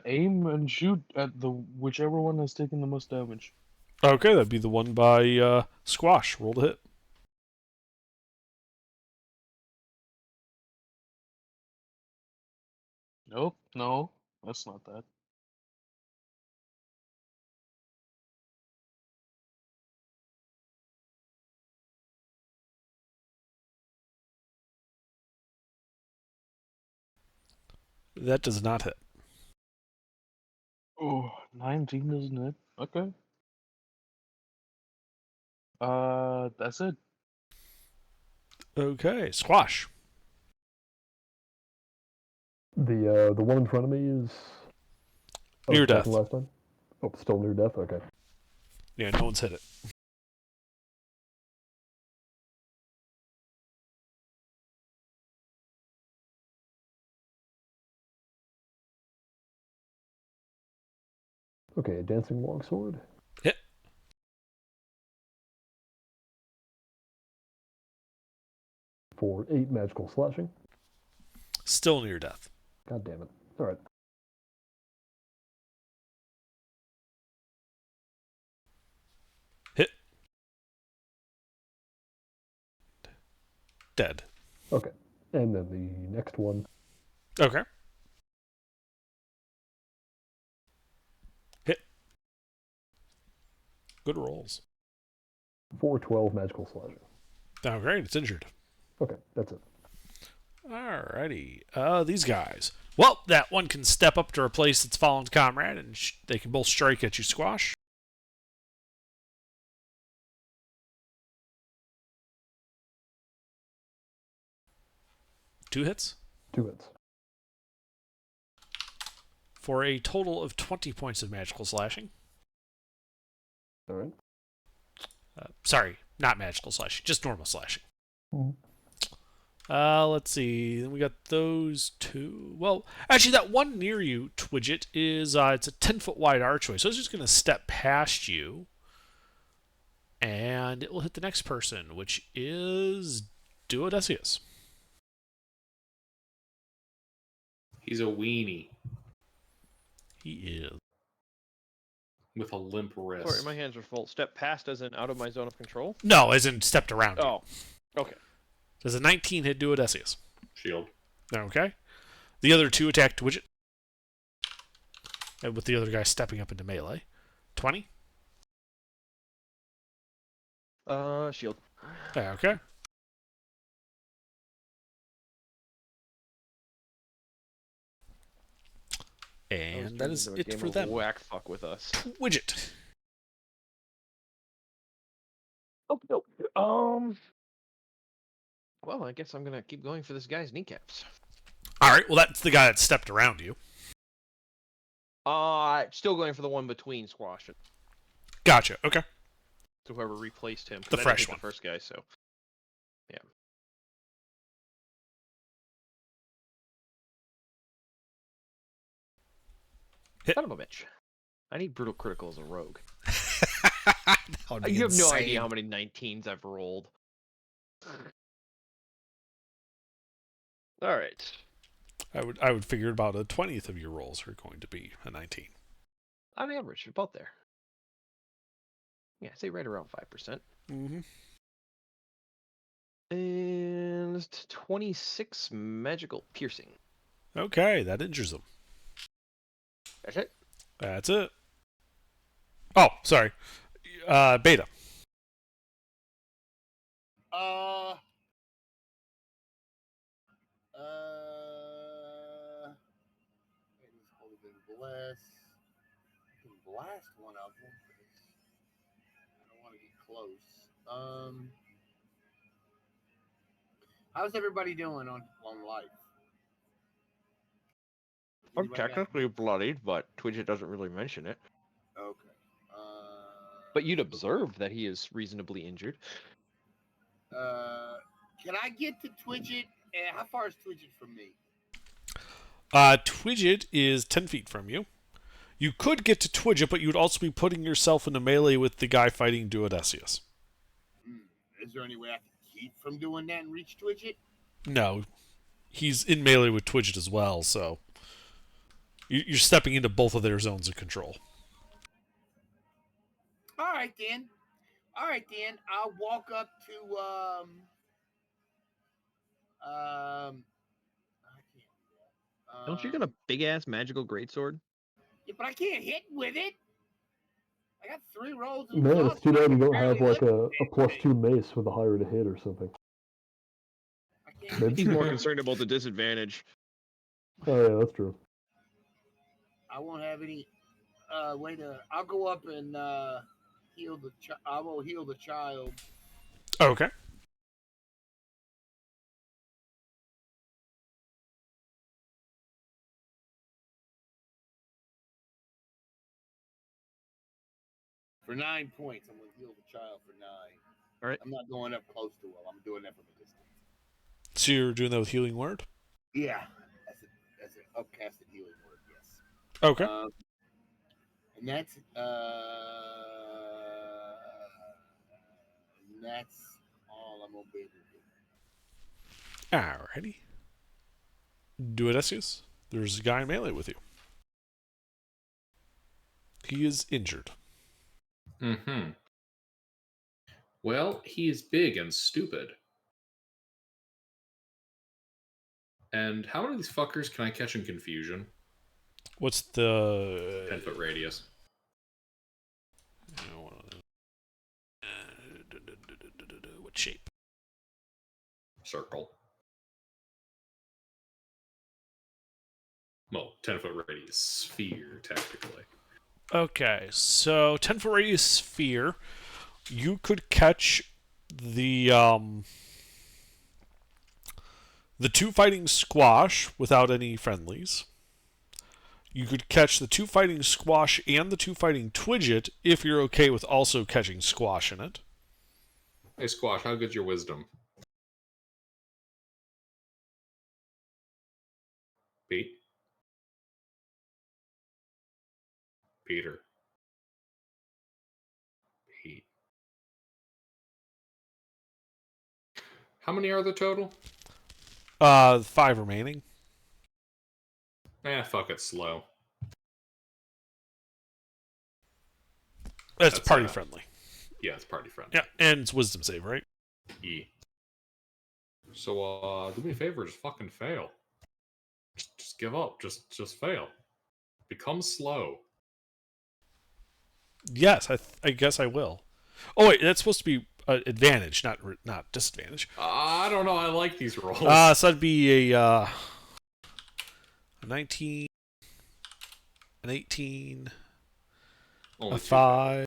Aim and shoot at the whichever one has taken the most damage. Okay, that'd be the one by Squash. Roll to hit. Nope, no, that's not that. That does not hit. Oh, 19, isn't it? Okay. That's it. Okay, Squash. The one in front of me is Near death. Last time. Oh, still near death. Okay. Yeah, no one's hit it. Okay, dancing longsword. Hit. For 8 magical slashing. Still near death. God damn it. All right. Hit. Dead. Okay. And then the next one. Okay. Hit. Good rolls. 412 magical slashing. Oh, great. It's injured. Okay, that's it. Alrighty. These guys. Well, that one can step up to replace its fallen comrade, and they can both strike at you, Squash. Two hits? 2 hits. For a total of 20 points of magical slashing. All right. Sorry, not magical slashing, just normal slashing. Mhm. Let's see. Then we got those 2. Well, actually, that one near you, Twidget, is it's a 10-foot wide archway, so it's just going to step past you, and it will hit the next person, which is Duodecius. He's a weenie He is. with a limp wrist. Sorry, my hands are full. Step past as in out of my zone of control? No, as in stepped around you. Oh, okay. Does a 19 hit Duodecius? Shield. Okay. The other 2 attack Twidget, and with the other guy stepping up into melee. 20? Shield. Yeah, okay. And that is it for them. Whack fuck with us. Widget. Oh, no. Well, I guess I'm gonna keep going for this guy's kneecaps. All right. Well, that's the guy that stepped around you. Still going for the one between Squash and Gotcha. Okay. so whoever replaced him. 'cause The I didn't fresh hit one. The first guy, so yeah. Hit. Son of a bitch. I need brutal critical as a rogue. That would be You have no insane. idea how many 19s I've rolled. All right. I would figure about a 20th of your rolls are going to be a 19. On average, you're about there. Yeah, say right around 5%. Mm-hmm. And 26 magical piercing. Okay, that injures him. That's it. That's it. Oh, sorry. Beta. It's only been blessed. I can blast one of them. I don't want to get close. How's everybody doing on life? I'm Anybody got- technically bloodied, but Twidget doesn't really mention it. Okay. But you'd observe that he is reasonably injured. Can I get to Twidget? How far is Twidget from me? Twidget is 10 feet from you. You could get to Twidget, but you would also be putting yourself in a melee with the guy fighting Duodecius. Is there any way I can keep from doing that and reach Twidget? No. He's in melee with Twidget as well, so you're stepping into both of their zones of control. All right, then. I'll walk up to I can't do that. Don't you got a big ass magical greatsword? Yeah, but I can't hit with it. I got 3 rolls. Man, it's too bad you don't have like a +2 mace with a higher to hit or something. He's more concerned about the disadvantage. Oh yeah, that's true. I won't have any way to. I'll go up and heal the. I will heal the child. Okay. For 9 points, I'm going to heal the child for 9. All right. I'm not going up close to him. I'm doing that from a distance. So you're doing that with Healing Word? Yeah, that's an upcasted healing word. Yes. Okay. And that's all I'm gonna be able to do. Alrighty. Duodecius, there's a guy in melee with you. He is injured. Mm-hmm. Well, he is big and stupid. And how many of these fuckers can I catch in confusion? What's the 10-foot radius. What shape? Circle. Well, 10-foot radius sphere, technically. Okay, so 10-foot radius sphere. You could catch the 2 fighting Squash without any friendlies. You could catch the 2 fighting Squash and the 2 fighting Twidget if you're okay with also catching Squash in it. Hey, Squash, how good's your wisdom? Pete? Peter. Pete. How many are there total? 5 remaining. Fuck it, slow. That's party friendly. Yeah, it's party friendly. Yeah, and it's wisdom save, right? Yeah. So, do me a favor, just fucking fail. Just give up. Just fail. Become slow. Yes, I guess I will. Oh wait, that's supposed to be advantage, not disadvantage. I don't know. I like these rolls. So that'd be a 19, an 18, Only a two 5.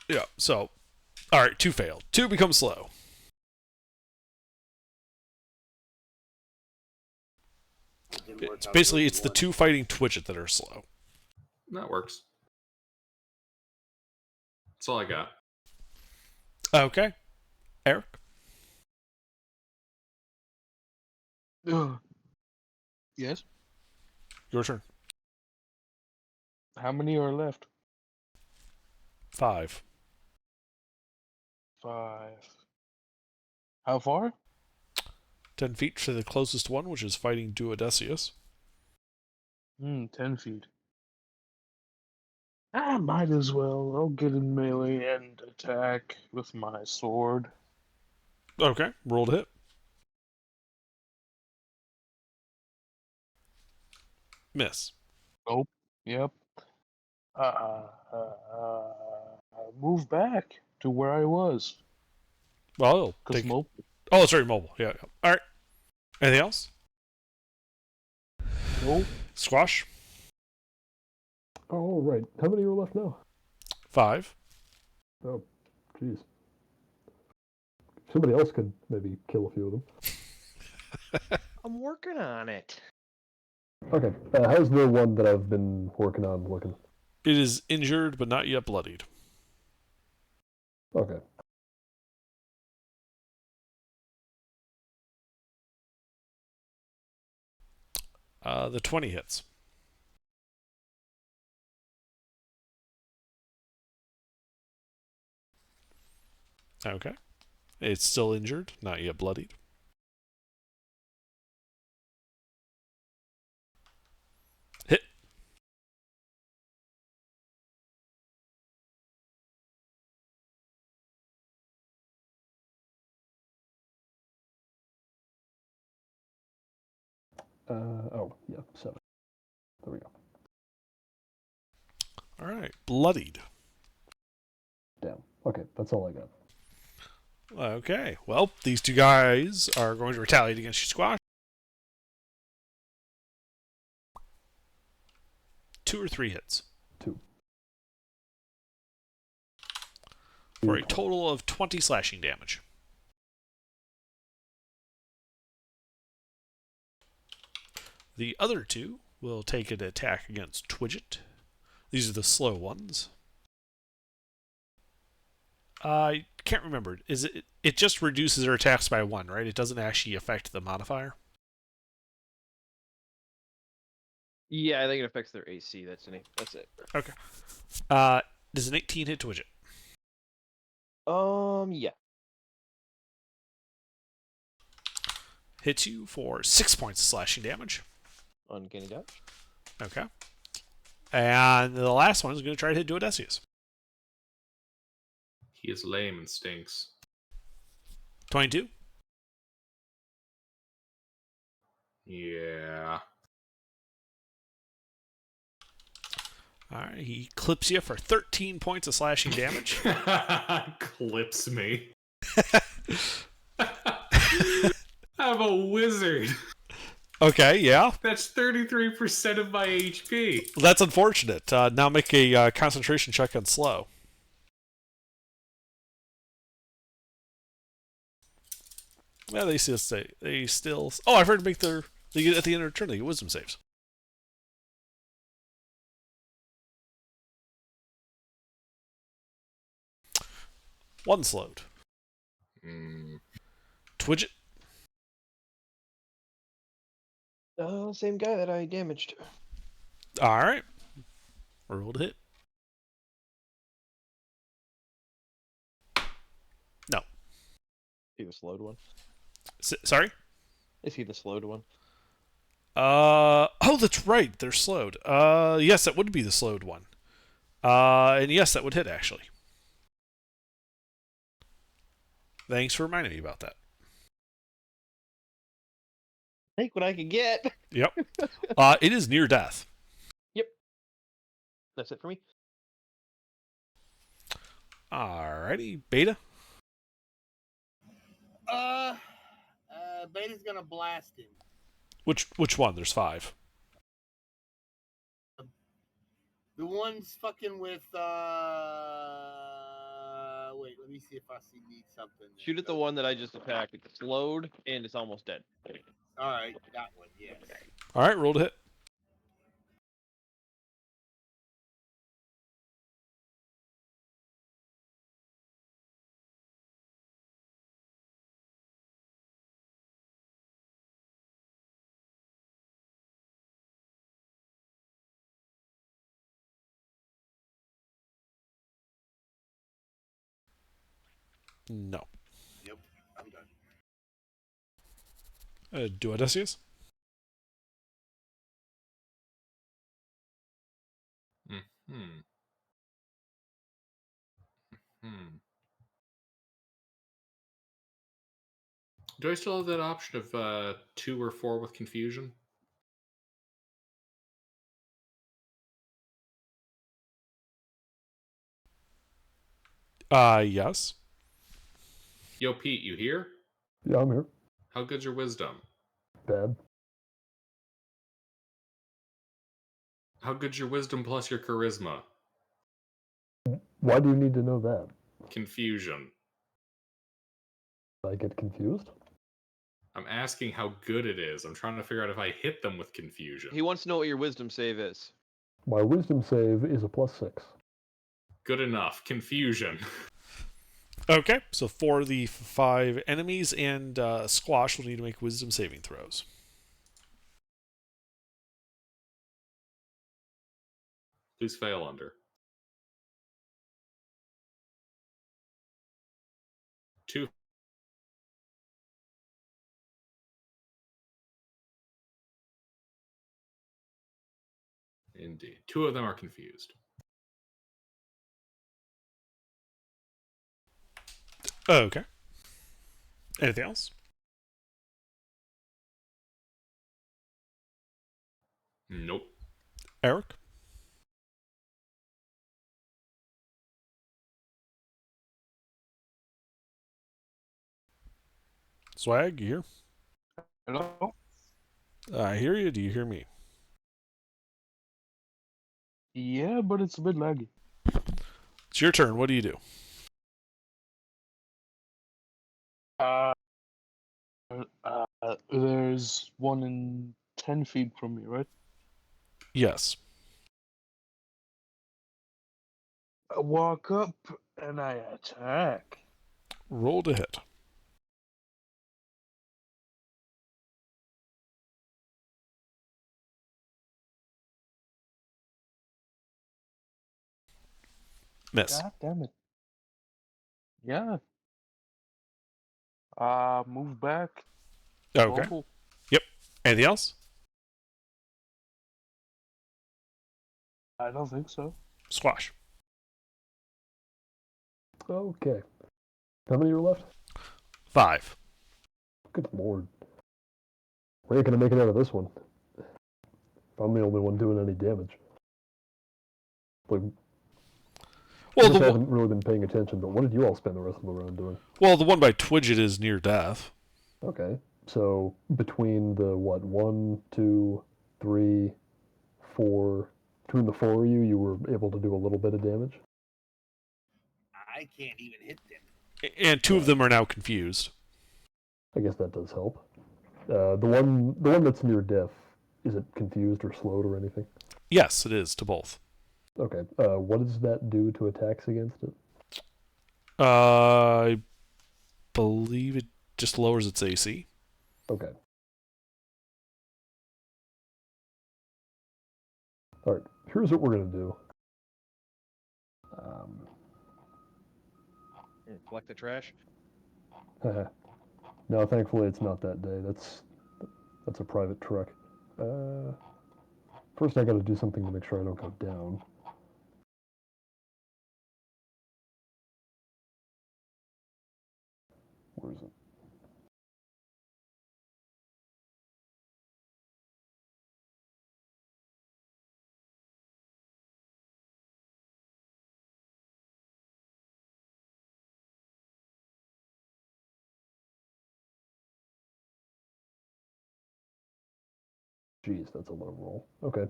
Yeah. So, all right, 2 failed. 2 becomes slow. It's basically the 2 fighting Twitchit that are slow. That works. That's all I got. Okay, Eric. Yes. Your turn. How many are left? 5. 5. How far? 10 feet to the closest one, which is fighting Duodecius. 10 feet. I might as well. I'll get in melee and attack with my sword. Okay, roll to hit. Miss. Nope. Yep. Move back to where I was. Well, take... Oh, that's right, mobile. Yeah. All right. Anything else? Nope. Squash. All right. How many are left now? 5. Oh, jeez. Somebody else could maybe kill a few of them. I'm working on it. Okay. How's the one that I've been working on looking? It is injured, but not yet bloodied. Okay. The 20 hits. Okay. It's still injured, not yet bloodied. Hit. Oh, yeah, 7. There we go. All right. Bloodied. Damn. Okay, that's all I got. Okay. Well, these 2 guys are going to retaliate against you, Squash. 2 or 3 hits. 2. For a total of 20 slashing damage. The other 2 will take an attack against Twidget. These are the slow ones. I can't remember. Is it? It just reduces their attacks by 1, right? It doesn't actually affect the modifier. Yeah, I think it affects their AC. That's it. Okay. Does an 18 hit Twidget? Yeah. Hits you for 6 points of slashing damage. Uncanny dodge. Okay. And the last one is going to try to hit Duodecius. He is lame and stinks. 22. Yeah. Alright, he clips you for 13 points of slashing damage. Clips me. I'm a wizard. Okay, yeah. That's 33% of my HP. That's unfortunate. Now make a concentration check on slow. Yeah, they still stay. They still. Oh, I forgot to make their. They get at the end of turn. They get wisdom saves. One slowed. Twidget. Same guy that I damaged. All right. Roll to hit. No. He the slowed one. Sorry. Is he the slowed one? Oh, that's right. They're slowed. Yes, that would be the slowed one. And yes, that would hit actually. Thanks for reminding me about that. Take what I can get. Yep. It is near death. That's it for me. Alrighty, Beta. Beta's gonna blast him. Which one? There's 5. The one's fucking with wait, let me see if I need something. Shoot at the one that I just attacked. It's slowed and it's almost dead. Alright, that one, yes. Alright, roll to hit. No. Yep, I'm done. Duodecius? Do I still have that option of 2 or 4 with confusion? Yes. Yo, Pete, you here? Yeah, I'm here. How good's your wisdom? Bad. How good's your wisdom plus your charisma? Why do you need to know that? Confusion. I get confused? I'm asking how good it is. I'm trying to figure out if I hit them with confusion. He wants to know what your wisdom save is. My wisdom save is a +6. Good enough. Confusion. Okay, so for the 5 enemies and Squash will need to make wisdom saving throws. Please fail under. 2. Indeed. 2 of them are confused. Okay. Anything else? Nope. Eric? Swag, you here? Hello? I hear you. Do you hear me? Yeah, but it's a bit laggy. It's your turn. What do you do? There's one in 10 feet from me, right? Yes. I walk up and I attack. Roll to hit. Miss. God damn it. Yeah. Move back. Okay. Mobile. Yep. Anything else? I don't think so. Squash. Okay. How many are left? 5. Good lord. We ain't gonna make it out of this one. I'm the only one doing any damage. Like, Well, I haven't really been paying attention, but what did you all spend the rest of the round doing? Well, the one by Twidget is near death. Okay. So between the 1, 2, 3, 4, between the 4 of you, you were able to do a little bit of damage? I can't even hit them. And 2 of them are now confused. I guess that does help. The one that's near death, is it confused or slowed or anything? Yes, it is to both. Okay. What does that do to attacks against it? I believe it just lowers its AC. Okay. All right. Here's what we're gonna do. Collect the trash. No, thankfully it's not that day. That's a private truck. First I got to do something to make sure I don't go down. Where is it? Jeez, that's a low roll. Okay.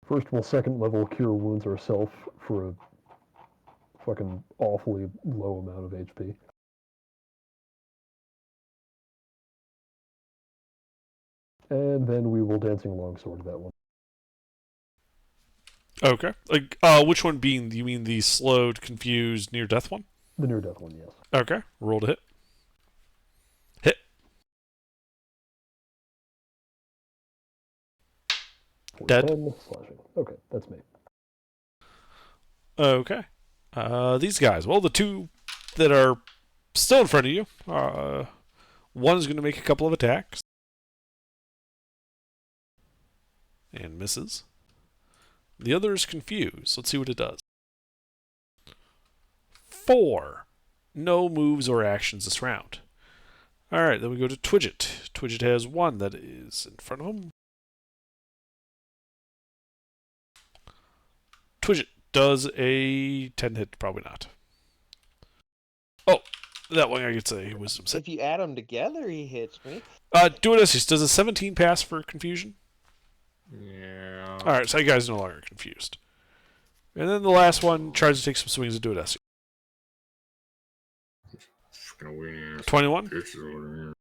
First, we'll second level Cure Wounds ourselves for a fucking awfully low amount of HP. And then we will Dancing Longsword that one. Okay. Like, which one being? You mean the slowed, confused, near death one? The near death one, yes. Okay. Roll to hit. Hit. Dead. 10 slashing. Okay, that's me. Okay. These guys. Well, the two that are still in front of you. One is going to make a couple of attacks. And misses. The other is confused. Let's see what it does. 4. No moves or actions this round. Alright, then we go to Twidget. Twidget has 1 that is in front of him. Twidget does a 10 hit, probably not. Oh, that one I could say wisdom save. If you add them together, he hits me. Duodesius, does a 17 pass for confusion? Yeah. Alright, so you guys are no longer confused. And then the last one tries to take some swings at Duodesius. 21?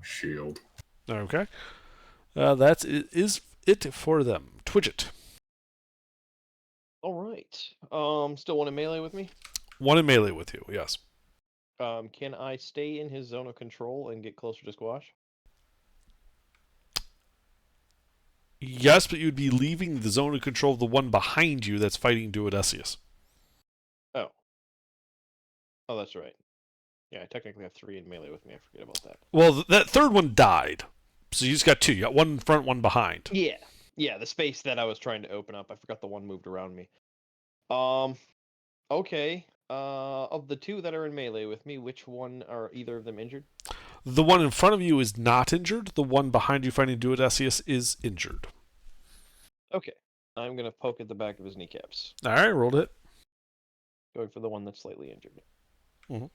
Shield. Okay. That is it for them. Twidget. All right. Still one in melee with me? 1 in melee with you, yes. Can I stay in his zone of control and get closer to Squash? Yes, but you'd be leaving the zone of control of the one behind you that's fighting Duodesius. Oh. Oh, that's right. Yeah, I technically have 3 in melee with me. I forget about that. Well, that third one died. So you just got 2. You got 1 in front, 1 behind. Yeah. Yeah, the space that I was trying to open up. I forgot the one moved around me. Okay. Of the 2 that are in melee with me, which one are either of them injured? The one in front of you is not injured. The one behind you fighting Duodesius is injured. Okay. I'm going to poke at the back of his kneecaps. Alright, rolled it. Going for the one that's slightly injured. Mm-hmm.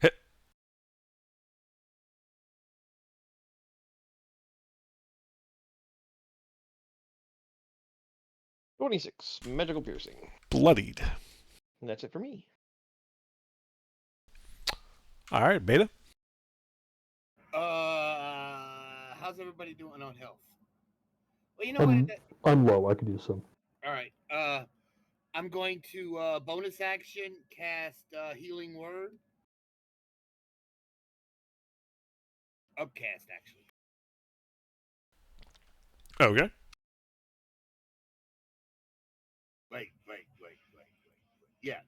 Hit. $26. Magical piercing. Bloodied. And that's it for me. Alright, Beta. How's everybody doing on health? Well, you know what? I'm low. I could use some. All right. I'm going to bonus action cast Healing Word. Upcast, actually. Okay. Wait. Yeah.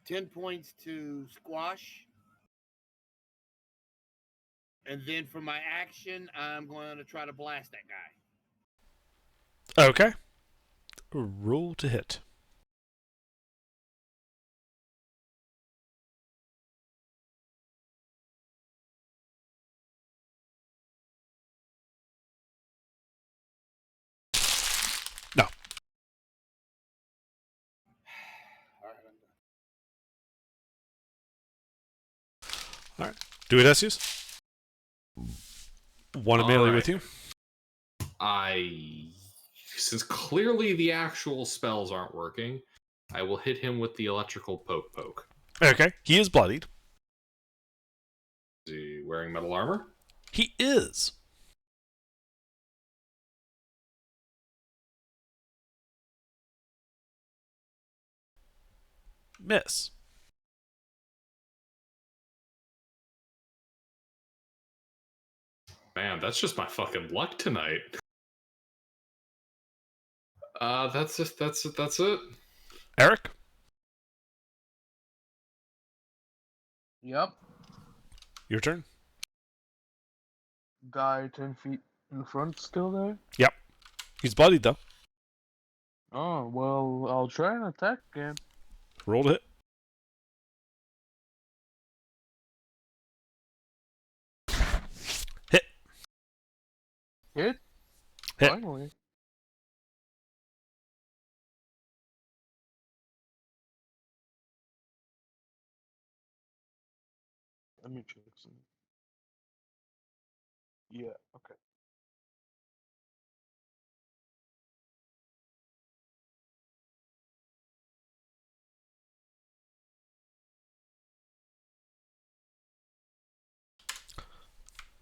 10 points to Squash. And then for my action, I'm going to try to blast that guy. Okay. Roll to hit. No. Alright. Duodesius? 1 in melee with you? Since clearly the actual spells aren't working, I will hit him with the electrical poke. Okay. He is bloodied. Is he wearing metal armor? He is. Miss. Man, that's just my fucking luck tonight. That's it. Eric? Yep. Your turn. guy 10 feet in the front still there? Yep. He's bloodied though. Oh, well, I'll try and attack again. Roll to hit. Hit. Hit? Hit. Finally. Let me check some. Yeah, okay.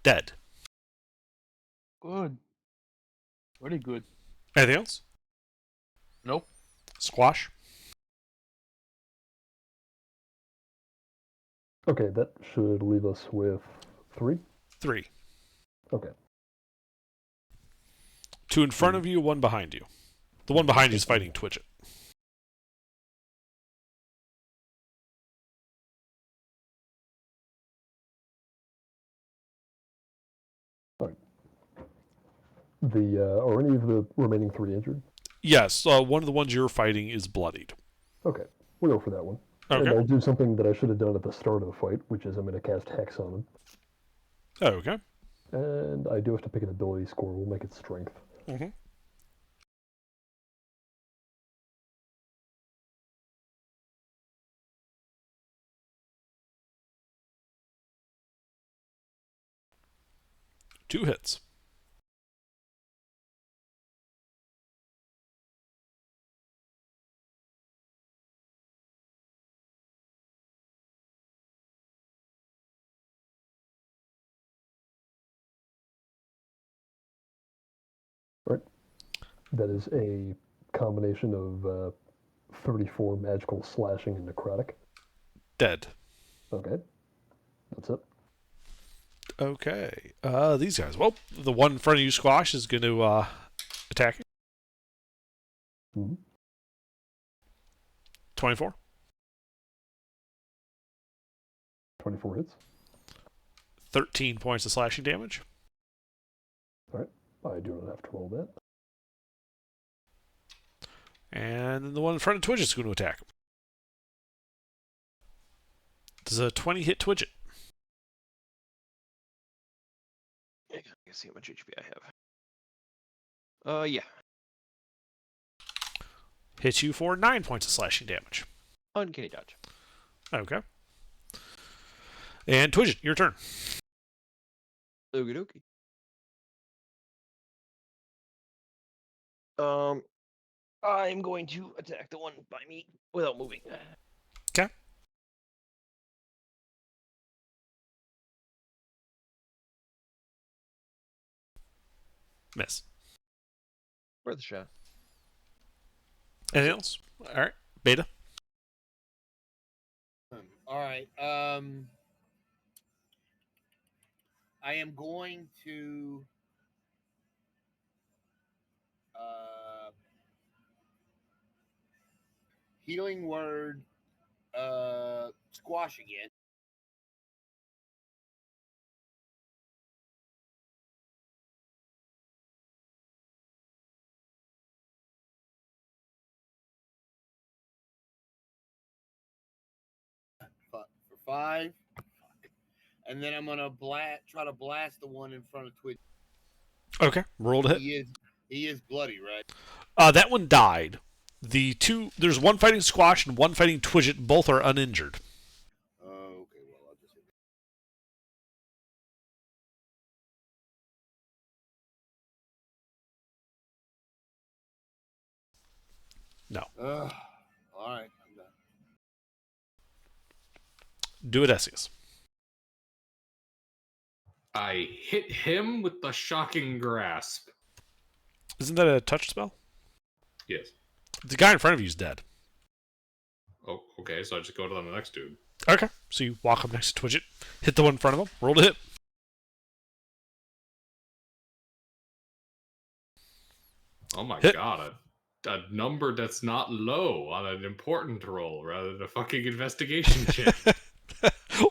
Dead. Good. Pretty good. Anything else? Nope. Squash. Okay, that should leave us with 3. 3. Okay. 2 in front of you, 1 behind you. The one behind you is fighting Twitchit. Are any of the remaining 3 injured? Yes, one of the ones you're fighting is bloodied. Okay, we'll go for that one. Okay. And I'll do something that I should have done at the start of the fight, which is I'm going to cast Hex on him. Okay. And I do have to pick an ability score. We'll make it Strength. Mm-hmm. Two hits. Right. That is a combination of 34 magical slashing and necrotic. Dead. Okay. That's it. Okay. These guys. Well, the one in front of you, Squash, is going to attack you. Mm-hmm. 24. 24 hits. 13 points of slashing damage. All right. I do not have to roll that. And then the one in front of Twitchit is going to attack. Does a 20 hit Twitchit? I can see how much HP I have. Yeah. Hits you for 9 points of slashing damage. Uncanny dodge. Okay. And Twitchit, your turn. Okie dokie. I'm going to attack the one by me without moving. Okay. Miss. Worth a shot. Anything else? All right. Beta. All right. I am going to Healing Word Squash again. For 5. And then I'm gonna try to blast the one in front of Twitch. Okay. Roll to hit. He is bloody, right? That one died. There's one fighting Squash and one fighting Twitchit. Both are uninjured. Oh, okay. Well, I'll just hit No. all right. I'm done. Do it, Esius. I hit him with the Shocking Grasp. Isn't that a touch spell? Yes. The guy in front of you is dead. Oh, okay. So I just go to the next dude. Okay. So you walk up next to Twitchit, hit the one in front of him, roll to hit. Oh my Hit. god. A number that's not low on an important roll rather than a fucking investigation check.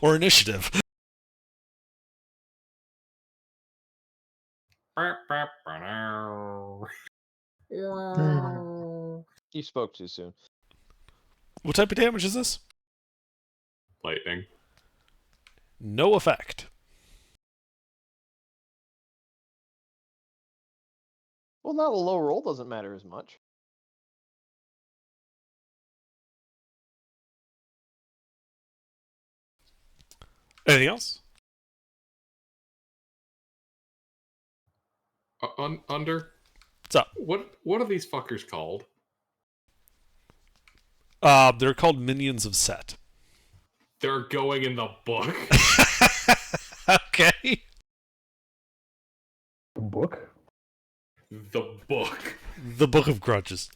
Or initiative. You spoke too soon. What type of damage is this? Lightning. No effect. Well, now the low roll doesn't matter as much. Anything else? Under. What's up? What are these fuckers called? They're called Minions of Set. They're going in the book. Okay. The book? The book. The Book of Grudges.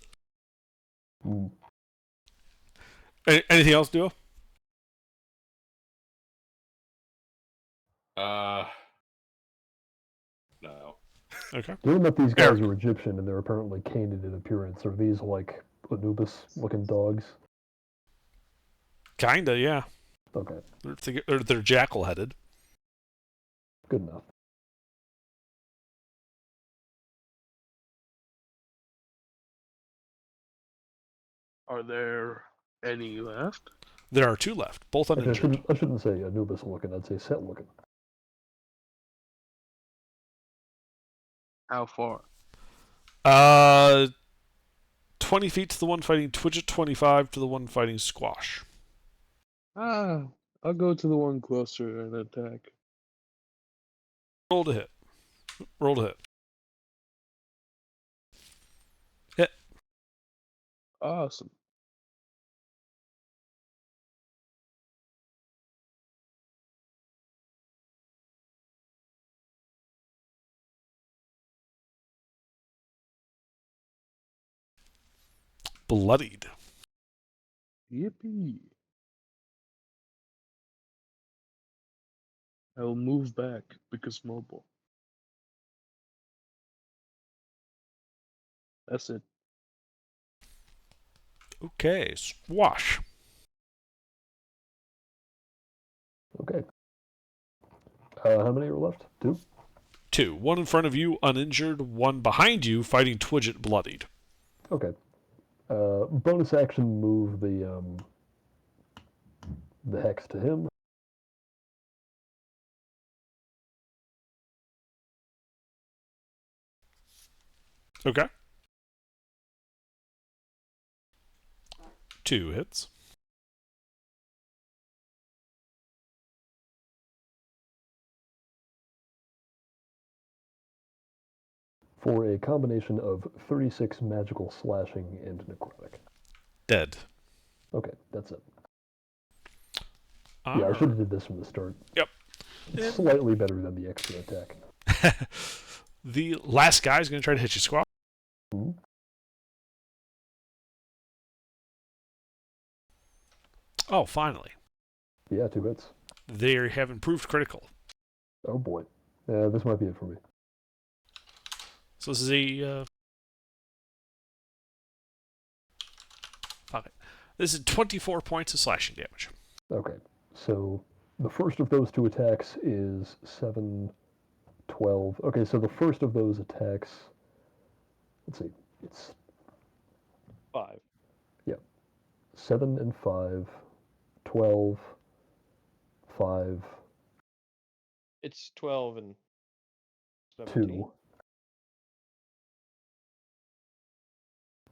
Mm. Anything else, Duo? No. Okay. Given that these guys Eric. are Egyptian and they're apparently canid in appearance, are these like Anubis-looking dogs? Kinda, yeah. Okay, They're jackal-headed. good enough. Are there any left? There are 2 left, both Actually, uninjured. I shouldn't say Anubis-looking, I'd say Set-looking. How far? 20 feet to the one fighting Twidget, 25 to the one fighting Squash. I'll go to the one closer and attack. Roll to hit. Roll to hit. Hit. Awesome. Bloodied. Yippee. I will move back because mobile. That's it. Okay, Squash. Okay. How many are left? 2? 2. One in front of you, uninjured. One behind you, fighting Twidget, bloodied. Okay. Bonus action move the hex to him. Okay. 2 hits. For a combination of 36 magical slashing and necrotic. Dead. Okay, that's it. Yeah, I should have did this from the start. Yep. It's slightly better than the extra attack. The last guy's going to try to hit you, Squash. Hmm? Oh, finally. Yeah, 2 hits. They have improved critical. Oh boy. This might be it for me. So this is a... fuck it. This is 24 points of slashing damage. Okay, so the first of those 2 attacks is 7, 12. Okay, so the first of those attacks, let's see, it's 5. Yeah, 7 and 5, 12, 5, It's 12 and 17. 2.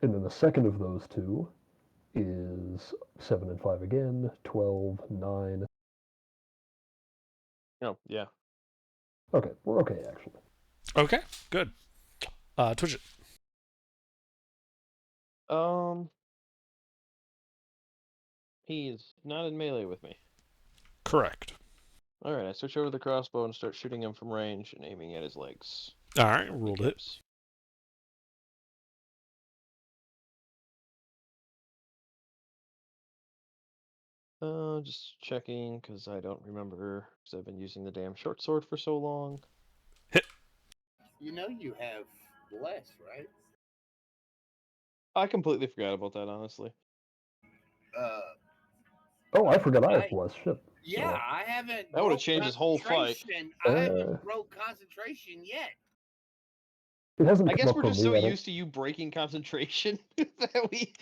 And then the second of those 2 is 7 and 5 again, 12, 9. Oh, yeah. Okay, we're okay, actually. Okay, good. Twidget. He's not in melee with me. Correct. Alright, I switch over the crossbow and start shooting him from range and aiming at his legs. Alright, rolled it. Just checking, because I don't remember, because I've been using the damn short sword for so long. Hit. You know you have bless, right? I completely forgot about that, honestly. Oh, I forgot I have bless. Shit. Yeah, I haven't. That would have changed his whole fight. I haven't broke concentration yet. It hasn't I come guess up we're for just me. so I don't- used to you breaking concentration that we.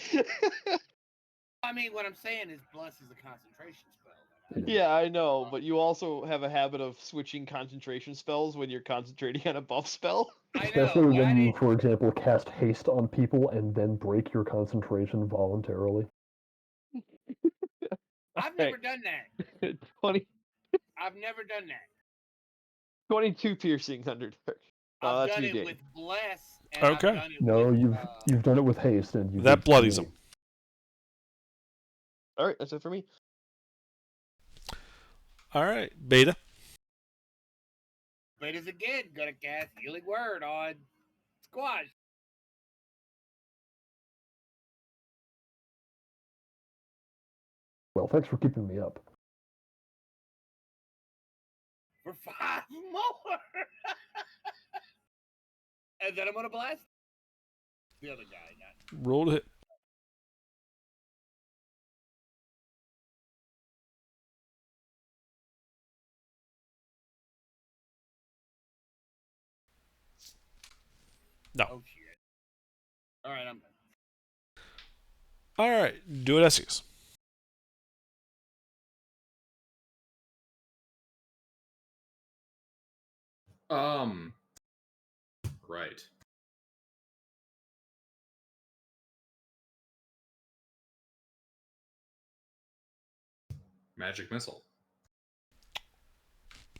I mean, what I'm saying is Bless is a concentration spell. Yeah, I know, but you also have a habit of switching concentration spells when you're concentrating on a buff spell. Especially when you, for example, cast haste on people and then break your concentration voluntarily. I've never done that. 20. I've never done that. 22 piercing Thunderdark. I've That's done me, it Dave. with Bless. And Okay. I've done it No, with, you've done it with haste, and you That bloodies him. All right, that's it for me. All right, Beta. Beta's again gonna cast Healing Word on Squash. Well, thanks for keeping me up. For 5 more. And then I'm gonna blast the other guy. Roll to hit. No. Oh shit. All right, I'm done. All right, do it, Essex. Right. Magic missile.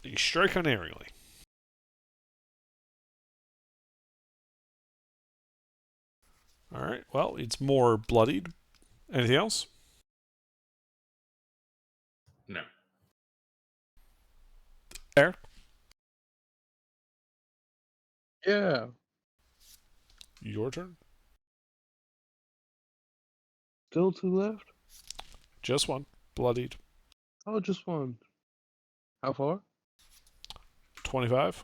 You strike unerringly. All right. Well, it's more bloodied. Anything else? No. Eric? Yeah. Your turn. Still 2 left? Just one. Bloodied. Oh, just one. How far? 25.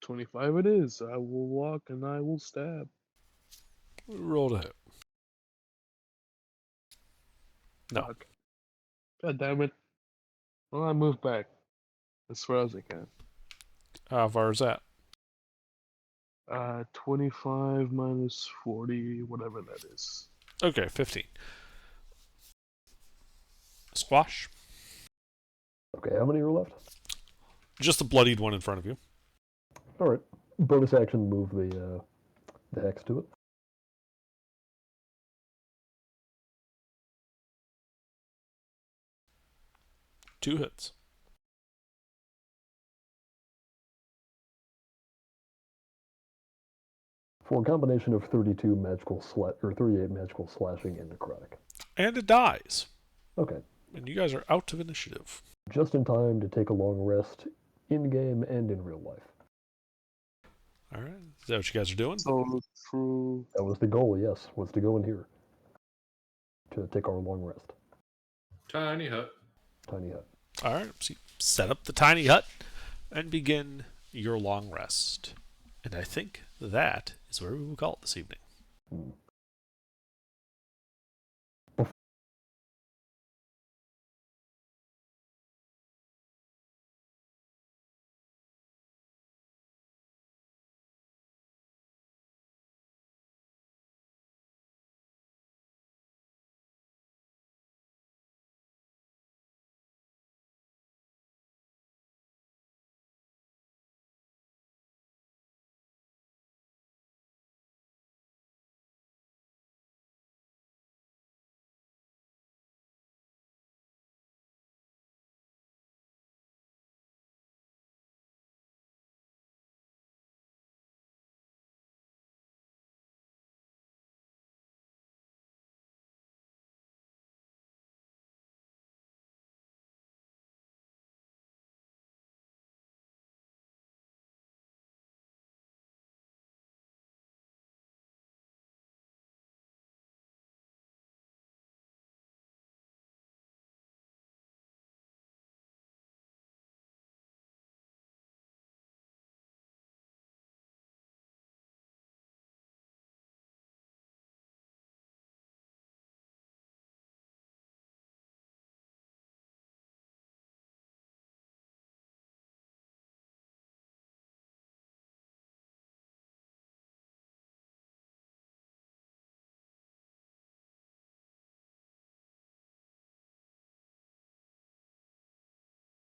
25 it is. I will walk and I will stab. Roll to hit. No. Fuck. God damn it. Well, I move back as far as I can. How far is that? 25 minus 40, whatever that is. Okay, 15. Squash. Okay, how many are left? Just the bloodied one in front of you. All right. Bonus action, move the hex to it. Two hits. For a combination of 32 magical or 38 magical slashing and necrotic. And it dies. Okay. And you guys are out of initiative. Just in time to take a long rest in game and in real life. All right. Is that what you guys are doing? So true. That was the goal, yes, was to go in here. To take our long rest. Tiny hut. Tiny hut. All right. So you set up the tiny hut and begin your long rest. And I think that is where we will call it this evening.